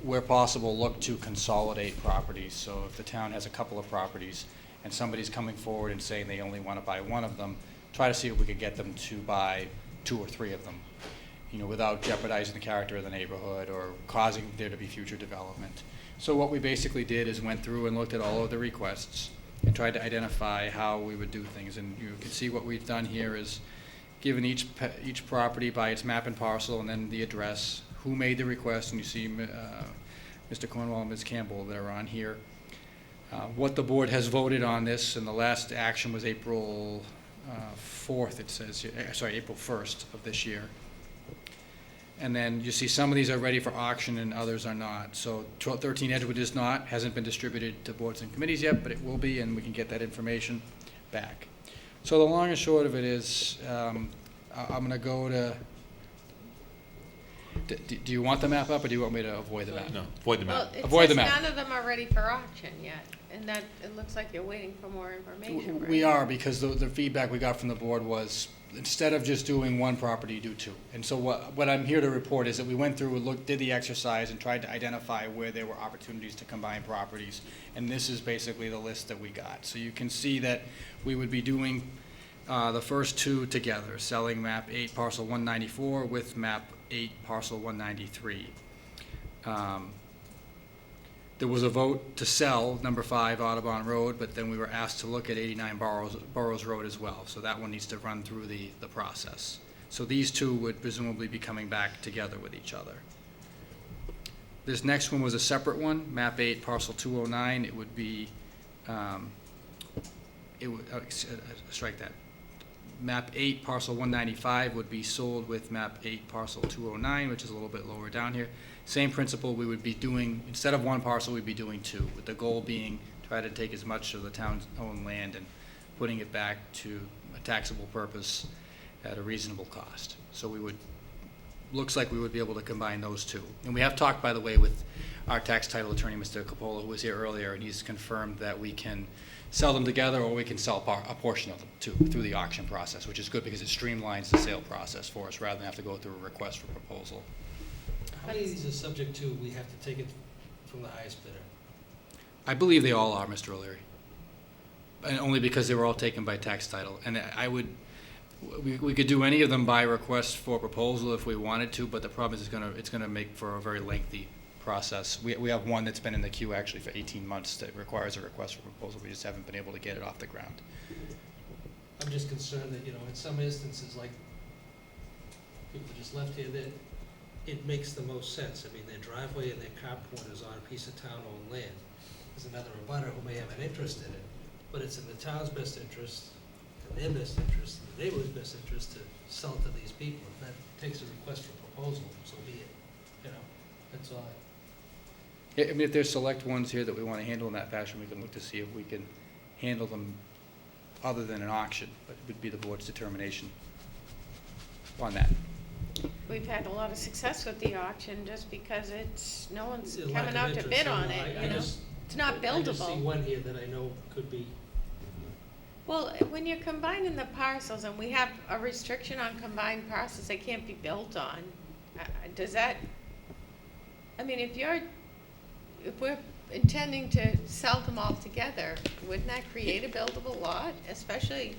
where possible, look to consolidate properties. So if the town has a couple of properties and somebody's coming forward and saying they only want to buy one of them, try to see if we could get them to buy 2 or 3 of them, you know, without jeopardizing the character of the neighborhood or causing there to be future development. So what we basically did is went through and looked at all of the requests and tried to identify how we would do things. And you can see what we've done here is given each property by its map and parcel and then the address, who made the request, and you see Mr. Cornwall and Ms. Campbell that are on here. What the board has voted on this, and the last action was April 4th, it says, sorry, April 1st of this year. And then you see some of these are ready for auction and others are not. So 13 Edgewood is not, hasn't been distributed to boards and committees yet, but it will be, and we can get that information back. So the long and short of it is, I'm going to go to, do you want the map up, or do you want me to avoid the map? No, avoid the Well, map. it Avoid the says map. none of them are ready for auction yet, and that, it looks like you're waiting for more information, right? We are, because the feedback we got from the board was, instead of just doing one property, do 2. And so what I'm here to report is that we went through and did the exercise and tried to identify where there were opportunities to combine properties. And this is basically the list that we got. So you can see that we would be doing the first 2 together, selling map 8 parcel 194 with map 8 parcel 193. There was a vote to sell number 5 Audubon Road, but then we were asked to look at 89 Burrows Road as well. So that one needs to run through the process. So these 2 would presumably be coming back together with each other. This next one was a separate one, map 8 parcel 209. It would be, strike that. Map 8, parcel 195 would be sold with map 8, parcel 209, which is a little bit lower down here. Same principle, we would be doing, instead of one parcel, we'd be doing two, with the goal being try to take as much of the town's own land and putting it back to a taxable purpose at a reasonable cost. So we would, looks like we would be able to combine those two. And we have talked, by the way, with our tax title attorney, Mr. Capola, who was here earlier, and he's confirmed that we can sell them together, or we can sell a portion of them too, through the auction process, which is good because it streamlines the sale process for us rather than have to go through a request for proposal. How many of these are subject to, we have to take it from the highest bidder? I believe they all are, Mr. O'Leary. And only because they were all taken by tax title. And I would, we could do any of them by request for proposal if we wanted to, but the problem is it's gonna make for a very lengthy process. We have one that's been in the queue actually for 18 months that requires a request for proposal. We just haven't been able to get it off the ground. I'm just concerned that, in some instances, like, people just left here, that it makes the most sense. I mean, their driveway and their carport is on a piece of town-owned land. There's another abutter who may have an interest in it, but it's in the town's best interest, in their best interest, in the neighborhood's best interest to sell it to these people. If that takes a request for proposal, so be it, that's all. I mean, if there's select ones here that we want to handle in that fashion, we can look to see if we can handle them other than an auction, but it would be the board's determination on that. We've had a lot of success with the auction just because no one's It's a lack coming of out to interest, bid on it, I just- It's not I just see buildable. one here that I know could be. Well, when you're combining the parcels, and we have a restriction on combined parcels, they can't be built on, does that, I mean, if we're intending to sell them all together, wouldn't that create a buildable lot, especially?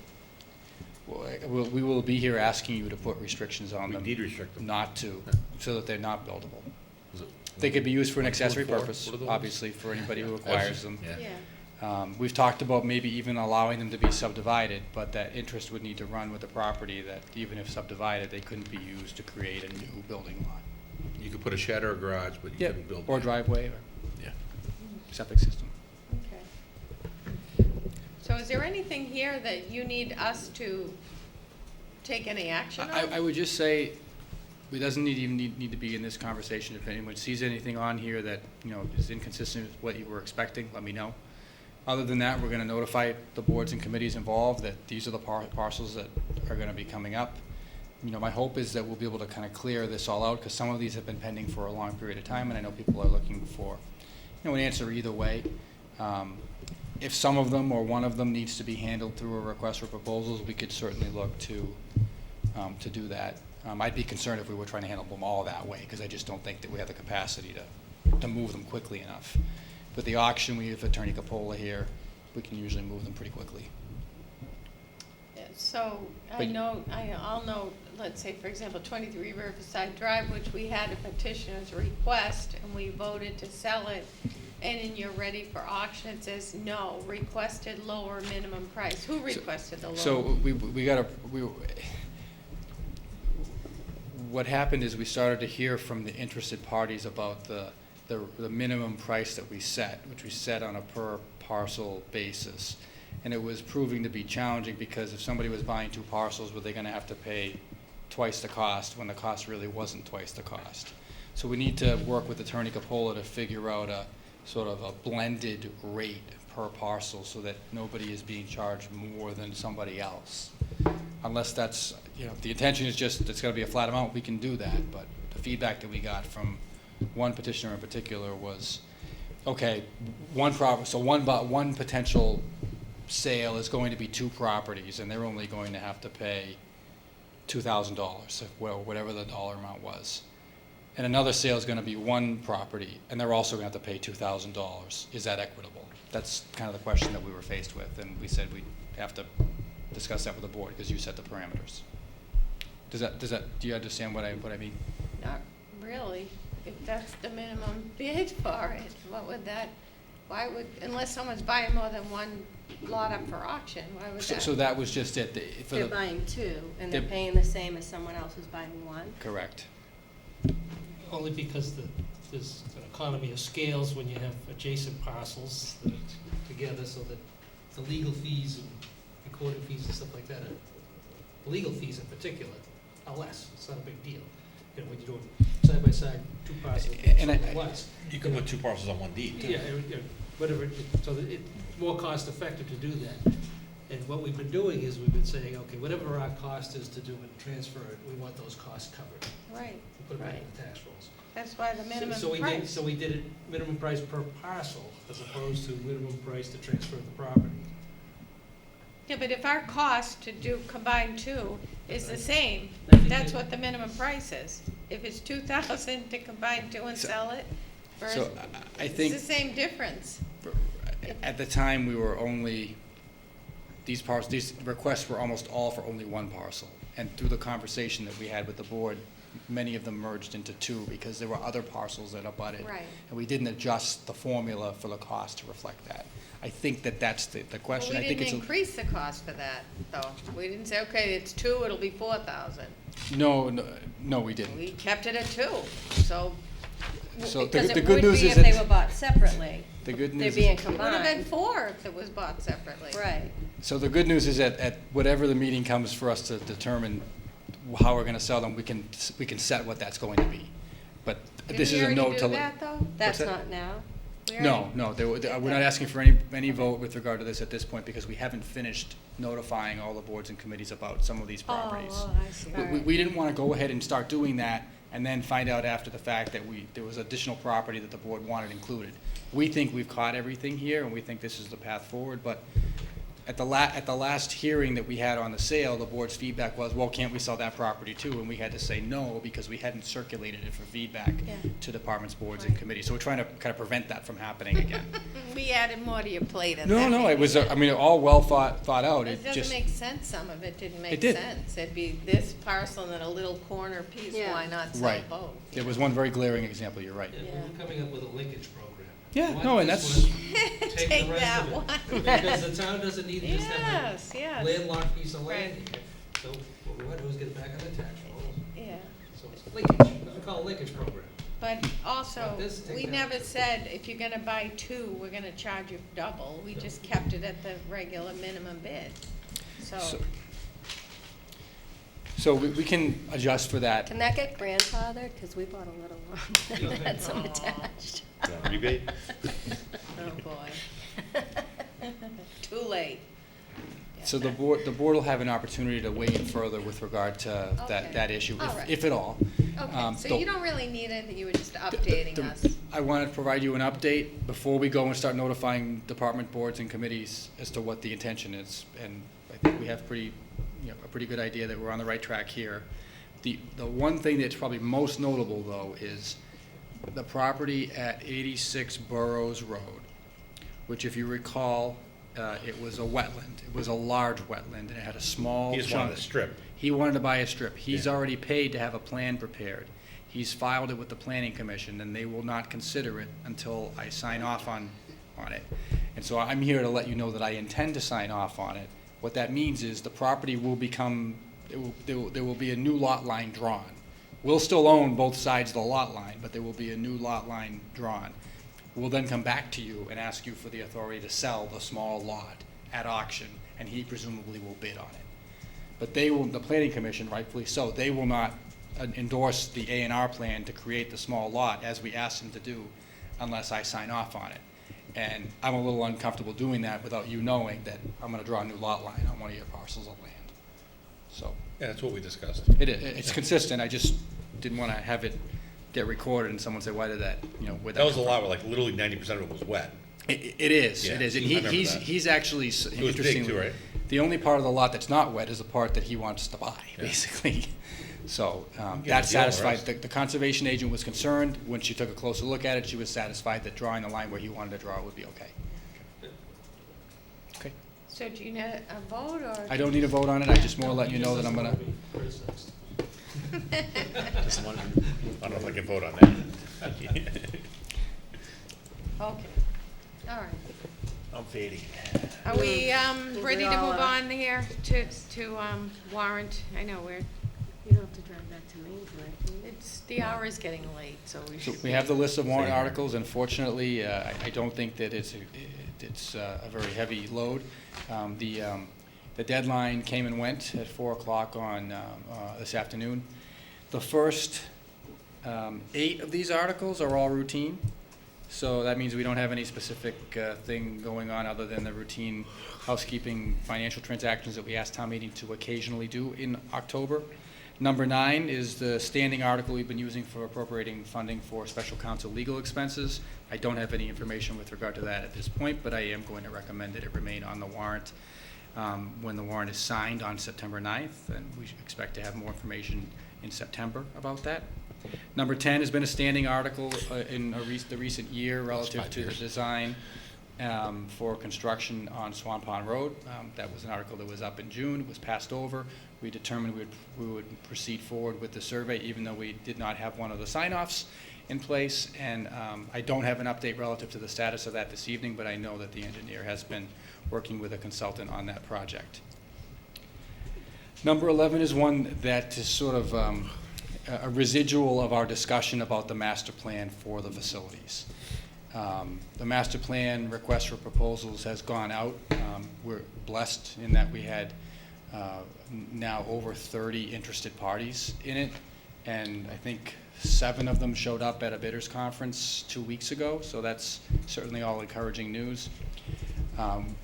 Well, we will be here asking you to put restrictions on them. We need to restrict them. Not to, so that they're not buildable. Is it- They could be used for an Like accessory 4 purpose, what are those? obviously, for anybody who acquires them. Yeah. We've talked about maybe even allowing them to be subdivided, but that interest would need to run with the property, that even if subdivided, they couldn't be used to create a new building lot. You could put a shed or a garage, but you Yeah, couldn't build. or driveway, or Yeah. septic system. Okay. So is there anything here that you need us to take any action on? I would just say, it doesn't need to be in this conversation. If anyone sees anything on here that, is inconsistent with what you were expecting, let me know. Other than that, we're gonna notify the boards and committees involved that these are the parcels that are gonna be coming up. My hope is that we'll be able to kind of clear this all out, because some of these have been pending for a long period of time, and I know people are looking for, an answer either way. If some of them or one of them needs to be handled through a request for proposals, we could certainly look to do that. I'd be concerned if we were trying to handle them all that way, because I just don't think that we have the capacity to move them quickly enough. With the auction, we have Attorney Capola here, we can usually move them pretty quickly. So, But- I'll know, let's say, for example, 23 Riverside Drive, which we had a petitioner's request, and we voted to sell it, and then you're ready for auction, it says, no, requested lower minimum price. Who requested the lower? So what happened is we started to hear from the interested parties about the minimum price that we set, which we set on a per parcel basis. And it was proving to be challenging, because if somebody was buying 2 parcels, were they gonna have to pay twice the cost when the cost really wasn't twice the cost? So we need to work with Attorney Capola to figure out a sort of a blended rate per parcel, so that nobody is being charged more than somebody else. Unless that's, if the intention is just, it's gonna be a flat amount, we can do that, but the feedback that we got from one petitioner in particular was, okay, one potential sale is going to be 2 properties, and they're only going to have to pay $2,000, whatever the dollar amount was. And another sale is gonna be 1 property, and they're also gonna have to pay $2,000. Is that equitable? That's kind of the question that we were faced with, and we said we'd have to discuss that with the board, because you set the parameters. Do you understand what I mean? Not really. If that's the minimum bid for it, unless someone's buying more than 1 lot up for auction, why would that? So that was just it. They're buying 2, and they're They're- paying the same as someone else who's buying 1. Correct. Only because there's an economy of scales when you have adjacent parcels that are together, so that the legal fees and recording fees and stuff like that are legal fees in particular are less. It's not a big deal. You know, when you're doing side by side, two parcels, And I- something less. You can put two parcels on one deed, too. Yeah, whatever, so that it's more cost effective to do that. And what we've been doing is we've been saying, okay, whatever our cost is to do it and transfer it, we want those costs covered. Right. We put it back in the tax rolls. That's why the minimum So price. we did it minimum price per parcel as opposed to minimum price to transfer the property. Yeah, but if our cost to do combine two is the same, I think that's that- what the minimum price is. If it's 2,000 to combine two and sell it, versus, So I it's think the same difference. at the time, we were only, these requests were almost all for only one parcel. And through the conversation that we had with the board, many of them merged into two because there were other parcels that abutted. Right. And we didn't adjust the formula for the cost to reflect that. I think that that's the Well, question. we I think didn't it's a- increase the cost for that, though. We didn't say, okay, it's two, it'll be 4,000. No, we didn't. We kept it at two, so. So because the it good would news be is if they that were bought separately. the good They're news being is, It would have been combined. four if it was bought separately. Right. so the good news is that at whatever the meeting comes for us to determine how we're going to sell them, we can set what that's going to be. But this is a note to. Didn't we already do that, though? That's that? not now. We No, already- we're not asking for any vote with regard to this at this point because we haven't finished notifying all the boards and committees about some of these properties. Oh, I see. We didn't want to go ahead and start doing that and then find out after the fact that there was additional property that the board wanted included. We think we've caught everything here and we think this is the path forward, but at the last hearing that we had on the sale, the board's feedback was, well, can't we sell that property too? And we had to say no because we hadn't circulated it for feedback Yeah. to departments, boards, and committees. So we're trying to kind of prevent that from happening again. We added more to your plate. and No, that no, made it was, me- I mean, all well thought out. It It doesn't just, make sense, some of it didn't make did. sense. It'd be this parcel and then a little corner piece, Yeah. why not sell right. both? There was one very glaring example, you're right. Yeah, we're coming up with a linkage program. Yeah, Want no, and this that's, one, Take the rest that of it. one. Because the town doesn't need to just have Yes, a yes. landlocked piece of land Right. here. So what we want to do is get it back on the tax rolls. Yeah, So it's linkage, what we call a linkage program. but also, Want this, take we that. never said, if you're gonna buy two, we're gonna charge you double. We just kept it at the regular minimum bid, so. so we can adjust for that. Can that get grandfathered? Because we bought a little one that had some attached. Rebate? Oh, boy. Too late. So the board will have an opportunity to weigh in further with regard to Okay. that issue, All right. if at all. Okay, so the- you don't really need anything, you were just updating us. I wanted to provide you an update before we go and start notifying department boards and committees as to what the intention is. And I think we have a pretty good idea that we're on the right track here. The one thing that's probably most notable, though, is the property at 86 Burrows Road, which if you recall, it was a wetland. It was a large wetland, and it had a small He just wanted chunk. a strip. He wanted to buy a strip. He's Yeah. already paid to have a plan prepared. He's filed it with the planning commission, and they will not consider it until I sign off on it. And so I'm here to let you know that I intend to sign off on it. What that means is the property will become, there will be a new lot line drawn. We'll still own both sides of the lot line, but there will be a new lot line drawn. We'll then come back to you and ask you for the authority to sell the small lot at auction, and he presumably will bid on it. But the planning commission, rightfully so, they will not endorse the A&R plan to create the small lot as we asked them to do unless I sign off on it. And I'm a little uncomfortable doing that without you knowing that I'm gonna draw a new lot line on one of your parcels of land. So, Yeah, that's what we discussed. it's consistent, I just didn't wanna have it get recorded and someone say, why did that, where'd That was a come lot from? where like literally 90% of it was wet. It is, Yeah, it is, and I remember he's that. he's actually, It was big interestingly, too, right? the only part of the lot that's not wet is the part that he wants to buy, Yeah. basically. So, get a that deal on the satisfied, rest. the conservation agent was concerned, when she took a closer look at it, she was satisfied that drawing the line where he wanted to draw it would be okay. Okay, So do you need a vote, or? I don't need a vote on it, I just more letting you know that I'm gonna, Criticized. Just one- I don't know if I can vote on that. Okay, all right. I'm fading. Are we, Think ready we to all move are. on here to, warrant? I know You don't have to drive back to Maine, right? the hour is getting late, so we so should. we have the list of warrant articles, unfortunately, I don't think that it's a very heavy load. The deadline came and went at 4 o'clock on this afternoon. The first 8 of these articles are all routine. So that means we don't have any specific thing going on other than the routine housekeeping financial transactions that we asked town meeting to occasionally do in October. Number 9 is the standing article we've been using for appropriating funding for special counsel legal expenses. I don't have any information with regard to that at this point, but I am going to recommend that it remain on the warrant when the warrant is signed on September 9th, and we should expect to have more information in September about that. Number 10 has been a standing article in the recent year relative to the design for construction on Swan Pond Road. That was an article that was up in June, was passed over. We determined we would proceed forward with the survey even though we did not have one of the sign-offs in place. And I don't have an update relative to the status of that this evening, but I know that the engineer has been working with a consultant on that project. Number 11 is one that is sort of a residual of our discussion about the master plan for the facilities. The master plan request for proposals has gone out. We're blessed in that we had now over 30 interested parties in it, and I think 7 of them showed up at a bidders conference 2 weeks ago, so that's certainly all encouraging news.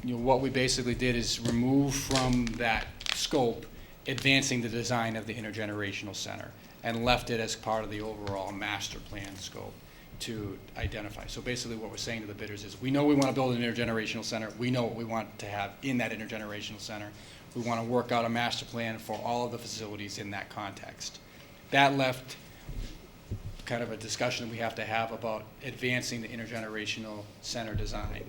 What we basically did is remove from that scope advancing the design of the intergenerational center and left it as part of the overall master plan scope to identify. So basically what we're saying to the bidders is we know we want to build an intergenerational center. We know what we want to have in that intergenerational center. We want to work out a master plan for all of the facilities in that context. That left kind of a discussion we have to have about advancing the intergenerational center design.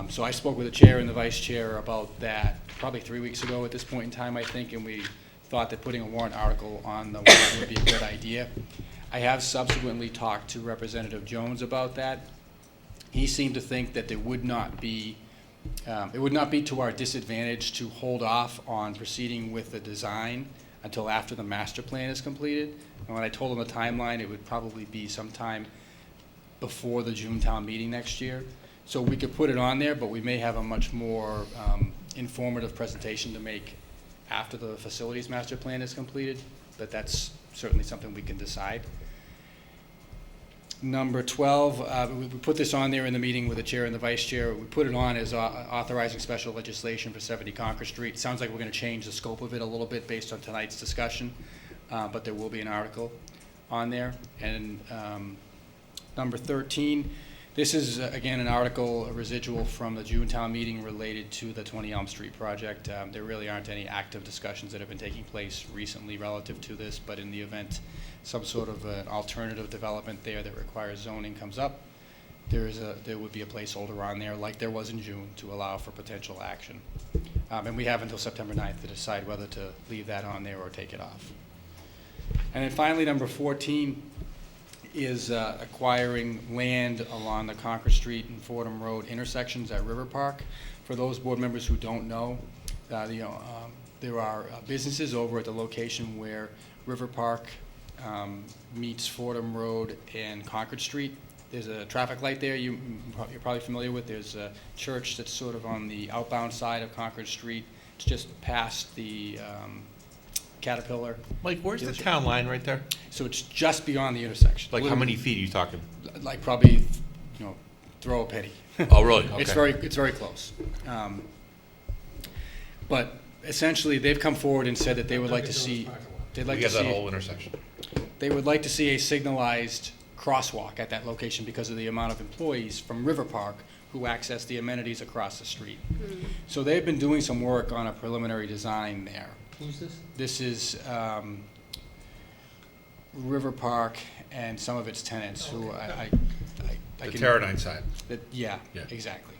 So I spoke with the chair and the vice chair about that probably 3 weeks ago at this point in time, I think, and we thought that putting a warrant article on the warrant would be a good idea. I have subsequently talked to Representative Jones about that. He seemed to think that there would not be, it would not be to our disadvantage to hold off on proceeding with the design until after the master plan is completed. And when I told him the timeline, it would probably be sometime before the June town meeting next year. So we could put it on there, but we may have a much more informative presentation to make after the facilities master plan is completed, but that's certainly something we can decide. Number 12, we put this on there in the meeting with the chair and the vice chair. We put it on as authorizing special legislation for 70 Concord Street. Sounds like we're going to change the scope of it a little bit based on tonight's discussion, but there will be an article on there. And number 13, this is, again, an article, a residual from the June town meeting related to the 20 Elm Street project. There really aren't any active discussions that have been taking place recently relative to this, but in the event some sort of an alternative development there that requires zoning comes up, there would be a placeholder on there like there was in June to allow for potential action. And we have until September 9th to decide whether to leave that on there or take it off. And then finally, number 14, is acquiring land along the Concord Street and Fordham Road intersections at River Park. For those board members who don't know, there are businesses over at the location where River Park meets Fordham Road and Concord Street. There's a traffic light there you're probably familiar with. There's a church that's sort of on the outbound side of Concord Street. It's just past the Caterpillar. Mike, where's the town line right there? So it's just beyond the intersection. Like how many feet are you talking? Like probably, throw a penny. Oh, really? Okay. It's very close. But essentially, they've come forward and said that they would like to see. They'd like to see that whole intersection. They would like to see a signalized crosswalk at that location because of the amount of employees from River Park who access the amenities across the street. Mm. So they've been doing some work on a preliminary design there. Who's this? This is River Park and some of its tenants who I The can... Teradyne side. Yeah, exactly.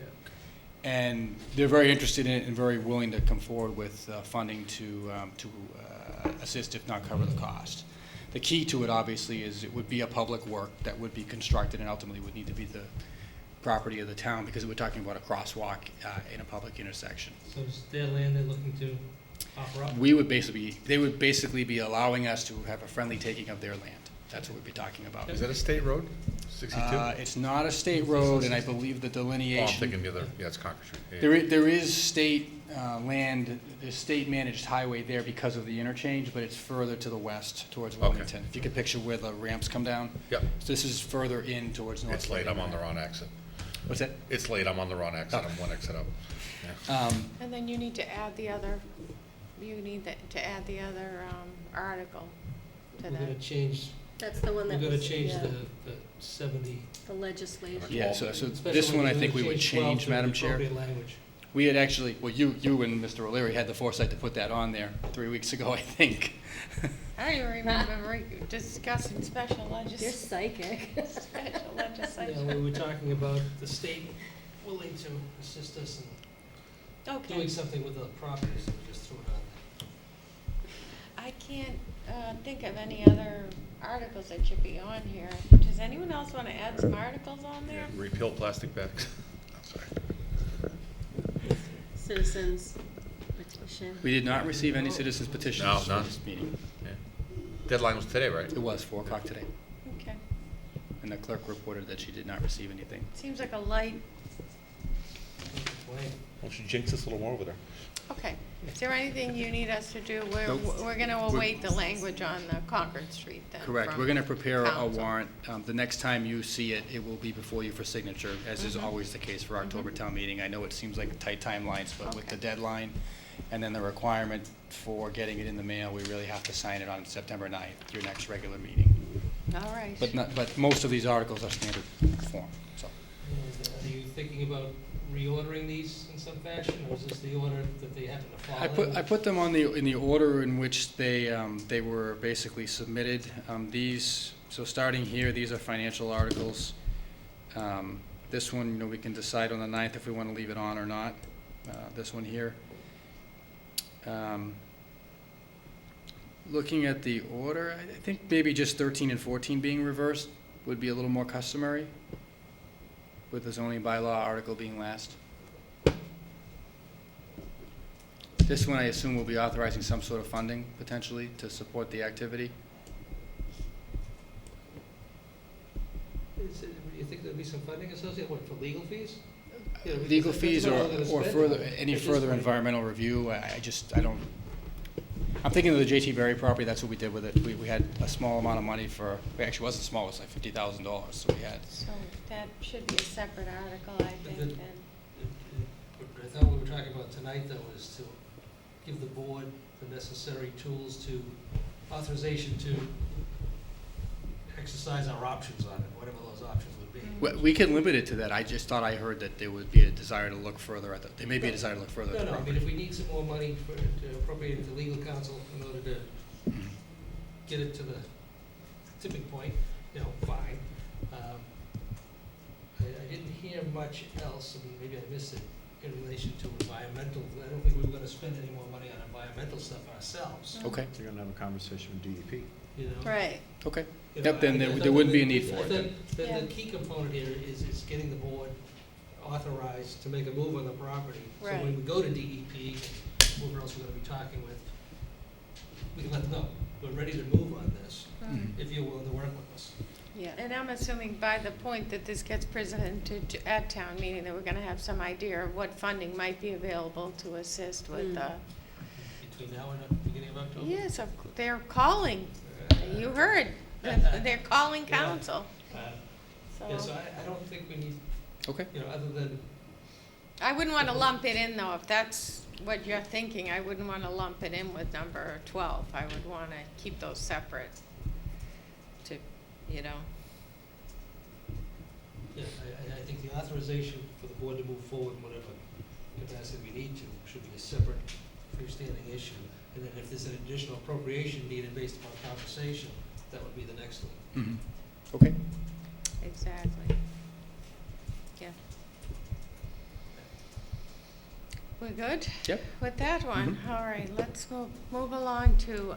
And they're very interested in it and very willing to come forward with funding to assist, if not cover the cost. The key to it, obviously, is it would be a public work that would be constructed and ultimately would need to be the property of the town because we're talking about a crosswalk in a public intersection. So is their land they're looking to offer up? They would basically be allowing us to have a friendly taking of their land. that's what we'd be talking about. Is that a state road, 62? It's not a state road, and I believe the Oh, I'm delineation. thinking the other, yeah, it's Concord Street. Yeah. There is state land, there's state-managed highway there because of the interchange, but it's further to the west towards Okay. Wilmington. If you could picture where the ramps come down. Yep. So this is further in towards North. It's late, I'm on the wrong exit. What's that? It's late, I'm on the wrong exit, Oh. I'm one exit up. Yeah. And then you need to add the other, to add the other article to We're that. gonna change, That's the one we're that gonna was, change yeah, the 70. the legislation. Yeah, so Special this one I we're think gonna we would 12 change, to the Madam Chair. appropriate language. We had actually, well, you and Mr. O'Leary had the foresight to put that on there 3 weeks ago, I think. I don't even remember discussing special You're legislation. psychic. Special Yeah, legislation. we were talking about the state willing to assist us in Okay. doing something with the properties, and we just threw it on there. I can't think of any other articles that should be on here. Does anyone else want to add some articles on there? Repeal plastic bags. I'm sorry. Citizens petition. We did not receive any citizens petitions No, for none. this meeting. Yeah. Deadline was today, right? It was 4 o'clock today, Okay. and the clerk reported that she did not receive anything. Seems like a light. Don't complain. Well, she jinxed us a little more over there. Okay. Is there anything you need us to do? Nope. We're going to await the language on the Concord Street then. Correct. from We're going to prepare a council. warrant. The next time you see it, it will be before you for signature, as is always the case for October town meeting. I know it seems like tight timelines, but with the deadline and then the requirement for getting it in the mail, we really have to sign it on September 9th, your next regular meeting. All right. But most of these articles are standard form, so. And are you thinking about reordering these in some fashion, or is this the order that they happen to follow? I put them on in the order in which they were basically submitted. So starting here, these are financial articles. This one, we can decide on the 9th if we want to leave it on or not. This one here. Looking at the order, I think maybe just 13 and 14 being reversed would be a little more customary, with the zoning bylaw article being last. This one, I assume, will be authorizing some sort of funding, potentially, to support the activity. Do you think there'll be some funding associated, what, for legal fees? Yeah, because Legal that's fees what or we're gonna spend further, on it any at this further point. environmental review, I don't, I'm thinking of the J.T. Berry property, that's what we did with it. We had a small amount of money for, it actually wasn't small, it was like $50,000, so we had. So that should be a separate article, I think, the- then. I thought what we were talking about tonight, though, is to give the board the necessary tools to, authorization to exercise our options on it, whatever those options would be. We can limit it to that, I just thought I heard that there would be a desire to look further at there may be a desire to look further at the No, I mean, property. if we need some more money to appropriate it to legal counsel in order to get it to the tipping point, fine. I didn't hear much else, I mean, maybe I missed it, in relation to environmental. I don't think we were gonna spend any more money on environmental stuff ourselves. Okay. You're gonna have a conversation with DEP. You know? Right. Okay. You know, Yep, then I thought there wouldn't be a that- need for I it. thought then. that the key component here is getting the board authorized to make a move on the property. So Right. when we go to DEP, whoever else we're gonna be talking with, we can let them know, we're ready to move on this, if you're willing to work with us. Yeah, and I'm assuming by the point that this gets presented at town meeting, that we're gonna have some idea of what funding might be available to assist with, Between now and the beginning of October? yes, they're calling, you heard, they're calling Yeah. council. Yeah, so I don't think we need, Okay. other than, I wouldn't wanna lump it in though, if that's what you're thinking, I wouldn't wanna lump it in with number 12, I would wanna keep those separate to, yeah, I think the authorization for the board to move forward in whatever capacity we need to should be a separate freestanding issue. And then if there's an additional appropriation needed based upon conversation, that would be the next one. Mhm. Okay. Exactly. Yeah. We're good? Yep. With that one? Mhm. All right, let's move along to,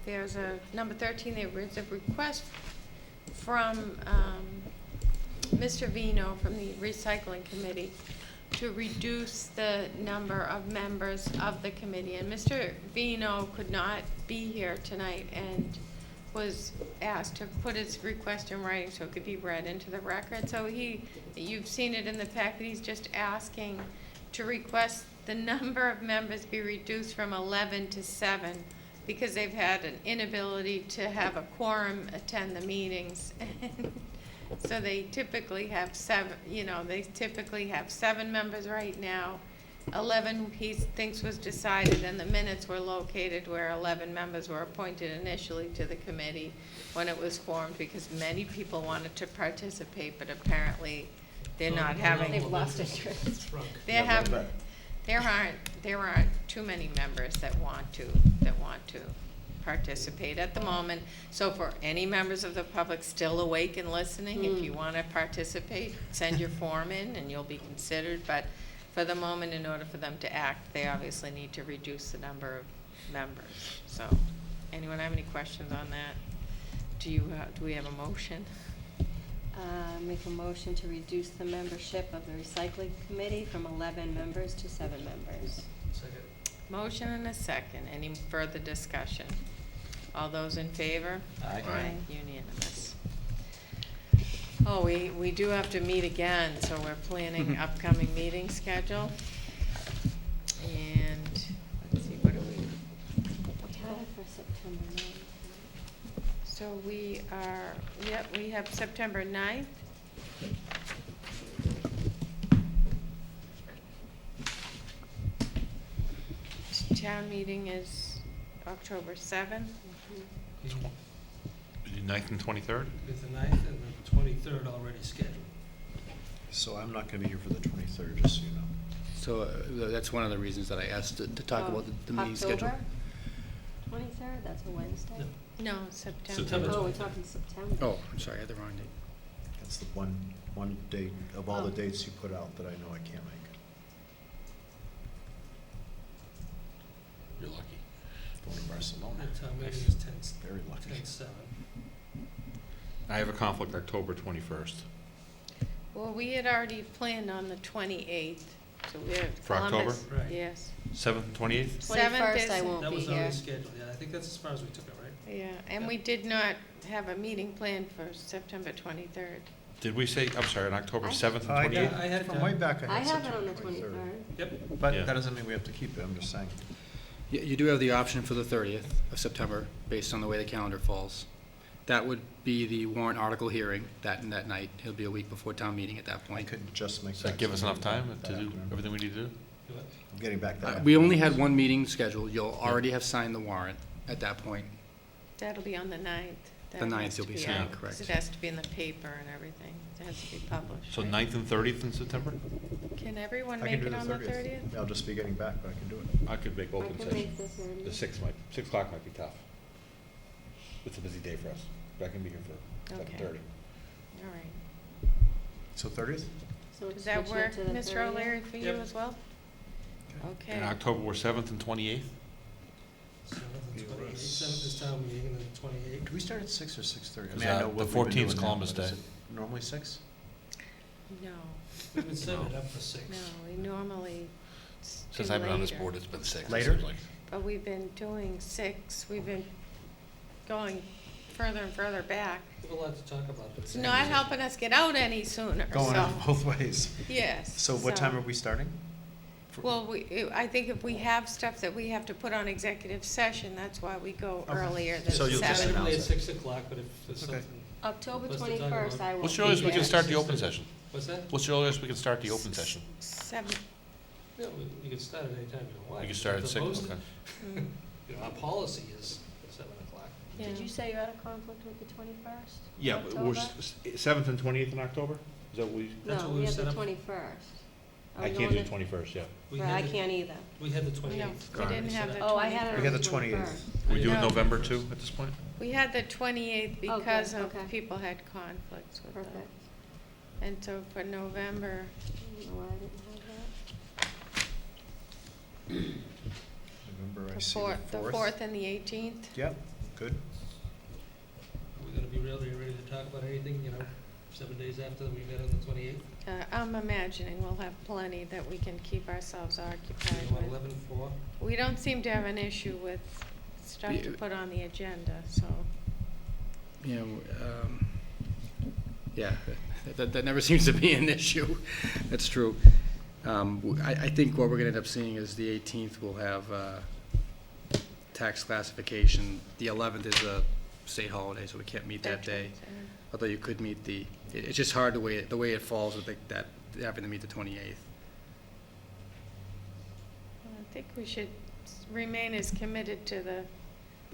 there's a, number 13, there was a request from Mr. Vino from the Recycling Committee to reduce the number of members of the committee. And Mr. Vino could not be here tonight and was asked to put his request in writing so it could be read into the record. So you've seen it in the packet, he's just asking to request the number of members be reduced from 11 to 7 because they've had an inability to have a quorum attend the meetings. So they typically have 7, they typically have 7 members right now. 11 he thinks was decided, and the minutes were located where 11 members were appointed initially to the committee when it was formed, because many people wanted to participate, but apparently they're not having. They've lost interest. There aren't too many members that want to participate at the moment. So for any members of the public still awake and listening, if you want to participate, send your form in and you'll be considered. But for the moment, in order for them to act, they obviously need to reduce the number of members. So, anyone have any questions on that? Do we have a motion? Make a motion to reduce the membership of the recycling committee from 11 members to 7 members. Second. Motion and a second. Any further discussion? All those in favor? Aye. Unanimous. Oh, we do have to meet again, so we're planning upcoming meeting schedule. And, let's see, what do we? We had it for September 9th. So we have September 9th. Town meeting is October 7th. The 9th and 23rd? With the 9th and the 23rd already scheduled. So I'm not gonna be here for the 23rd, just so you know. So that's one of the reasons that I asked to talk about the meeting schedule. October 23rd, that's a Wednesday? No, September. September. Oh, we're talking September. Oh, I'm sorry, I had the wrong date. That's the one date of all the dates you put out that I know I can't make. You're lucky. Going to Barcelona. The town meeting is 10, Very lucky. 10/7. I have a conflict October 21st. Well, we had already planned on the 28th, so we're For October? Columbus. Right. Yes. 7th and 28th? 21st I won't That be was here. already scheduled, yeah, I think that's as far as we took it, right? Yeah, and we did not have a meeting planned for September 23rd. Did we say, I'm sorry, on October I- 7th and I 28th? I had it From down. way back, I I had have it on September the 23rd. 23rd. Yep. But Yeah. that doesn't mean we have to keep it, I'm just saying. You do have the option for the 30th of September, based on the way the calendar falls. That would be the warrant article hearing that night. It'll be a week before town meeting at that I point. could just make Does that. that give us enough time that to do afternoon. everything we need to do? I'm getting back that. We only had one meeting scheduled. You'll already have signed the warrant at that point. That'll be on the 9th. The That 9th has you'll to be out, signing, 'cause correct. It has to be in the paper and everything. It has to be published. So right? 9th and 30th in September? Can everyone I make can do it the on the 30th. 30th? I'll just be getting back, but I can do it. I could make I open can session. make this early. The 6 o'clock might be tough. It's a busy day for us, but I can be here for Okay. 7:30. All right. So 30th? So Does that switching it work, to the Mr. 30th? O'Leary, for you Yep. as well? Okay. In October, we're 7th and 28th? 7th and Be 28th, right. 7th is town meeting, and then the 28th. Do we start at 6 or 6:30? I Is mean, I that know the what we've been 14th 's doing now, Columbus but is Day? it normally 6? No, We've been setting it up for 6. no, we normally Since do I've been on this later. board, it's been 6. it Later? seems like. But we've been doing 6, we've been going further and further back. We have a lot to talk about. It's not helping us get out any sooner, Going so, out both ways. yes. So what time are we starting? Well, I think if we have stuff that we have to put on executive session, that's why we go Okay. earlier than So you'll just 7. Typically at announce it. 6 o'clock, but if there's Okay. something. October What's the time 21st, about? I won't What's be the earliest we can here. start the open session? What's that? What's the earliest we can start the open session? 7, Yeah, you can start at any time you want. You can start at As 6, opposed to- okay. mm, You know, our policy is 7 o'clock. yeah. Did you say you had a conflict with the 21st? Yeah, but we're October? 7th and 28th in October? Is that what we? That's No, what we we've have set the up. 21st. Are I we can't going do the 21st, yeah. We Right, had I the- can't either. We had the No, 28th. we didn't have the 21st. Oh, I had it We on got the the 28th. 21st. We do No. November too at this point? We had the 28th because of okay. people had conflicts with them. Perfect. And so for November, I don't know why I didn't have that. November, I the see 4th and the 18th. Yep, good. Are we gonna be really ready to talk about anything, 7 days after we met on the 28th? I'm imagining we'll have plenty that we can keep ourselves occupied You want with. 11/4? We don't seem to have an issue with stuff to Yeah. put on the agenda, so. you know, yeah, that never seems to be an issue. That's true. I think what we're gonna end up seeing is the 18th will have tax classification. The 11th is a state holiday, so we can't meet that day. Although you could meet it's just hard the way it falls with that having to meet the 28th. I think we should remain as committed to the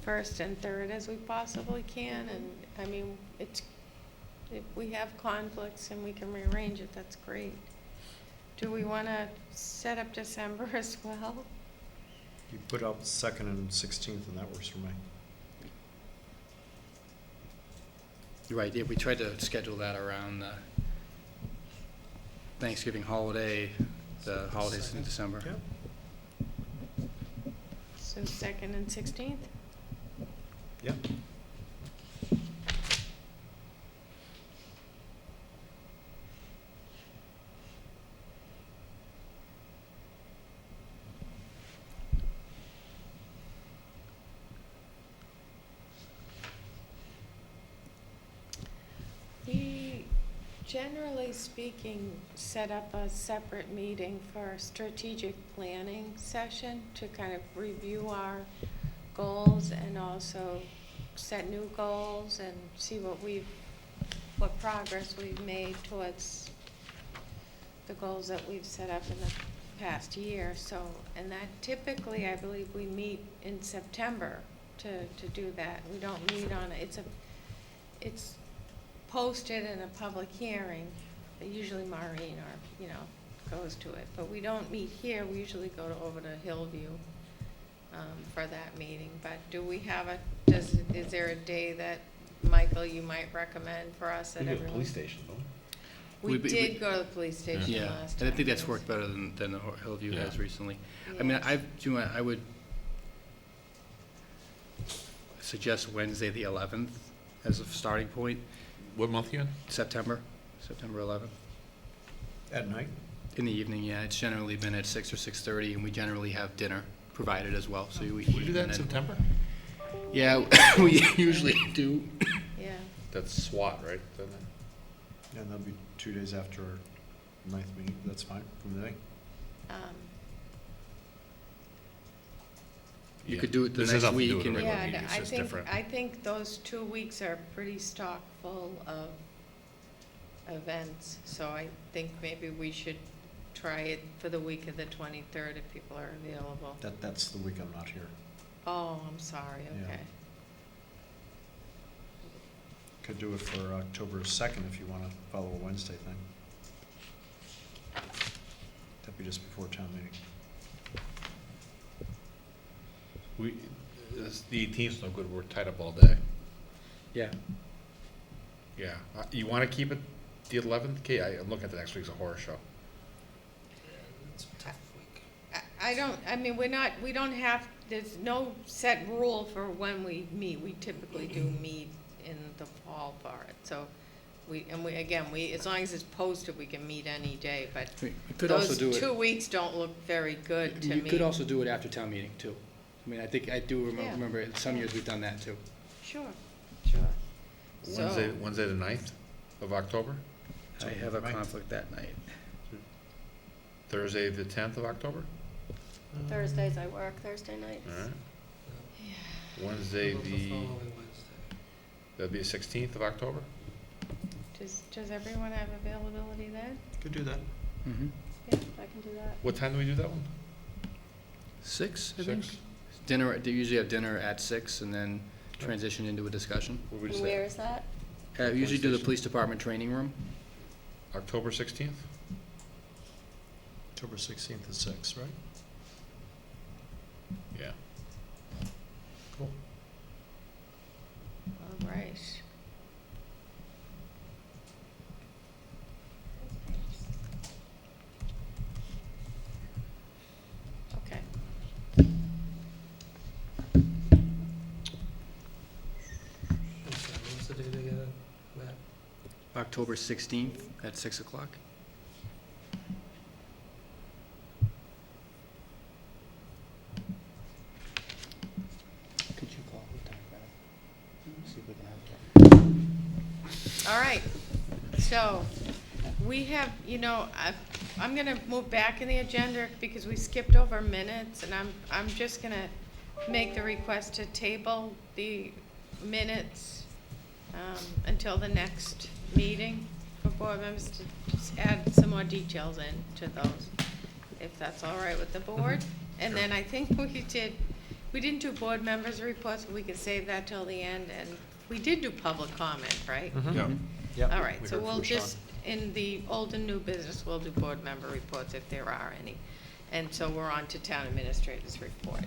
1st and 3rd as we possibly can, and, I mean, if we have conflicts and we can rearrange it, that's great. Do we want to set up December as well? You put out 2nd and 16th, and that works for me. You're right, yeah, we tried to schedule that around Thanksgiving holiday, the holidays in December. Yeah. So 2nd and 16th? Yep. We, generally speaking, set up a separate meeting for a strategic planning session to kind of review our goals and also set new goals and see what progress we've made towards the goals that we've set up in the past year. So, and that typically, I believe, we meet in September to do that. We don't meet on, it's posted in a public hearing. Usually Maureen goes to it, but we don't meet here. We usually go over to Hillview for that meeting. But do we have is there a day that, Michael, you might recommend for us that We do the everyone? police station, don't We we? did go to the police station Yeah, last and I time. think that's worked better than the Hillview has recently. I mean, Yes. I would suggest Wednesday the 11th as a starting point. What month again? September 11th. At night? In the evening, yeah. It's generally been at 6 or 6:30, and we generally have dinner provided as well. So we We do that in September? Yeah, we usually do. Yeah. That's SWAT, right? Doesn't it? Yeah, and that'll be 2 days after our 9th meeting. That's fine from the day. You could do it the This has next nothing to do week. with a and- regular Yeah, meeting, it's just different. I think those 2 weeks are pretty stock full of events, so I think maybe we should try it for the week of the 23rd if people are available. That's the week I'm not here. Oh, I'm sorry, Yeah. okay. Could do it for October 2nd if you want to follow a Wednesday thing. That'd be just before town meeting. The 18th is no good, we're tied up all day. Yeah. Yeah, you wanna keep it the 11th? Okay, I'm looking at the next week's a horror show. It's a tough week. We don't have, there's no set rule for when we meet. We typically do meet in the fall for it, so as long as it's posted, we can meet any day, but We could also do those it. 2 weeks don't look very good to me. You could also do it after town meeting, too. I mean, I do Yeah. remember in some years we've done that, too. Sure. Wednesday the 9th of October? I have a conflict that night. Thursday the 10th of October? Thursdays I work, Thursday nights. All right. Wednesday that'd be the 16th of October? Does everyone have availability then? Could do that. Mm-hmm. Yeah, I can do that. What time do we do that one? 6, I think. 6? Dinner, they usually have dinner at 6 and then transition into a discussion. What would And you where say? is that? Usually do the police department training room. October 16th? October 16th is 6, right? Yeah. Cool. All right. Okay. I'm sorry, what's the date again, Matt? October 16th at 6 o'clock. Could you call the time back? See if we can have that. So, we have, I'm gonna move back in the agenda because we skipped over minutes, and I'm just gonna make the request to table the minutes until the next meeting for board members to just add some more details in to those, if that's all right with the board. And then I think we didn't do board members' reports, but we could save that till the end, and we did do public comment, right? Yep. All right, We so heard we'll from Sean. just, in the old and new business, we'll do board member reports if there are any. And so we're on to town administrator's report.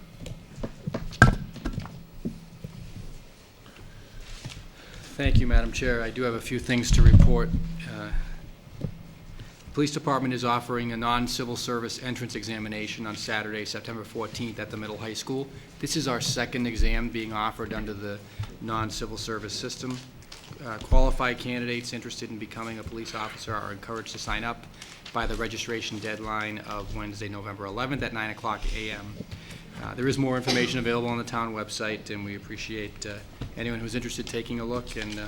Thank you, Madam Chair. I do have a few things to report. Police Department is offering a non-civil service entrance examination on Saturday, September 14th at the middle high school. This is our second exam being offered under the non-civil service system. Qualified candidates interested in becoming a police officer are encouraged to sign up by the registration deadline of Wednesday, November 11th at 9:00 a.m. There is more information available on the town website, and we appreciate anyone who's interested taking a look and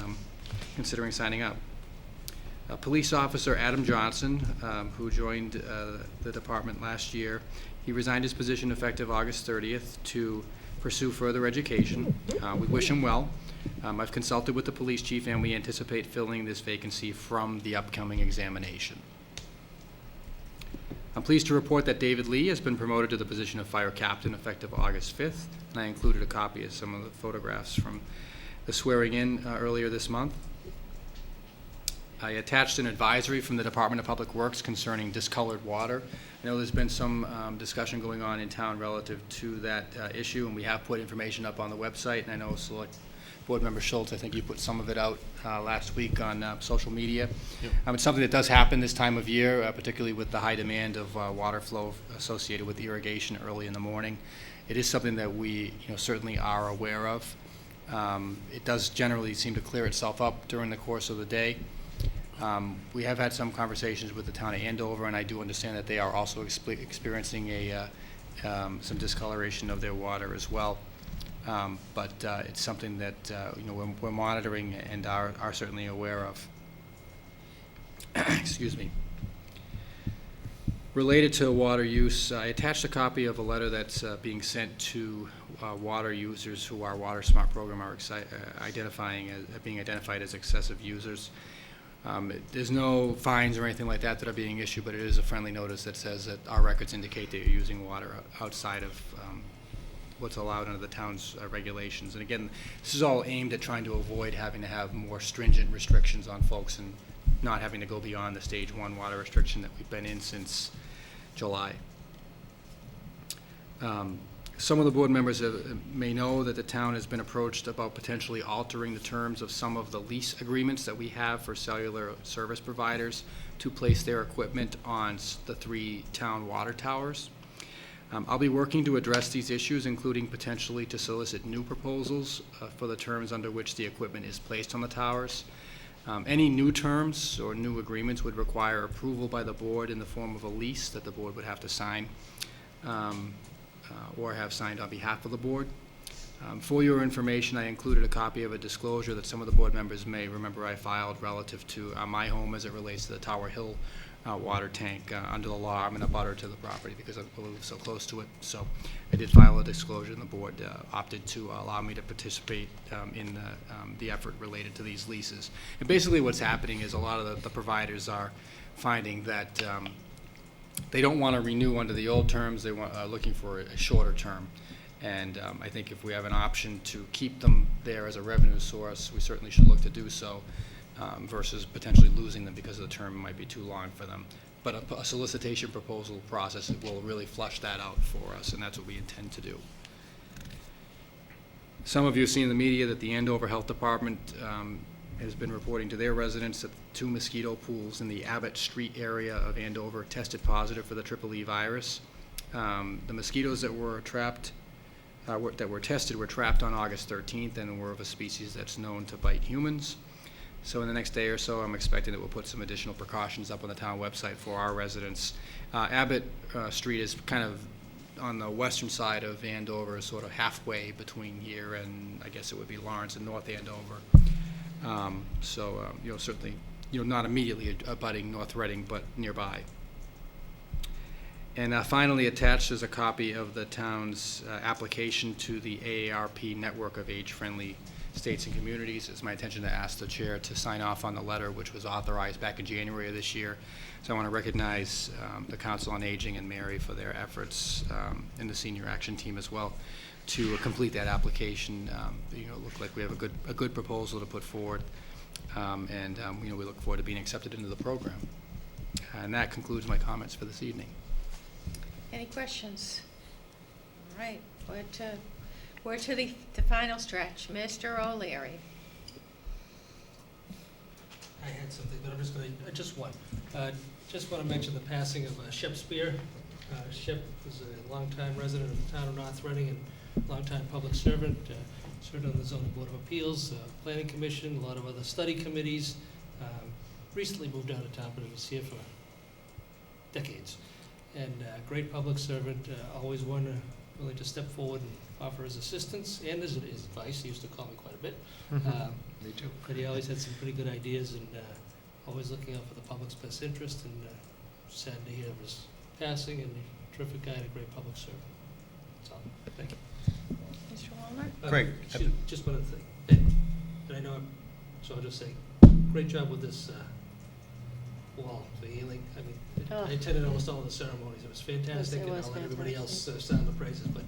considering signing up. Police Officer Adam Johnson, who joined the department last year, he resigned his position effective August 30th to pursue further education. We wish him well. I've consulted with the police chief, and we anticipate filling this vacancy from the upcoming examination. I'm pleased to report that David Lee has been promoted to the position of fire captain effective August 5th, and I included a copy of some of the photographs from the swearing-in earlier this month. I attached an advisory from the Department of Public Works concerning discolored water. I know there's been some discussion going on in town relative to that issue, and we have put information up on the website, and I know Select Board Member Schultz, I think you put some of it out last week on social media. Yep. It's something that does happen this time of year, particularly with the high demand of water flow associated with irrigation early in the morning. It is something that we certainly are aware of. It does generally seem to clear itself up during the course of the day. We have had some conversations with the town of Andover, and I do understand that they are also experiencing some discoloration of their water as well. But it's something that we're monitoring and are certainly aware of. Excuse me. Related to water use, I attached a copy of a letter that's being sent to water users who our Water Smart program are being identified as excessive users. There's no fines or anything like that are being issued, but it is a friendly notice that says that our records indicate that you're using water outside of what's allowed under the town's regulations. And again, this is all aimed at trying to avoid having to have more stringent restrictions on folks and not having to go beyond the stage 1 water restriction that we've been in since July. Some of the board members may know that the town has been approached about potentially altering the terms of some of the lease agreements that we have for cellular service providers to place their equipment on the 3 town water towers. I'll be working to address these issues, including potentially to solicit new proposals for the terms under which the equipment is placed on the towers. Any new terms or new agreements would require approval by the board in the form of a lease that the board would have to sign or have signed on behalf of the board. For your information, I included a copy of a disclosure that some of the board members may remember I filed relative to my home as it relates to the Tower Hill water tank. Under the law, I'm in a butter to the property because I live so close to it. So I did file a disclosure, and the board opted to allow me to participate in the effort related to these leases. And basically what's happening is a lot of the providers are finding that they don't want to renew under the old terms. They are looking for a shorter term. And I think if we have an option to keep them there as a revenue source, we certainly should look to do so. Versus potentially losing them because the term might be too long for them. But a solicitation proposal process will really flush that out for us, and that's what we intend to do. Some of you have seen in the media that the Andover Health Department has been reporting to their residents that 2 mosquito pools in the Abbott Street area of Andover tested positive for the EEE virus. The mosquitoes that were trapped, that were tested, were trapped on August 13th and were of a species that's known to bite humans. So in the next day or so, I'm expecting that we'll put some additional precautions up on the town website for our residents. Abbott Street is kind of on the western side of Andover, sort of halfway between here and I guess it would be Lawrence and North Andover. Certainly not immediately abutting North Reading, but nearby. And finally, attached is a copy of the town's application to the AARP network of age-friendly states and communities. It's my intention to ask the chair to sign off on the letter, which was authorized back in January of this year. So I want to recognize the Council on Aging and Mary for their efforts, and the senior action team as well, to complete that application. Look like we have a good proposal to put forward, and we look forward to being accepted into the program. And that concludes my comments for this evening. Any questions? All right, we're to the final stretch. Mr. O'Leary. I had something, but I'm just going to, just one. Just want to mention the passing of Shep Spear. Shep was a longtime resident of the town of North Reading and longtime public servant. Served on the zoning board of appeals, planning commission, a lot of other study committees. Recently moved out of town, but was here for decades. And great public servant, always willing to step forward and offer his assistance and his advice. He used to call me quite a bit. Me too. But he always had some pretty good ideas and always looking out for the public's best interest, and sad to hear of his passing, and a terrific guy and a great public servant. That's all. Thank you. Mr. Walner? Great. Just one other thing. And I know, so I'll just say, great job with this wall, the healing. I mean, I attended almost all of the ceremonies. It was fantastic, Yes, it and was I'll let everybody else fantastic. sound the praises. But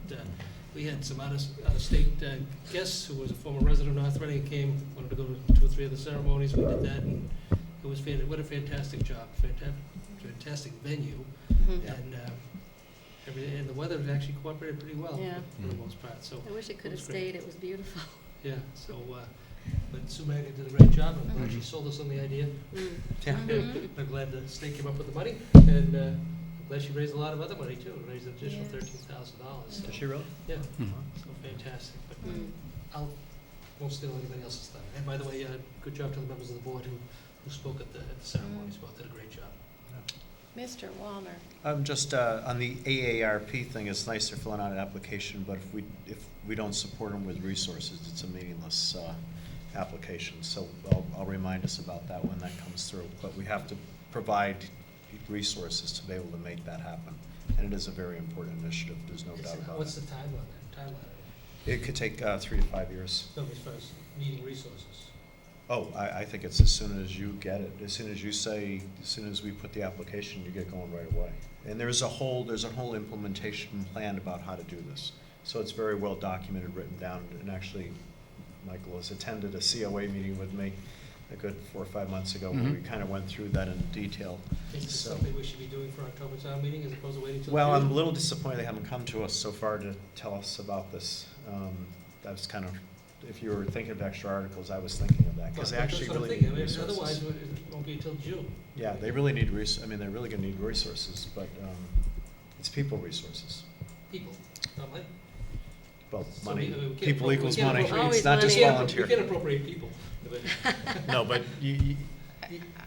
we had some out-of-state guests who was a former resident of North Reading, came, wanted to go to 2 or 3 of the ceremonies. We did that, and it was what a fantastic job, fantastic venue, and and the weather actually cooperated pretty well for the most part. So I wish it could have was great. stayed, it was beautiful. Yeah, so, but Sue Magnet did a great job. I'm glad she sold us on the idea. Yeah. I'm glad the state came up with the money, and I'm glad she raised a lot of other money too, raised an additional $13,000. Did she really? Yeah, so fantastic. But won't steal anybody else's thunder. And by the way, good job to the members of the board who spoke at the ceremonies. Both did a great job. Mr. Walner. Just on the AARP thing, it's nice they're filling out an application, but if we don't support them with resources, it's a meaningless application. So I'll remind us about that when that comes through. But we have to provide resources to be able to make that happen. And it is a very important initiative, there's no doubt about What's it. the timeline? It could take 3 to 5 years. No, as far as needing resources. Oh, I think it's as soon as you get it, as soon as you say, as soon as we put the application, you get going right away. And there's a whole implementation plan about how to do this. So it's very well documented, written down, and actually, Michael has attended a COA meeting with me a good 4 or 5 months ago, where we kind of went through that in detail. Is this So- something we should be doing for October town meeting as opposed to waiting till Well, June? I'm a little disappointed they haven't come to us so far to tell us about this. That's kind of, if you were thinking of extra articles, I was thinking of that, because they Well, actually that's what I'm really thinking. need I mean, resources. otherwise, it won't be until June. Yeah, they really need they're really gonna need resources, but it's people resources. People, not money. Well, So money, we can't people equals we can't money. appropriate- It's not just we can't- volunteer. We can't appropriate people. No, but I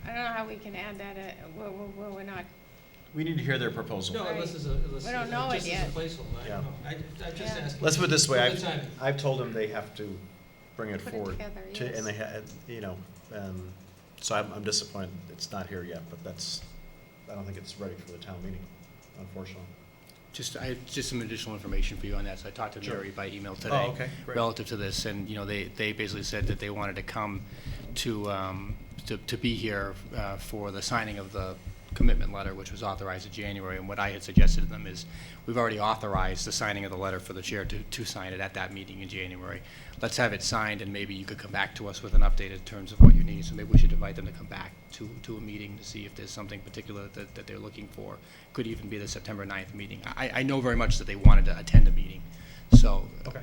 don't know how we can add that, where we're not, we need to hear their proposal. No, unless it's a, We don't know it just yet. as a placeholder. I don't know. I'm just Yeah. asking. Let's put it this way, for the timing. I've told them they have to bring it Put it forward. together, to- yes. And they had, so I'm disappointed it's not here yet, but I don't think it's ready for the town meeting, unfortunately. I have just some additional information for you on that. So I talked to Sure. Mary by email today. Oh, okay, great. Relative to this, and, they basically said that they wanted to come to be here for the signing of the commitment letter, which was authorized in January. And what I had suggested to them is, we've already authorized the signing of the letter for the chair to sign it at that meeting in January. Let's have it signed, and maybe you could come back to us with an update in terms of what you need. So maybe we should invite them to come back to a meeting to see if there's something particular that they're looking for. Could even be the September 9th meeting. I know very much that they wanted to attend a meeting, so. Okay.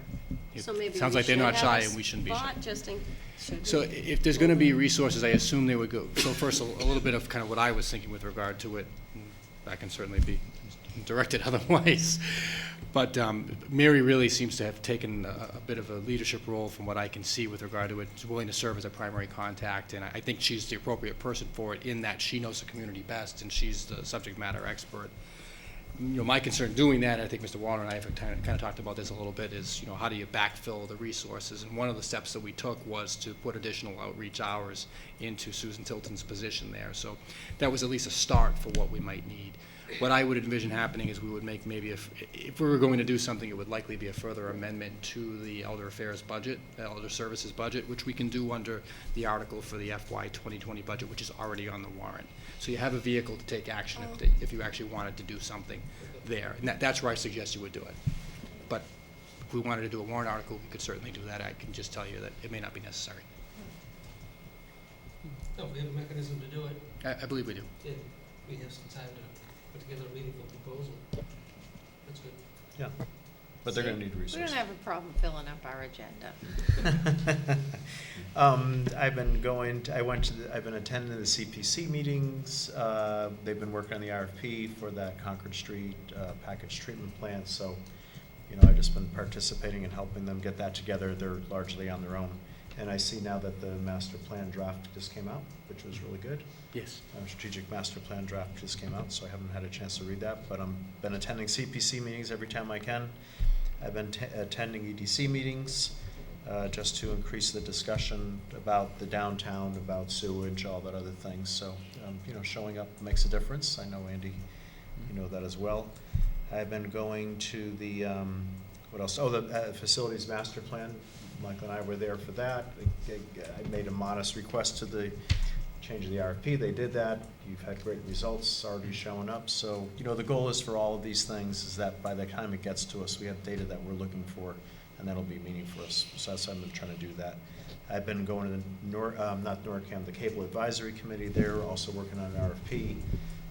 It So maybe sounds we like they're should not have shy, a and we shouldn't be shy. spot just in- should So we- if there's going to be resources, I assume they would go, so first, a little bit of kind of what I was thinking with regard to it, and that can certainly be directed otherwise. But Mary really seems to have taken a bit of a leadership role from what I can see with regard to it. She's willing to serve as a primary contact, and I think she's the appropriate person for it in that she knows the community best, and she's the subject matter expert. My concern doing that, I think Mr. Warner and I have kind of talked about this a little bit, is, how do you backfill the resources? And one of the steps that we took was to put additional outreach hours into Susan Tilton's position there. So that was at least a start for what we might need. What I would envision happening is we would make maybe, if we were going to do something, it would likely be a further amendment to the Elder Affairs budget, Elder Services budget, which we can do under the article for the FY 2020 budget, which is already on the warrant. So you have a vehicle to take action if you actually wanted to do something there. And that's where I suggest you would do it. But if we wanted to do a warrant article, we could certainly do that. I can just tell you that it may not be necessary. No, we have a mechanism to do it. I believe we do. Yeah, we have some time to put together a meaningful proposal. That's good. Yeah, but they're gonna need We resources. don't have a problem filling up our agenda. I've been attending the CPC meetings. They've been working on the RFP for that Concord Street package treatment plant. So, I've just been participating and helping them get that together. They're largely on their own. And I see now that the master plan draft just came out, which was really good. Yes. Strategic master plan draft just came out, so I haven't had a chance to read that. But I've been attending CPC meetings every time I can. I've been attending EDC meetings just to increase the discussion about the downtown, about sewage, all that other things. So, showing up makes a difference. I know, Andy, you know that as well. I've been going to the, what else? Oh, the facilities master plan. Michael and I were there for that. I made a modest request to the change of the RFP. They did that. You've had great results already showing up. So, the goal is for all of these things is that by the time it gets to us, we have data that we're looking for, and that'll be meaning for us. So that's why I've been trying to do that. I've been going to the not NORCAM, the Cable Advisory Committee. They're also working on an RFP.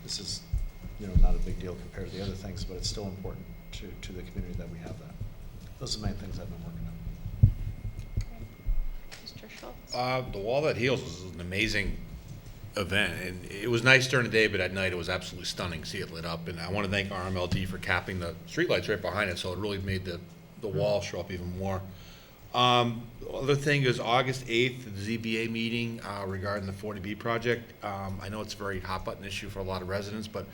This is, not a big deal compared to the other things, but it's still important to the community that we have that. Those are the main things I've been working on. Mr. Schultz? The Wall That Heals was an amazing event, and it was nice during the day, but at night it was absolutely stunning to see it lit up. And I want to thank RMLD for capping the streetlights right behind it, so it really made the wall show up even more. The other thing is August 8th, the ZBA meeting regarding the 40B project. I know it's a very hot button issue for a lot of residents, but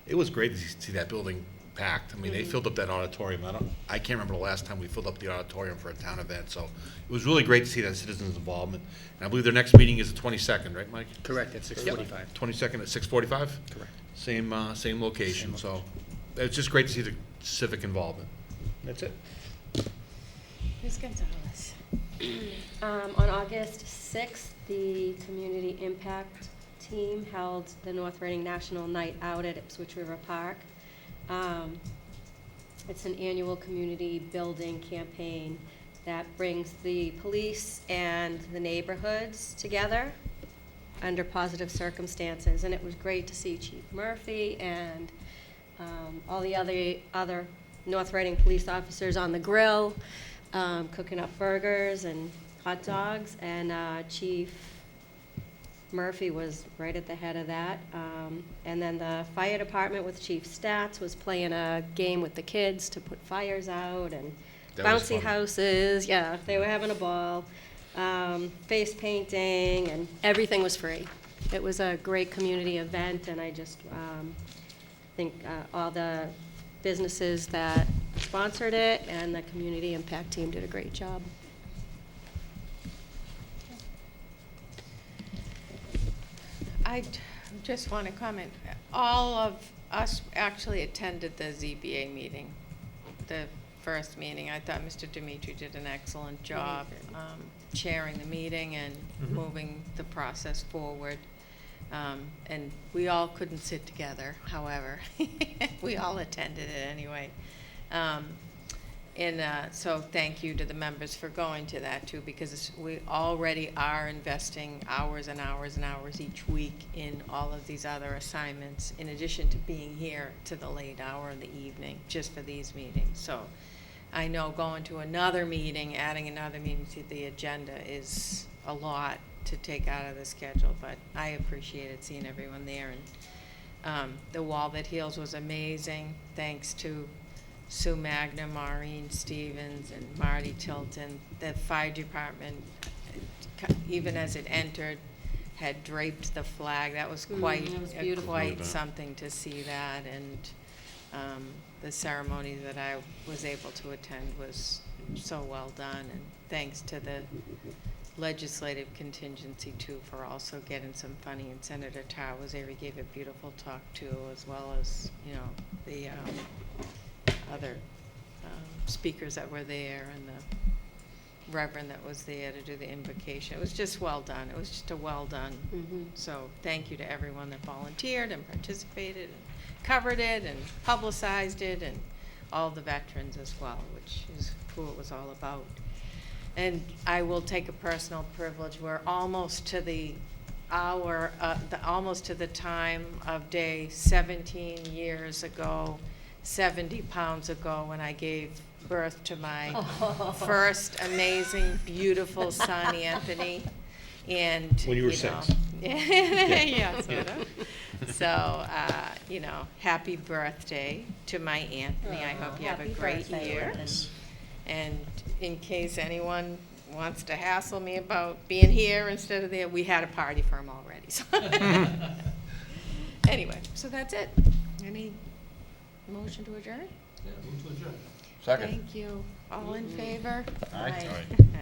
it was great to see that building packed. I mean, they filled up that auditorium. I can't remember the last time we filled up the auditorium for a town event, so it was really great to see that citizens' involvement. And I believe their next meeting is the 22nd, right, Mike? Correct, at 6:45. 22nd at 6:45? Correct. Same location, so it's just great to see the civic involvement. That's it. Ms. Gonzalez? On August 6th, the Community Impact Team held the North Reading National Night Out at Ipswich River Park. It's an annual community building campaign that brings the police and the neighborhoods together under positive circumstances. And it was great to see Chief Murphy and all the other North Reading police officers on the grill, cooking up burgers and hot dogs. And Chief Murphy was right at the head of that. And then the fire department with Chief Stats was playing a game with the kids to put fires out, and That was bouncy fun. houses. Yeah, they were having a ball. Face painting, and everything was free. It was a great community event, and I just think all the businesses that sponsored it and the community impact team did a great job. I just want to comment. All of us actually attended the ZBA meeting, the first meeting. I thought Mr. Dimitri did an excellent job chairing the meeting and moving the process forward. And we all couldn't sit together, however. We all attended it anyway. So thank you to the members for going to that too, because we already are investing hours and hours and hours each week in all of these other assignments, in addition to being here to the late hour of the evening, just for these meetings. So I know going to another meeting, adding another meeting to the agenda is a lot to take out of the schedule, but I appreciated seeing everyone there. And the Wall That Heals was amazing, thanks to Sue Magna, Maureen Stevens, and Marty Tilton. The fire department, even as it entered, had draped the flag. That was quite, that was beautiful. quite something to see that. And The ceremony that I was able to attend was so well done, and thanks to the legislative contingency too for also getting some funding. And Senator Tar was there. He gave a beautiful talk too, as well as, you know, the other speakers that were there, and the Reverend that was there to do the invocation. It was just well done. It was just a well done. So thank you to everyone that volunteered and participated and covered it and publicized it, and all the veterans as well, which is who it was all about. And I will take a personal privilege. We're almost to the hour, almost to the time of day 17 years ago, 70 pounds ago, when I gave birth to my first amazing, beautiful son, Anthony. And When you were know, 6. yeah, sort of. So, you know, happy birthday to my Anthony. I hope you have a Happy great birthday, year. Anthony. And in case anyone wants to hassle me about being here instead of there, we had a party for him already. So anyway, so that's it. Any motion to adjourn? Second. Thank you. All in favor? Aye. All right.